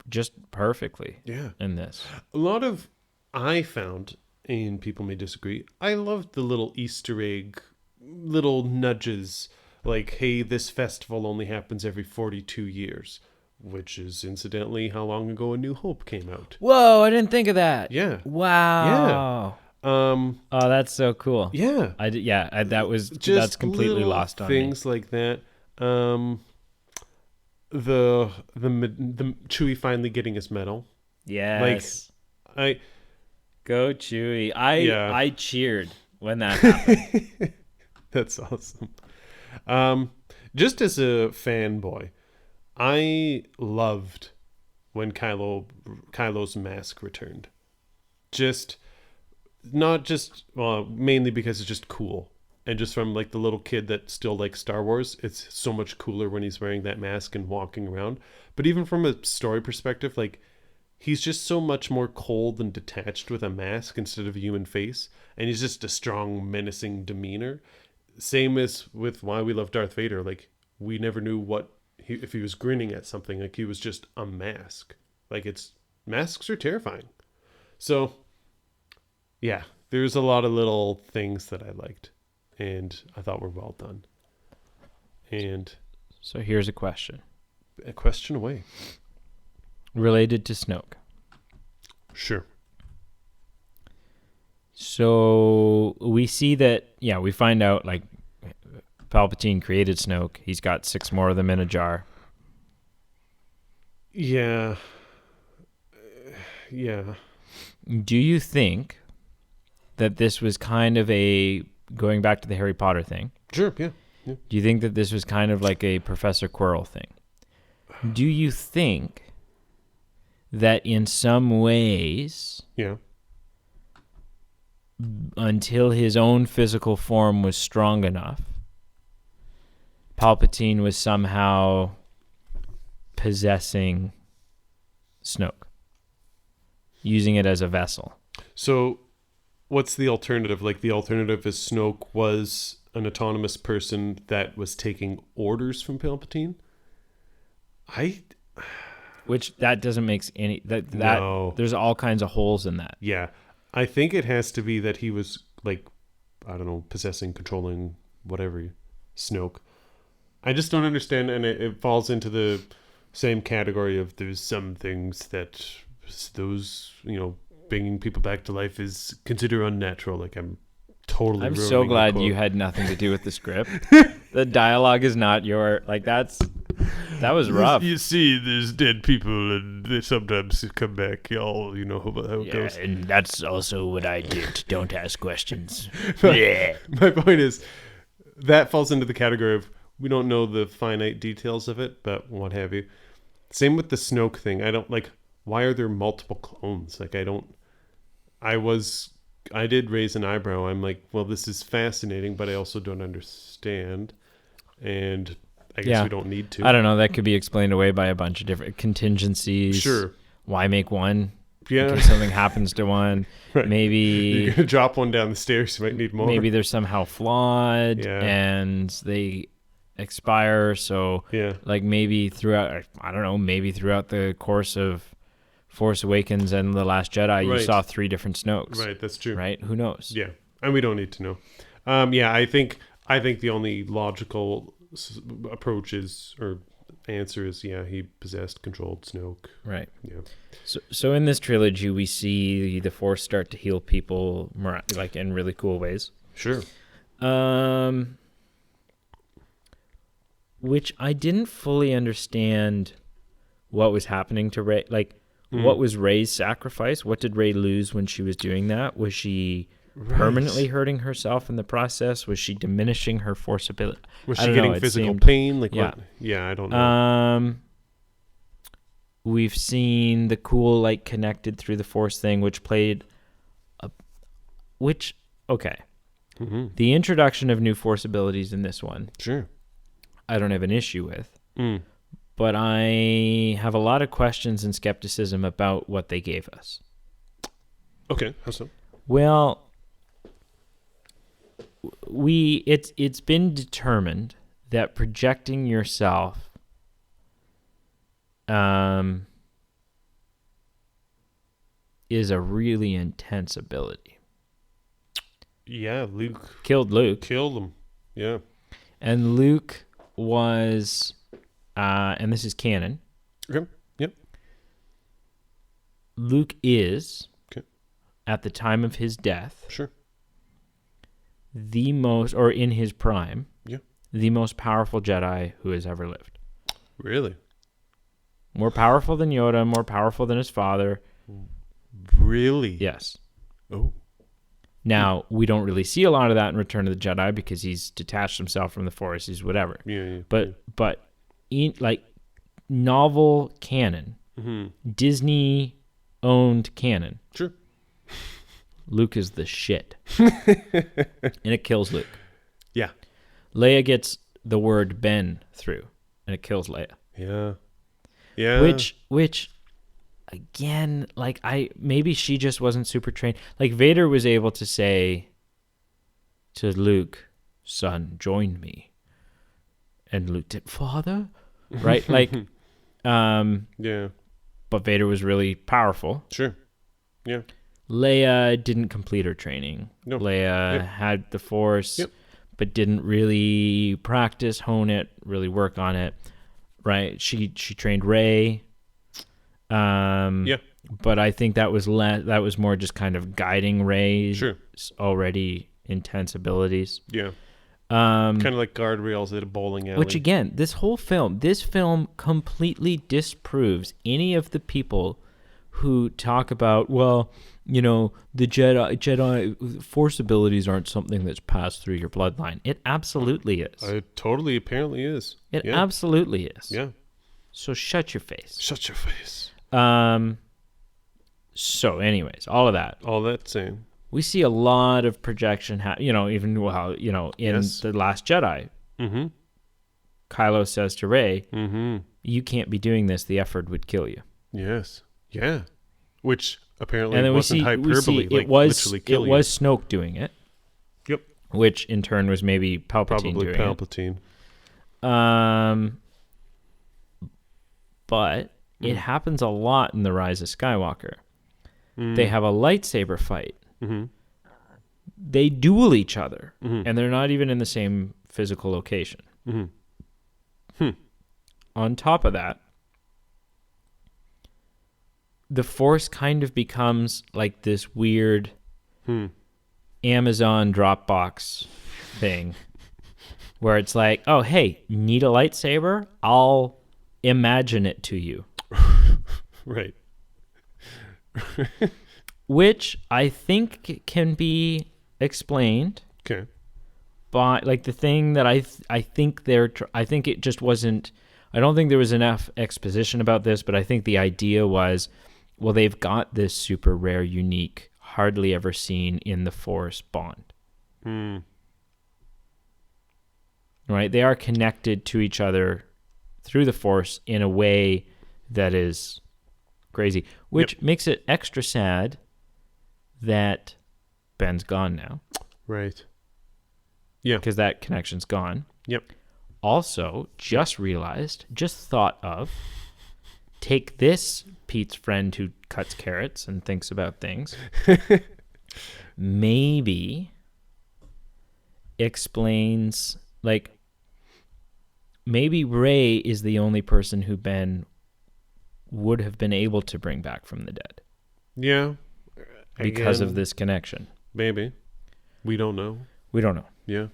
just perfectly Yeah. in this. A lot of I found, and people may disagree, I loved the little Easter egg, little nudges, like, hey, this festival only happens every 42 years, which is incidentally how long ago A New Hope came out. Whoa, I didn't think of that. Yeah. Wow. Oh, that's so cool. Yeah. That's completely little lost on me. things like that. The Chewie finally getting his medal. Yes. I Go Chewie. Yeah. I cheered when that happened. That's awesome. Just as a fanboy, I loved when Kylo's mask returned. Mainly because it's just cool. And just from like the little kid that still likes Star Wars, it's so much cooler when he's wearing that mask and walking around. But even from a story perspective, like he's just so much more cold and detached with a mask instead of a human face. And he's just a strong, menacing demeanor. Same as with why we love Darth Vader. Like we never knew if he was grinning at something. Like he was just a mask. Like masks are terrifying. So yeah, there's a lot of little things that I liked and I thought were well done. And So here's a question. a question away. Related to Snoke. Sure. So we see that, we find out, like, Palpatine created Snoke. He's got 6 more of them in a jar. Yeah. Yeah. Do you think that this was kind of going back to the Harry Potter thing? Sure, yeah. Do you think that this was kind of like a Professor Quirrell thing? Do you think that in some ways, until his own physical form was strong enough, Palpatine was somehow possessing Snoke, using it as a vessel? So what's the alternative? Like, the alternative is Snoke was an autonomous person that was taking orders from Palpatine? Which that doesn't make any... No. There's all kinds of holes in that. Yeah. I think it has to be that he was, like, I don't know, possessing, controlling, whatever, Snoke. I just don't understand, and it falls into the same category of there's some things that those, bringing people back to life is considered unnatural. Like, I'm so glad you had nothing to do with the script. The dialogue is not your... Like, that was rough. You see, there's dead people, and they sometimes come back. Y'all, you know how it goes. And that's also what I did. Don't ask questions. My point is, that falls into the category of we don't know the finite details of it, but what have you. Same with the Snoke thing. I don't, like, why are there multiple clones? Like, I did raise an eyebrow. I'm like, well, this is fascinating, but I also don't understand. And I guess we don't need to. I don't know. That could be explained away by a bunch of different contingencies. Sure. Why make one? Yeah. In case something happens to one. Right. Maybe you're going to drop one down the stairs. You might need more. Maybe they're somehow flawed and they expire. So, like, maybe throughout, I don't know, throughout the course of Force Awakens and The Last Jedi, you saw 3 different Snokes. Right, that's true. Right? Who knows? Yeah, and we don't need to know. I think the only logical approach is, or answer is, he possessed, controlled Snoke. Right. Yeah. So in this trilogy, we see the Force start to heal people, like, in really cool ways. Sure. Which I didn't fully understand what was happening to Rey. Like, what was Rey's sacrifice? What did Rey lose when she was doing that? Was she permanently hurting herself in the process? Was she diminishing her Force ability? Was she getting physical pain? Like, what? Yeah, I don't know. We've seen the cool, like, connected through the Force thing, which played the introduction of new Force abilities in this one. Sure. I don't have an issue with. But I have a lot of questions and skepticism about what they gave us. Okay, how so? Well, it's been determined that projecting yourself is a really intense ability. Yeah, Luke killed Luke. Killed him. Yeah. And Luke was and this is canon. Okay. Yep. Luke is, at the time of his death, the most, or in his prime, the most powerful Jedi who has ever lived. Really? More powerful than Yoda, more powerful than his father. Really? Yes. Oh. Now, we don't really see a lot of that in Return of the Jedi because he's detached himself from the Force. He's whatever. Yeah. But in, like, novel canon, Disney-owned canon, sure, Luke is the shit. And it kills Luke. Yeah. Leia gets the word Ben through, and it kills Leia. Yeah. Yeah. Which again, like, maybe she just wasn't super trained. Like, Vader was able to say to Luke, "Son, join me." And Luke did, "Father?" Right? Like, yeah. But Vader was really powerful. Sure. Yeah. Leia didn't complete her training. No. Leia had the Force, but didn't really practice, hone it, really work on it. Right? She trained Rey. But I think that was more just kind of guiding Rey. Sure. already intense abilities. Yeah. Kind of like guardrails at a bowling alley. Which again, this film completely disproves any of the people who talk about, well, you know, the Jedi Force abilities aren't something that's passed through your bloodline. It absolutely is. It totally apparently is. It absolutely is. Yeah. So shut your face. Shut your face. So anyways, all of that. All that saying. We see a lot of projection, in The Last Jedi. Mm-hmm. Kylo says to Rey, mm-hmm. you can't be doing this. The effort would kill you. Yes. Yeah. Which apparently wasn't hyperbole. It was Snoke doing it. Yep. Which in turn was maybe Palpatine doing Palpatine. it. But it happens a lot in The Rise of Skywalker. They have a lightsaber fight. Mm-hmm. They duel each other, mm-hmm. and they're not even in the same physical location. Mm-hmm. On top of that, the Force kind of becomes like this weird Amazon Dropbox thing where it's like, oh, hey, need a lightsaber? I'll imagine it to you. Right. Which I think can be explained. Okay. By like the thing that I think it just wasn't. I don't think there was enough exposition about this, but I think the idea was, well, they've got this super rare, unique, hardly ever seen in the Force bond. Right? They are connected to each other through the Force in a way that is crazy, which makes it extra sad that Ben's gone now. Right. Yeah. Because that connection's gone. Yep. Also, just thought of, take this Pete's friend who cuts carrots and thinks about things. Maybe explains, like, maybe Rey is the only person who Ben would have been able to bring back from the dead. Yeah. Because of this connection. Maybe. We don't know. Yeah.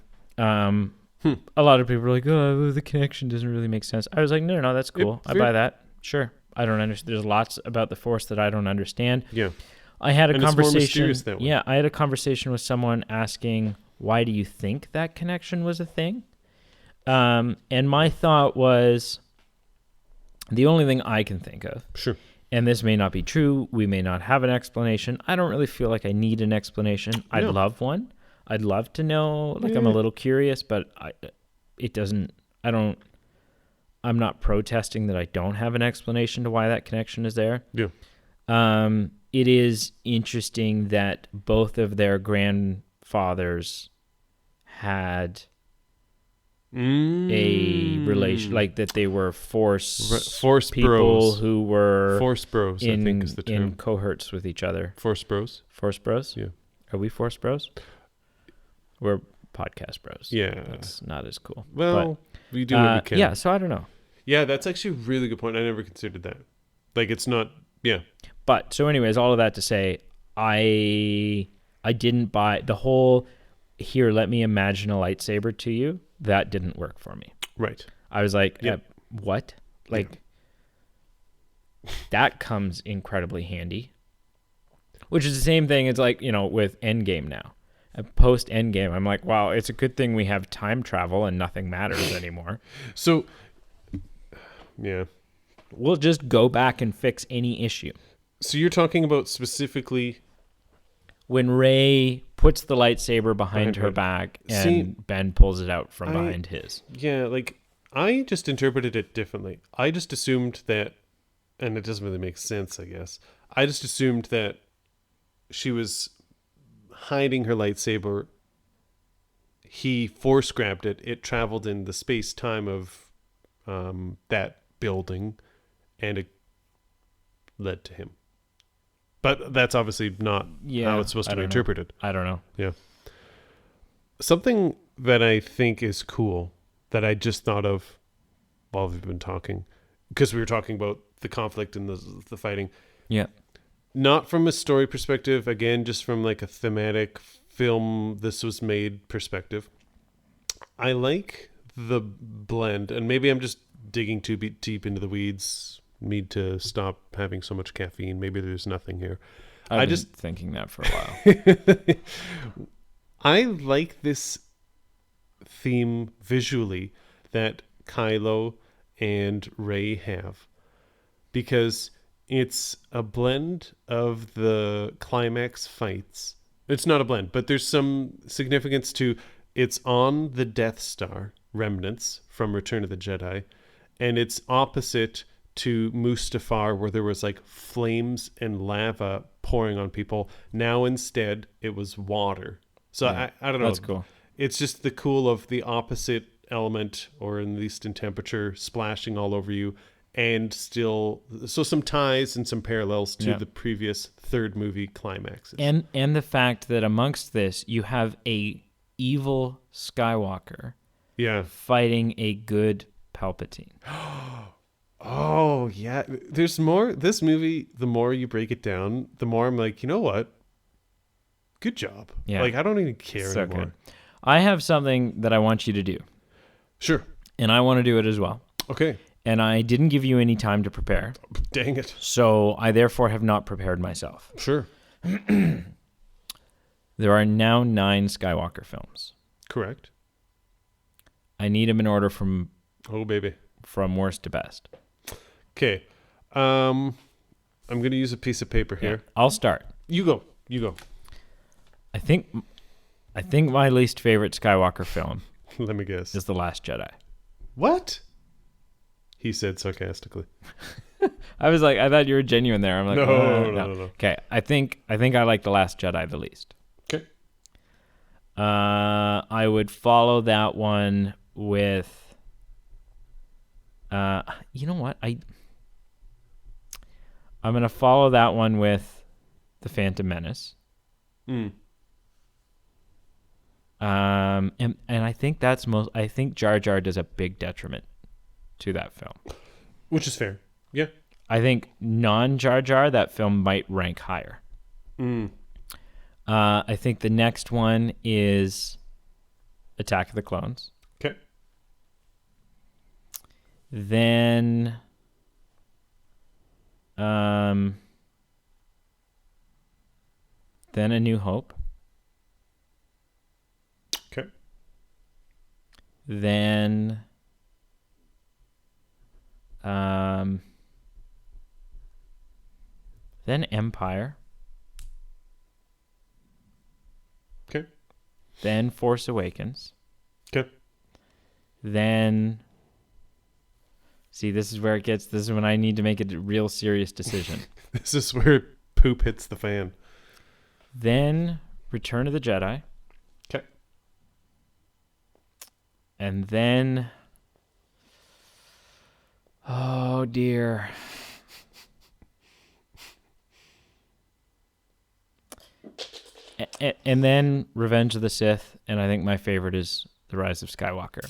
A lot of people are like, oh, the connection doesn't really make sense. I was like, no, that's cool. I buy that. Sure. I don't understand. There's lots about the Force that I don't understand. Yeah. I had a conversation. It's more mysterious that way. Yeah, I had a conversation with someone asking, why do you think that connection was a thing? And my thought was, the only thing I can think of. Sure. And this may not be true. We may not have an explanation. I don't really feel like I need an explanation. I'd love one. I'd love to know. Like, I'm a little curious, but I'm not protesting that I don't have an explanation to why that connection is there. Yeah. It is interesting that both of their grandfathers had a relation, like that they were force people bros. who were Force bros, I think is the term. In cohorts with each other. Force bros? Force bros? Yeah. Are we force bros? We're podcast bros. Yeah. That's not as cool. Well, we do what we can. Yeah, so I don't know. Yeah, that's actually a really good point. I never considered that. Like, it's not, yeah. But, so anyways, all of that to say, I didn't buy the whole, here, let me imagine a lightsaber to you. That didn't work for me. Right. I was like, what? Like, that comes incredibly handy. Which is the same thing as, like, with Endgame now. Post Endgame, I'm like, wow, it's a good thing we have time travel and nothing matters anymore. So, yeah. We'll just go back and fix any issue. So you're talking about specifically when Rey puts the lightsaber behind her back and Ben pulls it out from behind his. Yeah, like, I just interpreted it differently. I just assumed that, and it doesn't really make sense, I guess. I just assumed that she was hiding her lightsaber. He force grabbed it. It traveled in the space-time of that building, and it led to him. But that's obviously not how it's supposed to be interpreted. I don't know. Yeah. Something that I think is cool that I just thought of while we've been talking, because we were talking about the conflict and the fighting. Yeah. Not from a story perspective, again, just from like a thematic film this was made perspective. I like the blend, and maybe I'm just digging too deep into the weeds. Need to stop having so much caffeine. Maybe there's nothing here. I've been thinking that for a while. I like this theme visually that Kylo and Rey have, because it's a blend of the climax fights. It's not a blend, but there's some significance to it's on the Death Star remnants from Return of the Jedi, and it's opposite to Mustafar, where there was like flames and lava pouring on people. Now instead it was water. So Yeah, I don't know. That's cool. It's just the cool of the opposite element, or at least in temperature, splashing all over you, and still so some ties and some parallels to the previous third movie climaxes. And the fact that amongst this you have a evil Skywalker fighting a good Palpatine. Oh, yeah. There's more. This movie, the more you break it down, the more I'm like, you know what? Good job. Yeah. Like, I don't even care So anymore. good. I have something that I want you to do, Sure. and I want to do it as well. Okay. And I didn't give you any time to prepare, Dang it. so I therefore have not prepared myself. Sure. There are now 9 Skywalker films. Correct. I need them in order from Oh, baby. worst to best. Okay. I'm going to use a piece of paper here. Yeah, I'll start. You go. You go. I think my least favorite Skywalker film Let me guess. is The Last Jedi. What? He said sarcastically. I thought you were genuine there. I'm like, No. Okay, I think I like The Last Jedi the least. Okay. I would follow that one with, you know what? I'm gonna follow that one with The Phantom Menace. Mm. And I think I think Jar Jar does a big detriment to that film. Which is fair. Yeah. I think non-Jar Jar, that film might rank higher. Mm. I think the next one is Attack of the Clones. Okay. Then, then A New Hope. Okay. Then, then Empire. Okay. Then Force Awakens. Okay. Then, see, this is when I need to make a real serious decision. This is where poop hits the fan. Then Return of the Jedi. Okay. And then, oh dear. And then Revenge of the Sith, and I think my favorite is The Rise of Skywalker.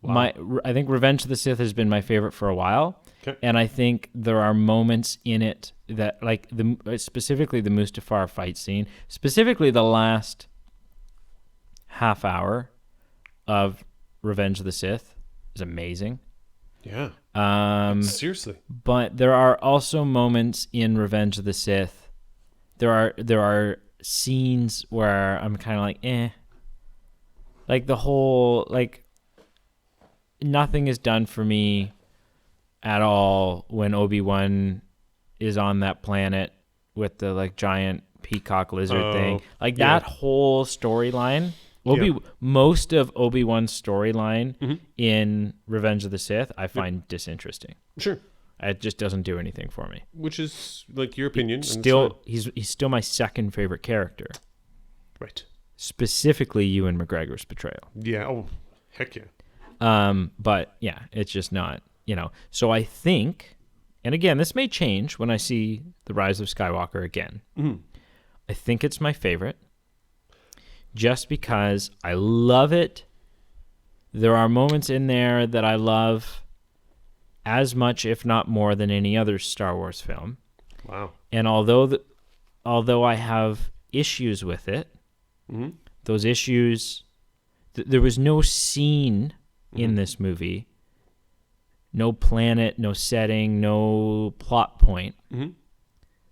Wow. I think Revenge of the Sith has been my favorite for a while, Okay. and I think there are moments in it that, like specifically the Mustafar fight scene, specifically the last half hour of Revenge of the Sith is amazing. Yeah. Seriously. But there are also moments in Revenge of the Sith. There are scenes where I'm kind of like, eh. Like the whole, like, nothing is done for me at all when Obi-Wan is on that planet with the like giant peacock lizard thing. Like that whole storyline. Most of Obi-Wan's storyline in Revenge of the Sith, I find disinteresting. Sure. It just doesn't do anything for me. Which is like your opinion. Still, he's still my second favorite character. Right. Specifically, Ewan McGregor's portrayal. Yeah. Oh, heck yeah. But yeah, it's just not, So I think, and again, this may change when I see The Rise of Skywalker again. Mm. I think it's my favorite, just because I love it. There are moments in there that I love as much, if not more, than any other Star Wars film. Wow. And although I have issues with it, Mm-hmm. Those issues, there was no scene in this movie, no planet, no setting, no plot point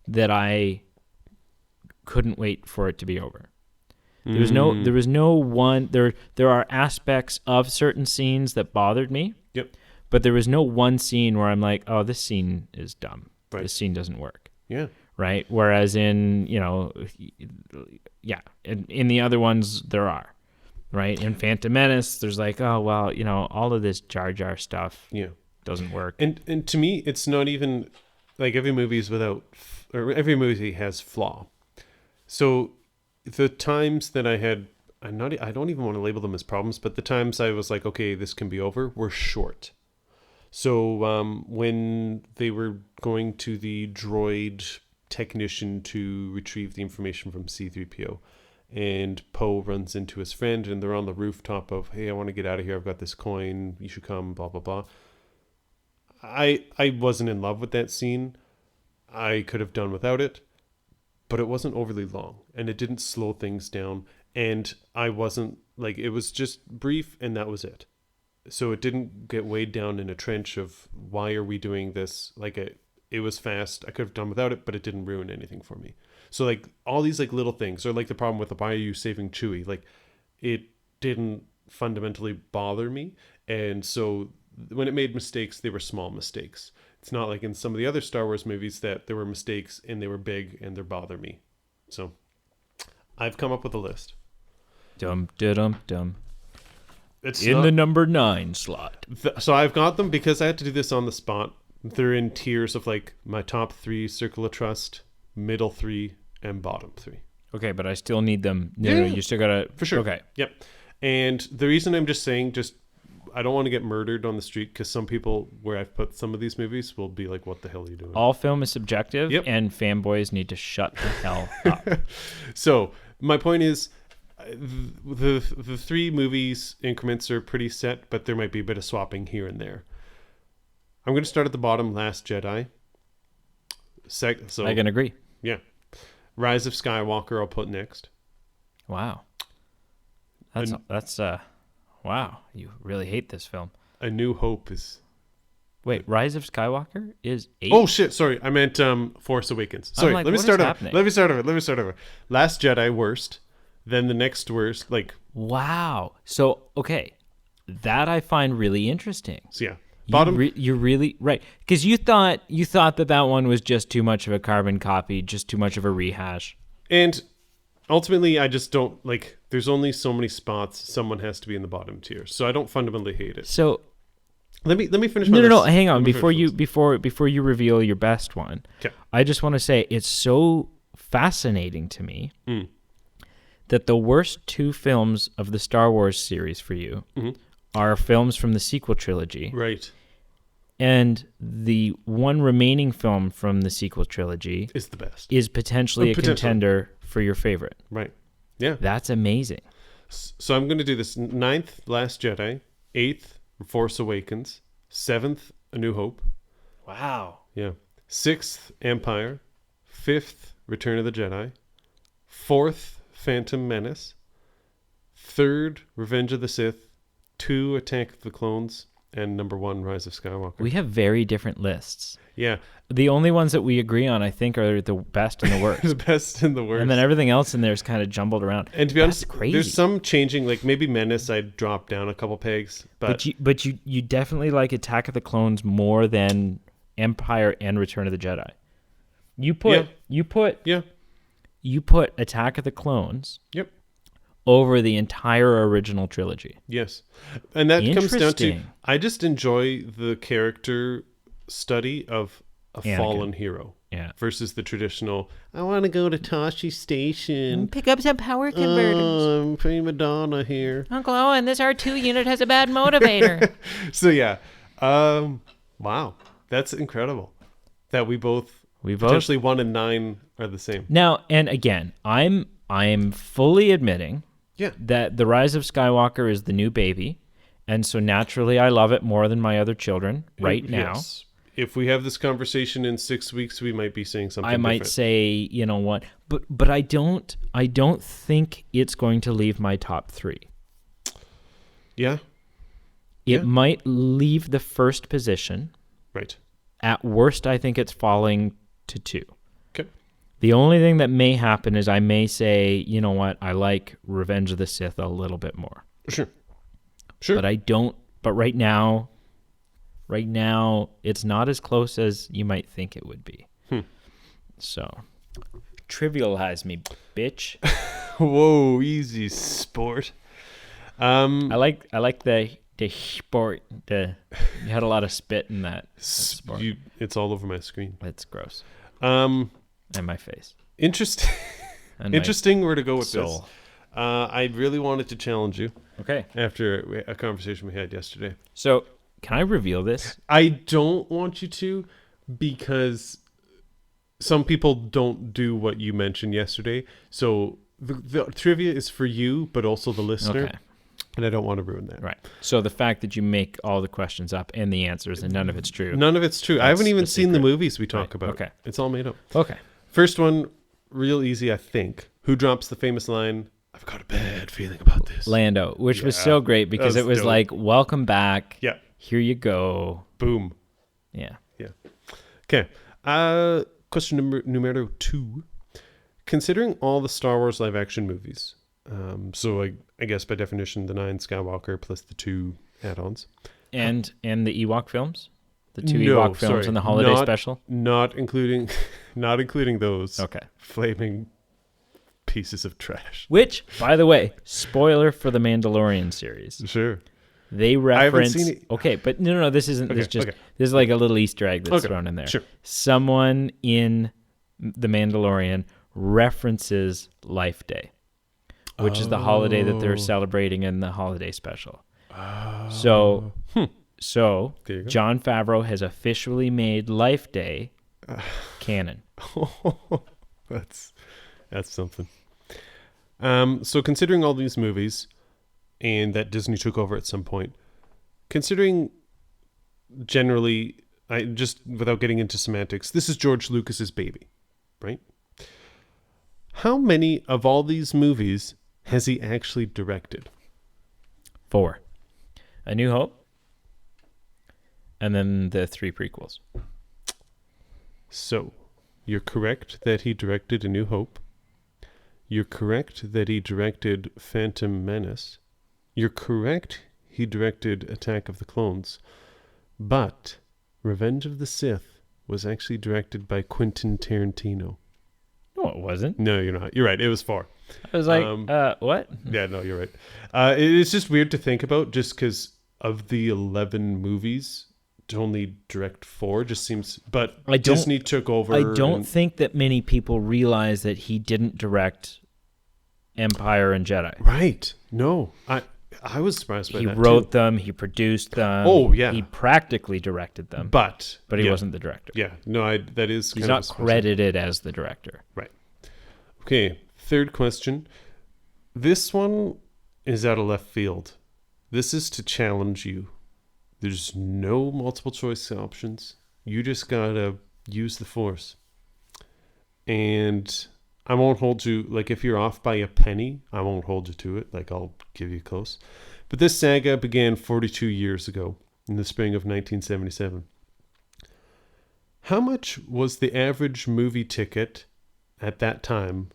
that I couldn't wait for it to be over. There was no one. There are aspects of certain scenes that bothered me. Yep. But there was no one scene where I'm like, oh, this scene is dumb. Right. This scene doesn't work. Yeah. Right. Whereas in in the other ones there are. Right. In Phantom Menace, there's like, oh well, all of this Jar Jar stuff. Yeah. Doesn't work. And to me, it's not even like every movie has flaw. So the times that I don't even want to label them as problems, but the times I was like, okay, this can be over, were short. So when they were going to the droid technician to retrieve the information from C-3PO, and Poe runs into his friend, and they're on the rooftop of, hey, I want to get out of here. I've got this coin. You should come, blah, blah, blah. I wasn't in love with that scene. I could have done without it, but it wasn't overly long, and it didn't slow things down, and I wasn't, like, it was just brief, and that was it. So it didn't get weighed down in a trench of, why are we doing this? Like, it was fast. I could have done without it, but it didn't ruin anything for me. So, like, all these, like, little things, or, like, the problem with why are you saving Chewie? Like, it didn't fundamentally bother me, and so when it made mistakes, they were small mistakes. It's not like in some of the other Star Wars movies that there were mistakes and they were big and they bother me. So I've come up with a list. Dum dum dum. It's in the number 9 slot. So I've got them because I had to do this on the spot. They're in tiers of like my top 3 Circle of Trust, middle 3, and bottom 3. Okay, but I still need them. No, you still gotta. For sure. Okay. Yep. And the reason I'm just saying, I don't want to get murdered on the street, because some people where I've put some of these movies will be like, what the hell are you doing? All film is subjective, Yep. and fanboys need to shut the hell up. So my point is, the 3 movies increments are pretty set, but there might be a bit of swapping here and there. I'm going to start at the bottom. Last Jedi. I can agree. Yeah. Rise of Skywalker I'll put next. Wow. That's wow, you really hate this film. A New Hope is... Wait, Rise of Skywalker is 8? Oh, shit, sorry. I meant Force Awakens. Sorry, like, let me what start is over. happening? Let me start over. Last Jedi, worst. Then the next worst, like... Wow. So, okay. That I find really interesting. So, yeah. Bottom... You're really... Right. Because you thought that one was just too much of a carbon copy, just too much of a rehash. And... ultimately, I just don't, like, there's only so many spots someone has to be in the bottom tier. So I don't fundamentally hate it. So let me finish my list. No, hang on. Before you reveal your best one, okay. I just want to say it's so fascinating to me that the worst 2 films of the Star Wars series for you are films from the sequel trilogy. Right. And the one remaining film from the sequel trilogy is the best. Is potentially a contender for your favorite. Right. Yeah. That's amazing. So I'm going to do this. 9th, Last Jedi. 8th, Force Awakens. 7th, A New Hope. Wow. Yeah. 6th, Empire. 5th, Return of the Jedi. 4th, Phantom Menace. 3rd, Revenge of the Sith. 2, Attack of the Clones. And number 1, Rise of Skywalker. We have very different lists. Yeah. The only ones that we agree on, I think, are the best and the worst. The best and the worst. And then everything else in there is kind of jumbled around. And to be honest, crazy. There's some changing, like maybe Menace I'd drop down a couple pegs. But you definitely like Attack of the Clones more than Empire and Return of the Jedi. You put Attack of the Clones Yep. over the entire original trilogy. Yes. And that comes down to, I just enjoy the character study of a Anakin. fallen hero. Yeah. Versus the traditional, I want to go to Tashi Station. Pick up some power converters. I'm prima donna here. Uncle Owen, this R2 unit has a bad motivator. So yeah. Wow. That's incredible. That we both potentially 1 and 9 are the same. Now, and again, I'm fully admitting that The Rise of Skywalker is the new baby, and so naturally I love it more than my other children right now. Yes. if we have this conversation in 6 weeks, we might be saying something I might different. say, you know what, but I don't think it's going to leave my top 3. Yeah. It might leave the first position. Right. At worst, I think it's falling to 2. Okay. The only thing that may happen is I may say, you know what, I like Revenge of the Sith a little bit more. Sure. But I don't. But right now, it's not as close as you might think it would be. So, trivialize me, bitch. Whoa, easy sport. I like the sport. You had a lot of spit in that sport. It's all over my screen. It's gross. And my face. Interesting. Interesting where to go with soul. this. I really wanted to challenge you. Okay. After a conversation we had yesterday. So, can I reveal this? I don't want you to, because some people don't do what you mentioned yesterday. So the trivia is for you, but also the listener. Okay. And I don't want to ruin that. Right. So the fact that you make all the questions up and the answers and none of it's true. None of it's true. I haven't even seen the movies we talk about. Okay. It's all made up. Okay. First one, real easy, I think. Who drops the famous line, "I've got a bad feeling about this"? Lando, which was so great because it was dope. like, welcome back. Yeah. Here you go. Boom. Yeah. Yeah. Okay. Question numero 2. Considering all the Star Wars live action movies, so I guess by definition the 9 Skywalker plus the 2 add-ons, And the Ewok films, the 2 Ewok films and the holiday special, not including those. Okay. Flaming pieces of trash. Which, by the way, spoiler for the Mandalorian series. Sure. They reference. I haven't seen it. Okay, but no, this isn't. Okay, This is like a little Easter egg that's Okay, thrown in there. sure. Someone in the Mandalorian references Life Day, which is the holiday that they're celebrating in the holiday special. So There you go. Jon Favreau has officially made Life Day canon. That's something. So considering all these movies and that Disney took over at some point, considering generally, I just without getting into semantics, this is George Lucas's baby, right? How many of all these movies has he actually directed? 4. A New Hope. And then the 3 prequels. So, you're correct that he directed A New Hope. You're correct that he directed Phantom Menace. You're correct he directed Attack of the Clones. But Revenge of the Sith was actually directed by Quentin Tarantino. No, it wasn't. No, you're not. You're right. It was 4. I was like, what? Yeah, no, you're right. It's just weird to think about just because of the 11 movies. To only direct 4 just seems, but Disney took over. I don't think that many people realize that he didn't direct Empire and Jedi. Right. No, I was surprised by that. He wrote them, he produced them. Oh, yeah. He practically directed them. But he wasn't the director. Yeah. No, that is. He's not credited as the director. Right. Okay. Third question. This one is out of left field. This is to challenge you. There's no multiple choice options. You just gotta use the Force. And I won't hold you, like if you're off by a penny, I won't hold you to it. Like I'll give you close. But this saga began 42 years ago in the spring of 1977. How much was the average movie ticket at that time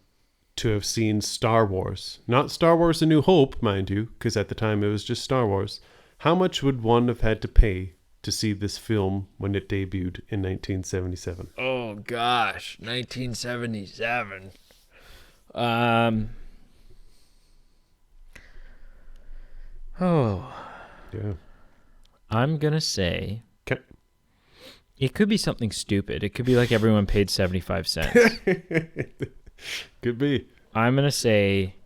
to have seen Star Wars? Not Star Wars A New Hope, mind you, because at the time it was just Star Wars. How much would one have had to pay to see this film when it debuted in 1977? Oh, gosh. 1977. Yeah. I'm going to say... Okay. It could be something stupid. It could be like everyone paid 75 cents. Could be. I'm going to say...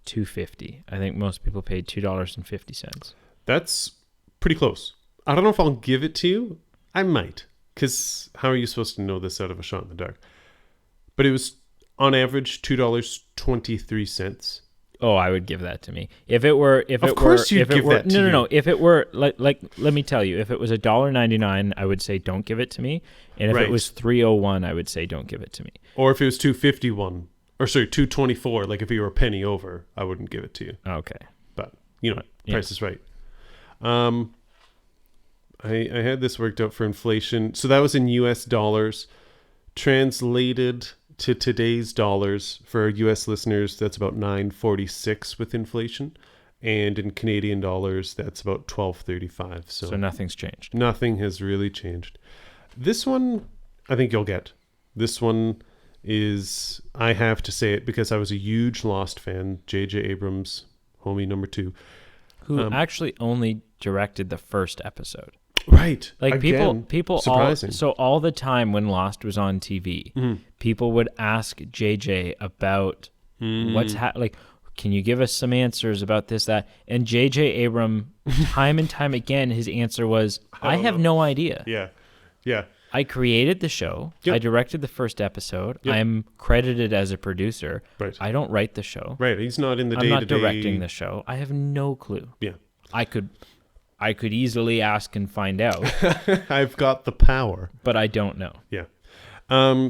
$2.50. I think most people paid $2.50. That's pretty close. I don't know if I'll give it to you. I might, because how are you supposed to know this out of a shot in the dark? But it was on average $2.23. Oh, I would give that to me. If it were, Of course you'd give that to you. No. If it were like, let me tell you, if it was $1.99, I would say don't give it to me. And if Right. it was $3.01, I would say don't give it to me. Or if it was $2.51, or sorry, $2.24, like if you were a penny over, I wouldn't give it to you. Okay. But you know, Yeah. Price is Right. I had this worked out for inflation. So that was in US dollars. Translated to today's dollars for our US listeners, that's about $9.46 with inflation. And in Canadian dollars, that's about $12.35. So nothing's changed. Nothing has really changed. This one, I think you'll get. This one is, I have to say it because I was a huge Lost fan. J.J. Abrams, homie number 2. Who actually only directed the first episode. Right. Like Again, people surprising. all the time when Lost was on TV, people would ask JJ about what's like, can you give us some answers about this, that? And JJ Abram, time and time again, his answer was, I have no idea. Yeah. Yeah. I created the show. Yep. I directed the first episode. Yep. I'm credited as a producer. Right. I don't write the show. Right. He's not in the I'm day-to-day. not directing the show. I have no clue. Yeah. I could easily ask and find out, I've got the power. but I don't know. Yeah.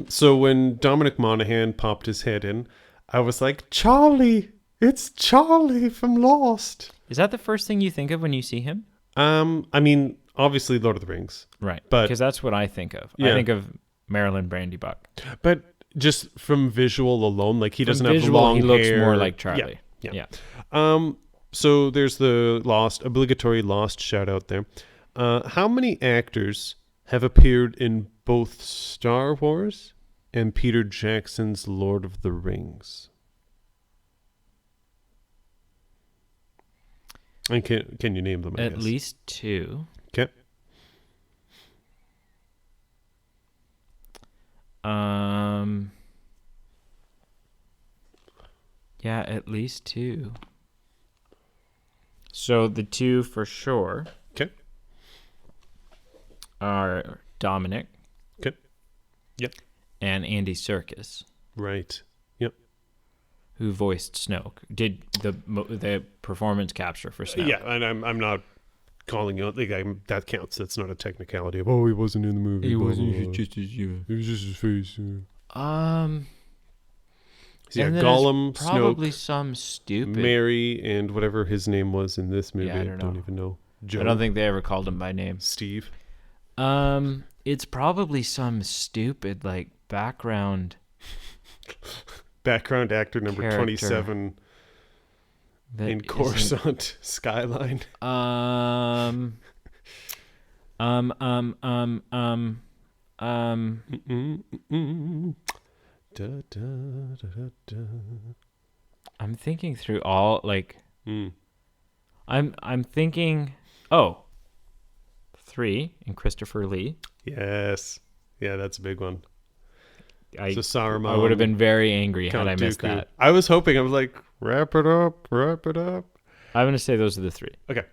So when Dominic Monaghan popped his head in, I was like, Charlie, it's Charlie from Lost. Is that the first thing you think of when you see him? I mean, obviously Lord of the Rings. Right. But- Because that's what I think of. Yeah. I think of Marilyn Brandy Buck. But just from visual alone, like he doesn't have visual, long he looks hair. more like Charlie. Yeah. So there's the obligatory Lost shout out there. How many actors have appeared in both Star Wars and Peter Jackson's Lord of the Rings? And can you name them? I At guess? least 2. Okay. Yeah, at least 2. So the 2 for sure Okay. are Dominic Okay. Yep. and Andy Serkis, Right. Yep. who voiced Snoke. Did the performance capture for Snoke? Yeah, and I'm not calling out like that counts. That's not a technicality of he wasn't in the movie. blah, blah, blah. just as you. It was just his face. So yeah, And then Gollum, there's probably Snoke, some stupid. Mary, and whatever his name was in this movie. Yeah, I I don't don't know. even know. Joe, I don't think they ever called him by name. Steve. It's probably some stupid like background. Background actor number Character 27 That in isn't- Coruscant Skyline. Da, da, da, da, da. I'm thinking through all like. Mm. I'm thinking. 3 and Christopher Lee. Yes. Yeah, that's a big one. I So Saruman. I would have been very angry had Count I missed Dooku. that. I was hoping. I was like, wrap it up, wrap it up. I'm gonna say those are the 3. Okay.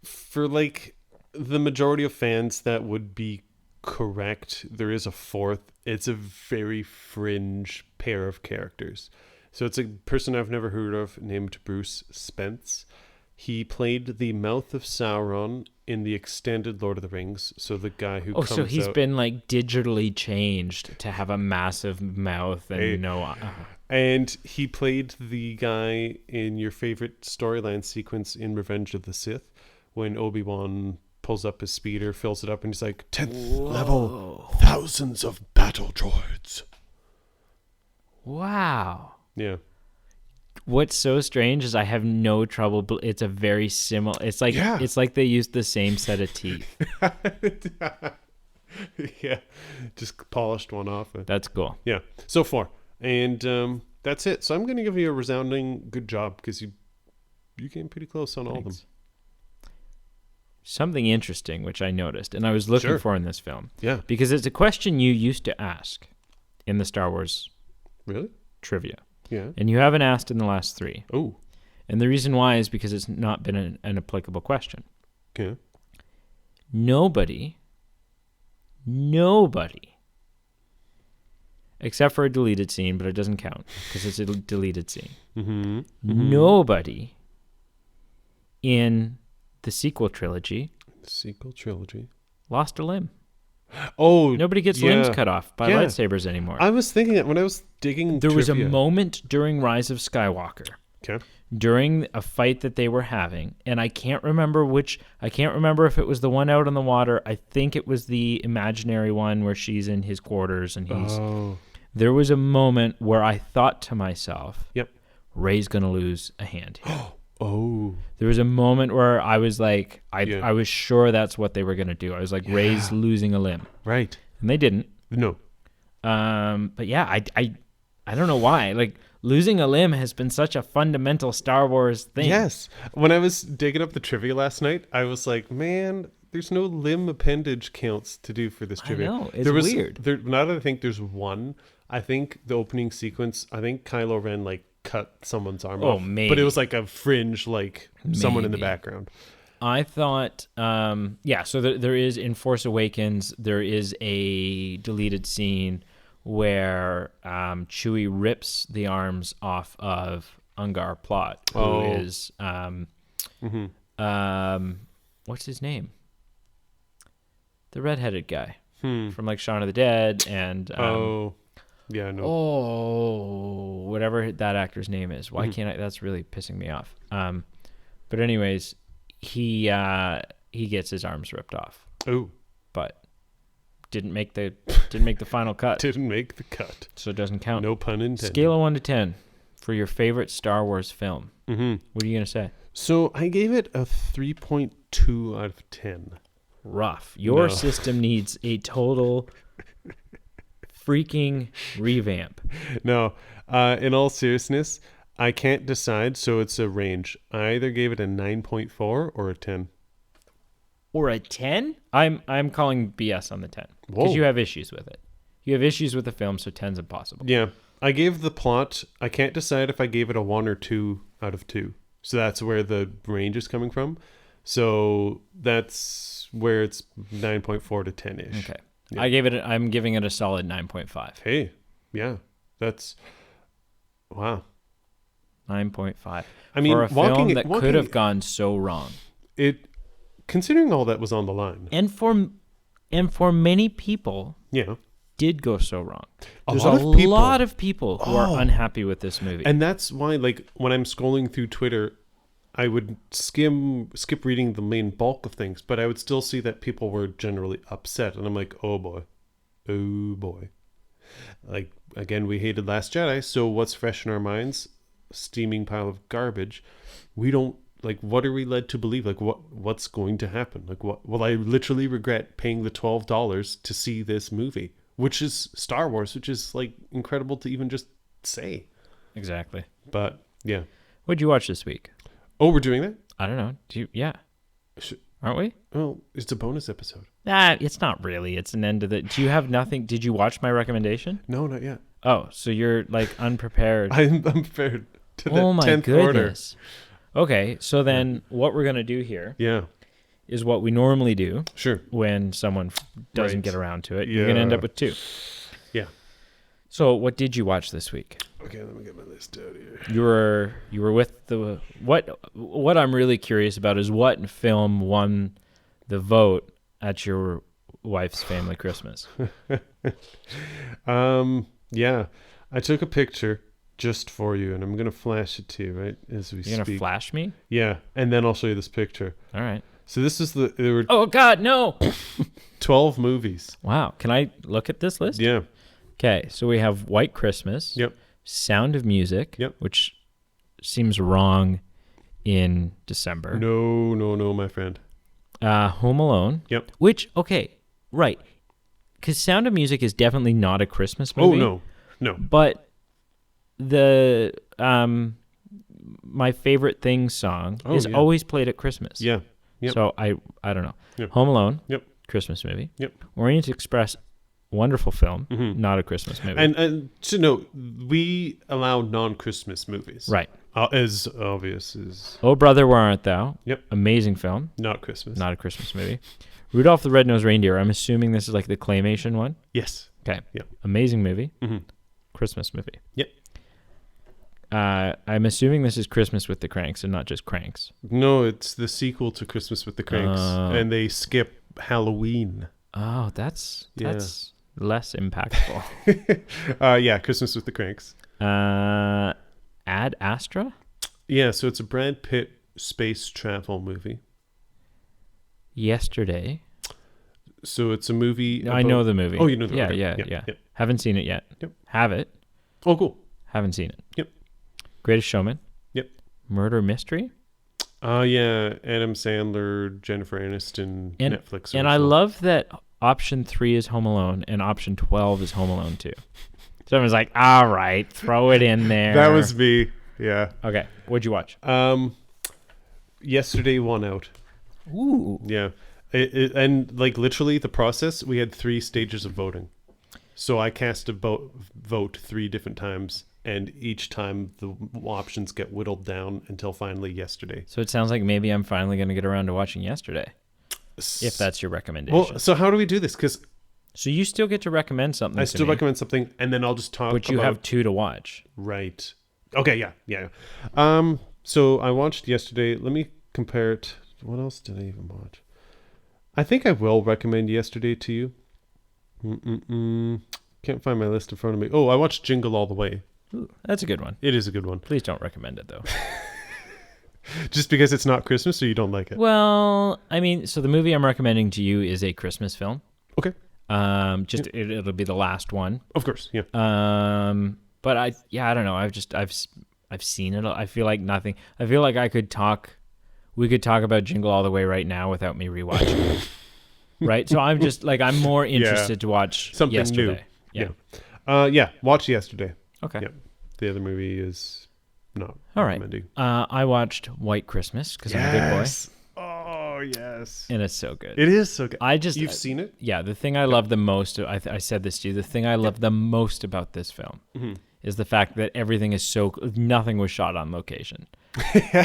For like the majority of fans, that would be correct. There is a 4th. It's a very fringe pair of characters. So it's a person I've never heard of named Bruce Spence. He played the mouth of Sauron in the extended Lord of the Rings. So the guy who comes So he's out, been like digitally changed to have a massive mouth and Hey. no. and he played the guy in your favorite storyline sequence in Revenge of the Sith when Obi-Wan pulls up his speeder, fills it up, and he's like, 10th level, thousands of battle droids. Wow. Yeah. What's so strange is I have no trouble. It's a very similar. It's like Yeah. It's like they used the same set of teeth. Yeah. Just polished one off. That's cool. Yeah. So 4. And that's it. So I'm going to give you a resounding good job because you came pretty close on all of them. Thanks. Something interesting which I noticed, and I was looking Sure. for in this film, Yeah. because it's a question you used to ask in the Star Wars Really? trivia, Yeah. and you haven't asked in the last 3. Oh. And the reason why is because it's not been an applicable question. Okay. Nobody except for a deleted scene, but it doesn't count because it's a deleted scene. Mm-hmm. Nobody in the sequel trilogy lost a limb. Oh, Nobody gets limbs cut off by lightsabers anymore. I was thinking that when I was digging There was a moment during Rise of Skywalker, during a fight that they were having, and I can't remember if it was the one out on the water. I think it was the imaginary one where she's in his quarters and he's... There was a moment where I thought to myself, Rey's going to lose a hand here. There was a moment where I was like, I was sure that's what they were going to do. I was like, Rey's losing a limb. Right. And they didn't. No. But yeah, I don't know why. Like, losing a limb has been such a fundamental Star Wars thing. Yes. When I was digging up the trivia last night, I was like, man, there's no limb appendage counts to do for this trivia. I know. It's weird. Now that I think there's one, I think the opening sequence, I think Kylo Ren like cut someone's arm off. Maybe. But it was like a fringe, like someone in the background. I thought, so there is, in Force Awakens, there is a deleted scene where Chewie rips the arms off of Ungar Plot, who is, what's his name? The redheaded guy from like Shaun of the Dead and... Yeah, no. Whatever that actor's name is. Why can't I? That's really pissing me off. But anyways, he gets his arms ripped off. Oh, but didn't make the final cut. Didn't make the cut, so it doesn't count. No pun intended. Scale of 1 to 10 for your favorite Star Wars film. What are you gonna say? So I gave it a 3.2 out of 10. Rough. Your system needs a total freaking revamp. No, in all seriousness, I can't decide, so it's a range. I either gave it a 9.4 or a 10. Or a 10? I'm calling BS on the 10 because you have issues with it. You have issues with the film, so 10's impossible. Yeah, I gave the plot. I can't decide if I gave it a 1 or 2 out of 2. So that's where the range is coming from. So that's where it's 9.4 to 10-ish. Okay. Yeah. I'm giving it a solid 9.5. Hey, yeah, that's wow. 9.5. I mean, for a film that could have gone so wrong. Considering all that was on the line, and for many people, did go so wrong. There's a lot of people who are unhappy with this movie, and that's why, like, when I'm scrolling through Twitter, I would skip reading the main bulk of things, but I would still see that people were generally upset, and I'm like, oh boy. Like, again, we hated Last Jedi, so what's fresh in our minds? Steaming pile of garbage. We don't, like, what are we led to believe? Like, what's going to happen? Like, what will I literally regret paying the $12 to see this movie, which is Star Wars, which is, like, incredible to even just say. Exactly. But yeah. What'd you watch this week? Oh, we're doing that? I don't know. Aren't we? Well, it's a bonus episode. It's not really. It's an end of the... Do you have nothing? Did you watch my recommendation? No, not yet. Oh, so you're, like, unprepared. I'm unprepared to the 10th order. Oh, my goodness. Okay, so then what we're going to do here is what we normally do when someone doesn't get around to it. You're going to end up with 2. Yeah. So what did you watch this week? Okay, let me get my list out here. You were with the... What I'm really curious about is what film won the vote at your wife's family Christmas. Yeah. I took a picture just for you, and I'm going to flash it to you, right, as we speak. You're going to flash me? Yeah, and then I'll show you this picture. All right. So this is there were oh, God, no! 12 movies. Wow. Can I look at this list? Yeah. Okay, so we have White Christmas. Yep. Sound of Music. Yep. Which seems wrong in December. No, my friend. Home Alone. Yep. Which, okay, right. Because Sound of Music is definitely not a Christmas movie. Oh, no. But the My Favorite Thing song is always played at Christmas. Yeah. Yep. So I don't know. Yep. Home Alone. Yep. Christmas movie. Yep. Orient Express. Wonderful film. Mm-hmm. Not a Christmas movie. And to note, we allow non-Christmas movies. Right. As obvious as... Oh, Brother, Where Art Thou? Yep. Amazing film. Not Christmas. Not a Christmas movie. Rudolph the Red-Nosed Reindeer. I'm assuming this is like the claymation one? Yes. Okay. Yeah. Amazing movie. Mm-hmm. Christmas movie. Yep. I'm assuming this is Christmas with the Cranks and not just Cranks. No, it's the sequel to Christmas with the Cranks, Oh. and they skip Halloween. Oh, that's Yeah. less impactful. Yeah, Christmas with the Cranks. Ad Astra? Yeah, so it's a Brad Pitt space travel movie. Yesterday. So it's a movie. I know the movie. Oh, you know the movie. movie. Yeah, Yeah. Haven't seen it yet. Yep. Have it. Oh, cool. Haven't seen it. Yep. Greatest Showman. Yep. Murder Mystery. Yeah, Adam Sandler, Jennifer Aniston, And, Netflix. And I original. love that option 3 is Home Alone and option 12 is Home Alone 2. So everyone's like, all right, throw it in there. That was me. Yeah. Okay. What'd you watch? Yesterday won out. Ooh. Yeah. And like literally the process, we had 3 stages of voting. So I cast a vote 3 different times, and each time the options get whittled down until finally yesterday. So it sounds like maybe I'm finally going to get around to watching Yesterday, if that's your recommendation. Well, so how do we do this? Because so you still get to recommend something. I to still me, recommend something, and then I'll just talk but you about... have 2 to watch. Right. Okay, yeah. So I watched Yesterday. Let me compare it. What else did I even watch? I think I will recommend Yesterday to you. Can't find my list in front of me. Oh, I watched Jingle All the Way. Ooh, that's a good one. It is a good one. Please don't recommend it though. Just because it's not Christmas, or you don't like it? Well, I mean, so the movie I'm recommending to you is a Christmas film. Okay. It'll be the last one. Of course, yeah. But I don't know. I've seen it. I feel like nothing. I feel like we could talk about Jingle All the Way right now without me rewatching it. Right? So I'm just like, I'm more interested to watch something Yesterday. new. Yeah. Watch Yesterday. Okay. Yep. The other movie is not All right. recommending. I watched White Christmas because I'm a big boy. Oh, yes. And it's so good. It is so good. You've seen it? Yeah. The thing I love the most, I said this to you, the thing I love the most about this film is the fact that everything is nothing was shot on location.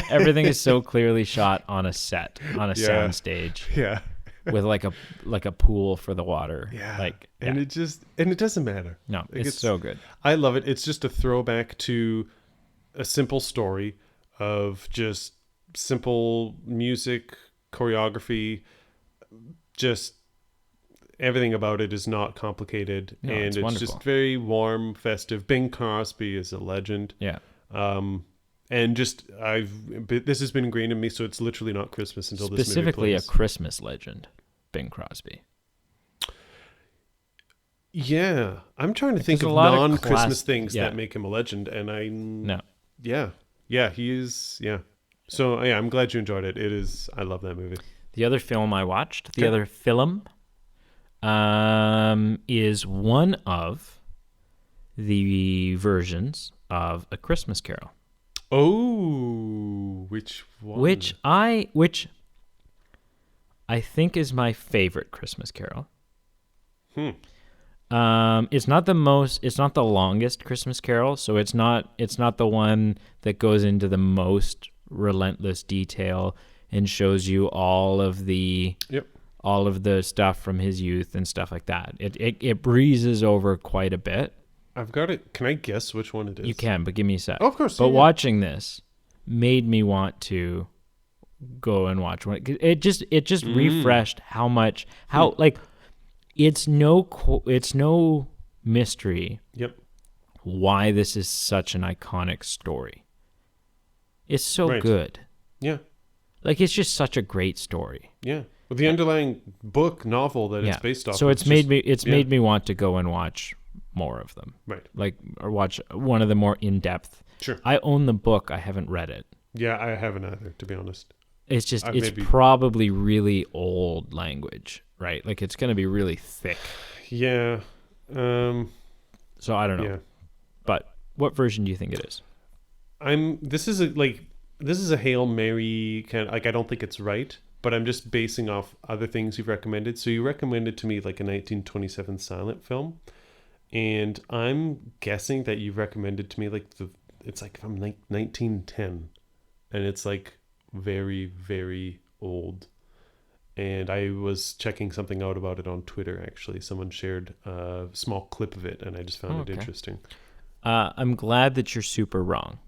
Everything is so clearly shot on a set, on a sound stage. Yeah. With like a pool for the water. Yeah. And it doesn't matter. No, Like, it's so good. I love it. It's just a throwback to a simple story of just simple music, choreography, just everything about it is not complicated. No, and it's it's wonderful. just very warm, festive. Bing Crosby is a legend. Yeah. And just this has been ingrained in me, so it's literally not Christmas until this movie Specifically a plays. Christmas legend, Bing Crosby. Yeah, I'm trying to think There's of a lot of non-Christmas class- things yeah. that make him a legend, and No. yeah, he is. Yeah, so yeah, I'm glad you enjoyed it. I love that movie. The other film I watched, Okay. is one of the versions of A Christmas Carol. Oh, which one? Which I think is my favorite Christmas Carol. It's not the longest Christmas Carol, so it's not the one that goes into the most relentless detail and shows you all of the stuff from his youth and stuff like that. It breezes over quite a bit. I've got it. Can I guess which one it is? You can, but give me a sec. Oh, of course. But yeah. watching this made me want to go and watch one. It just refreshed like it's no mystery. Yep. Why this is such an iconic story. It's so Right. good. Yeah. Like it's just such a great story. Yeah. Well, the underlying novel that it's based off. So of it's made me want to go and watch more of them. Right. Like or watch one of the more in-depth. Sure. I own the book. I haven't read it. Yeah, I haven't either, to be honest. It's just I've it's maybe- probably really old language, right? Like it's going to be really thick. Yeah. So I don't know. Yeah. But what version do you think it is? This is a Hail Mary kind of, like, I don't think it's right, but I'm just basing off other things you've recommended. So you recommended to me like a 1927 silent film, and I'm guessing that you recommended to me like it's like from like 1910, and it's like very, very old. And I was checking something out about it on Twitter, actually. Someone shared a small clip of it, and I just found it interesting. I'm glad that you're super wrong.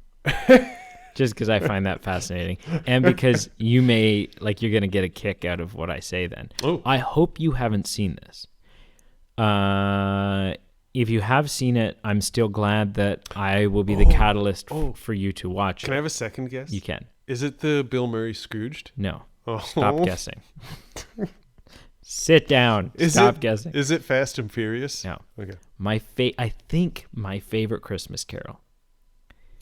Just because I find that fascinating. And because you're going to get a kick out of what I say then. Oh. I hope you haven't seen this. If you have seen it, I'm still glad that I will be the catalyst for you to watch it. Can I have a second guess? You can. Is it the Bill Murray Scrooged? No. Oh. Stop guessing. Sit down. Stop guessing. Is it Fast and Furious? No. Okay. I think my favorite Christmas Carol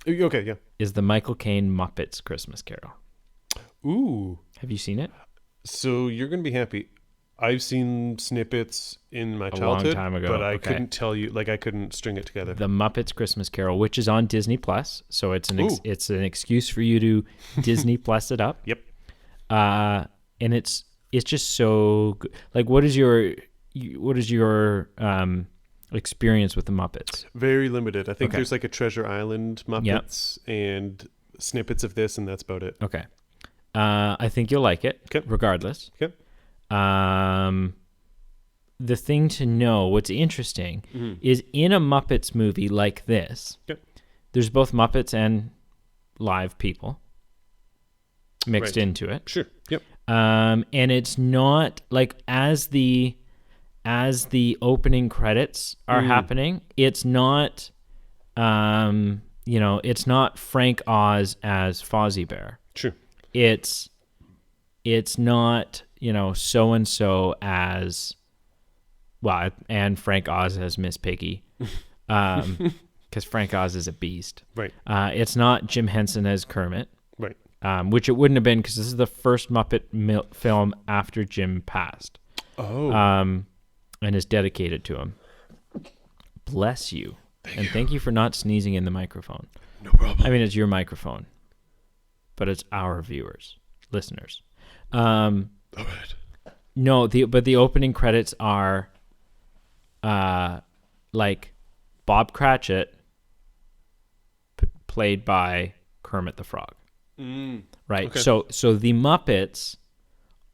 Okay, yeah. is the Michael Caine Muppets Christmas Carol. Ooh. Have you seen it? So you're going to be happy. I've seen snippets in my childhood, long time ago. but I couldn't tell you, I couldn't string it together. The Muppets Christmas Carol, which is on Disney Plus, so it's an excuse for you to Disney Plus it up. Yep. And it's just so good. Like, what is your experience with the Muppets? Very limited. I think there's like a Treasure Island Muppets and snippets of this, and that's about it. Okay. I think you'll like it, regardless. Okay. The thing to know, what's interesting, is in a Muppets movie like this, there's both Muppets and live people mixed into it. Sure. Yep. And it's not like as the opening credits are happening, it's not it's not Frank Oz as Fozzie Bear. Sure. It's not, so and so as and Frank Oz as Miss Piggy. Because Frank Oz is a beast. Right. It's not Jim Henson as Kermit. Right. Which it wouldn't have been because this is the first Muppet film after Jim passed. Oh. And is dedicated to him. Bless you. Thank you for not sneezing in the microphone. No problem. I mean, it's your microphone, but it's our listeners. All right. No, but the opening credits are like Bob Cratchit played by Kermit the Frog. Right. Okay. So the Muppets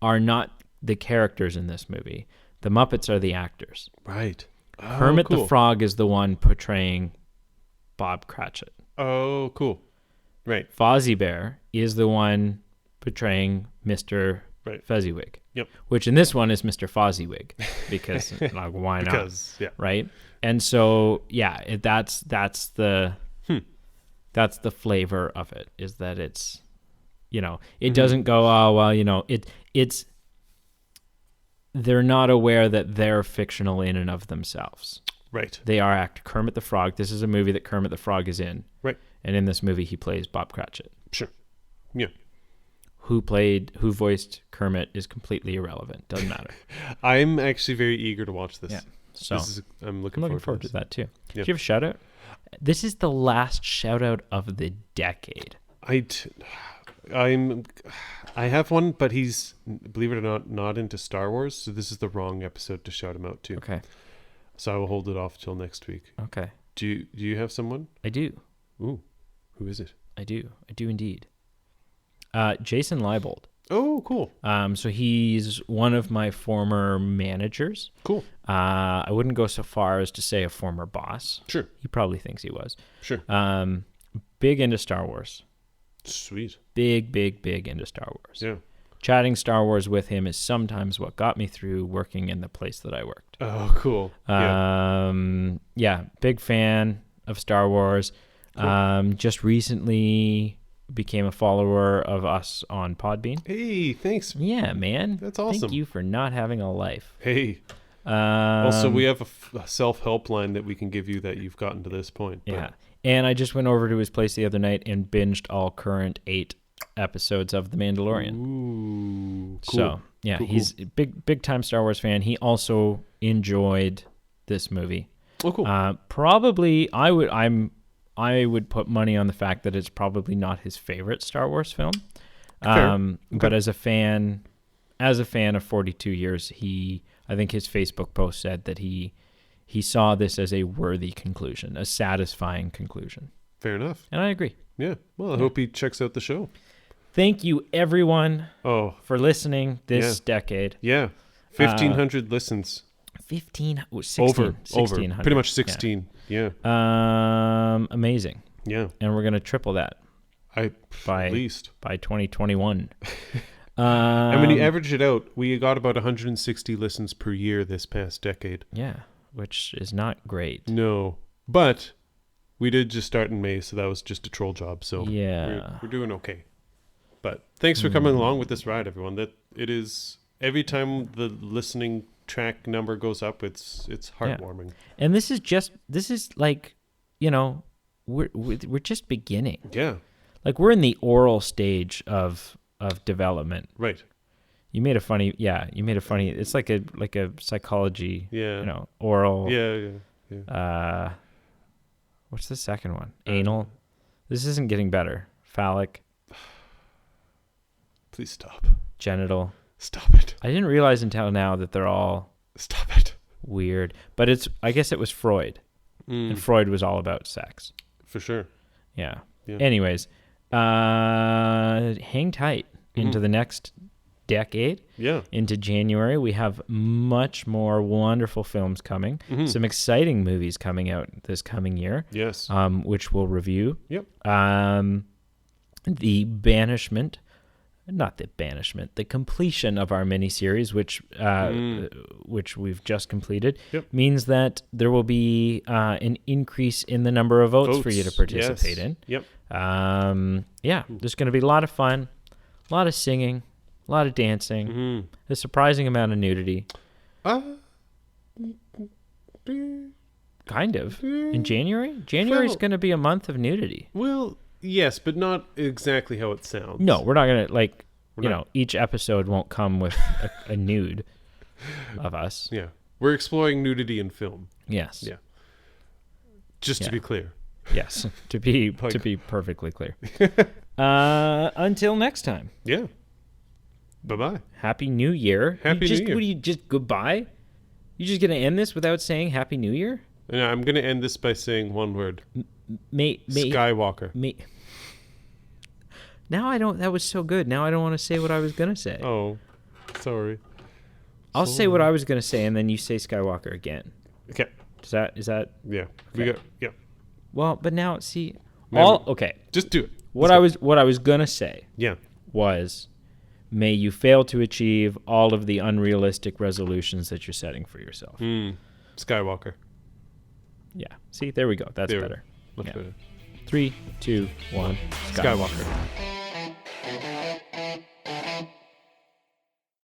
are not the characters in this movie. The Muppets are the actors. Right. Oh, Kermit cool. the Frog is the one portraying Bob Cratchit. Oh, cool. Right. Fozzie Bear is the one portraying Mr. Fezziwig. Yep. Which Which in this one is Mr. Fozziewig because why not? Because, yeah. Right. And so that's the flavor of it, is that it's it doesn't go it's they're not aware that they're fictional in and of themselves. Right. They are Kermit the Frog. This is a movie that Kermit the Frog is in. Right. And in this movie he plays Bob Cratchit. Sure. Yeah. Who voiced Kermit is completely irrelevant. Doesn't matter. I'm actually very eager to watch this. Yeah. So I'm looking forward to that too. Yeah. Do you have a shout out? This is the last shout out of the decade. I have one, but he's, believe it or not into Star Wars, so this is the wrong episode to shout him out to. Okay. So I will hold it off till next week. Okay. Do you have someone? I do. Ooh, who is it? I do indeed. Jason Leibold. Oh, cool. So he's one of my former managers. Cool. I wouldn't go so far as to say a former boss. Sure. He probably thinks he was. Sure. Big into Star Wars. Sweet. Big into Star Wars. Yeah. Chatting Star Wars with him is sometimes what got me through working in the place that I worked. Oh, cool. Yeah, big fan of Star Wars. Cool. Just recently became a follower of us on Podbean. Hey, thanks. Yeah, man. That's awesome. Thank you for not having a life. Hey. Also, we have a self-help line that we can give you that you've gotten to this point. Yeah. And I just went over to his place the other night and binged all current 8 episodes of The Mandalorian. Ooh, cool. So, yeah, he's a big time Star Wars fan. He also enjoyed this movie. Oh, cool. Probably, I would put money on the fact that it's probably not his favorite Star Wars film. Okay. But as a fan of 42 years, I think his Facebook post said that he saw this as a worthy conclusion, a satisfying conclusion. Fair enough. And I agree. Yeah. Well, I hope he checks out the show. Thank you, everyone, Oh, for listening this decade. yeah. 1,500 listens. 16, Over. 1,600. Pretty much 16. Yeah. Amazing. Yeah. And we're going to triple that At least. by 2021. And when you average it out, we got about 160 listens per year this past decade. Yeah, which is not great. No. But we did just start in May, so that was just a troll job. So Yeah. we're doing okay. But thanks for coming along with this ride, everyone. That it is every time the listening track number goes up, it's heartwarming. And this is like, you know, we're just beginning. Yeah. Like we're in the oral stage of development. Right. You made a funny it's like a psychology, Yeah. you know, oral. Yeah. What's the second one? Anal. This isn't getting better. Phallic. Please stop. Genital. Stop it. I didn't realize until now that they're all Stop it. weird. But I guess it was Freud. And Freud was all about sex. For sure. Yeah. Yeah. Anyways, hang tight into the next decade. Yeah. Into January. We have much more wonderful films coming. Some exciting movies coming out this coming year. Yes. Which we'll review. Yep. The completion of our miniseries, which we've just completed, means that there will be an increase in the number of votes for you to participate in. Yep. There's going to be a lot of fun, a lot of singing, a lot of dancing, a surprising amount of nudity. Kind of. In January? January is going to be a month of nudity. Well, yes, but not exactly how it sounds. No, we're not going to, each episode won't come with a nude of us. Yeah. We're exploring nudity in film. Yes. Yeah. Just to be clear. Yes. To be perfectly clear. Until next time. Yeah. Bye-bye. Happy New Year. Happy New Year. What do you just goodbye? You just going to end this without saying Happy New Year? And I'm going to end this by saying one word. Skywalker. Now I don't. That was so good. Now I don't want to say what I was going to say. Oh, sorry. I'll say what I was going to say, and then you say Skywalker again. Okay. Is that? Yeah. Okay. Yeah. Well, but now see, okay. Just do it. What I was going to say. Yeah. Was, may you fail to achieve all of the unrealistic resolutions that you're setting for yourself. Skywalker. Yeah. See, there we go. That's better. Much better. 3, 2, 1. Skywalker.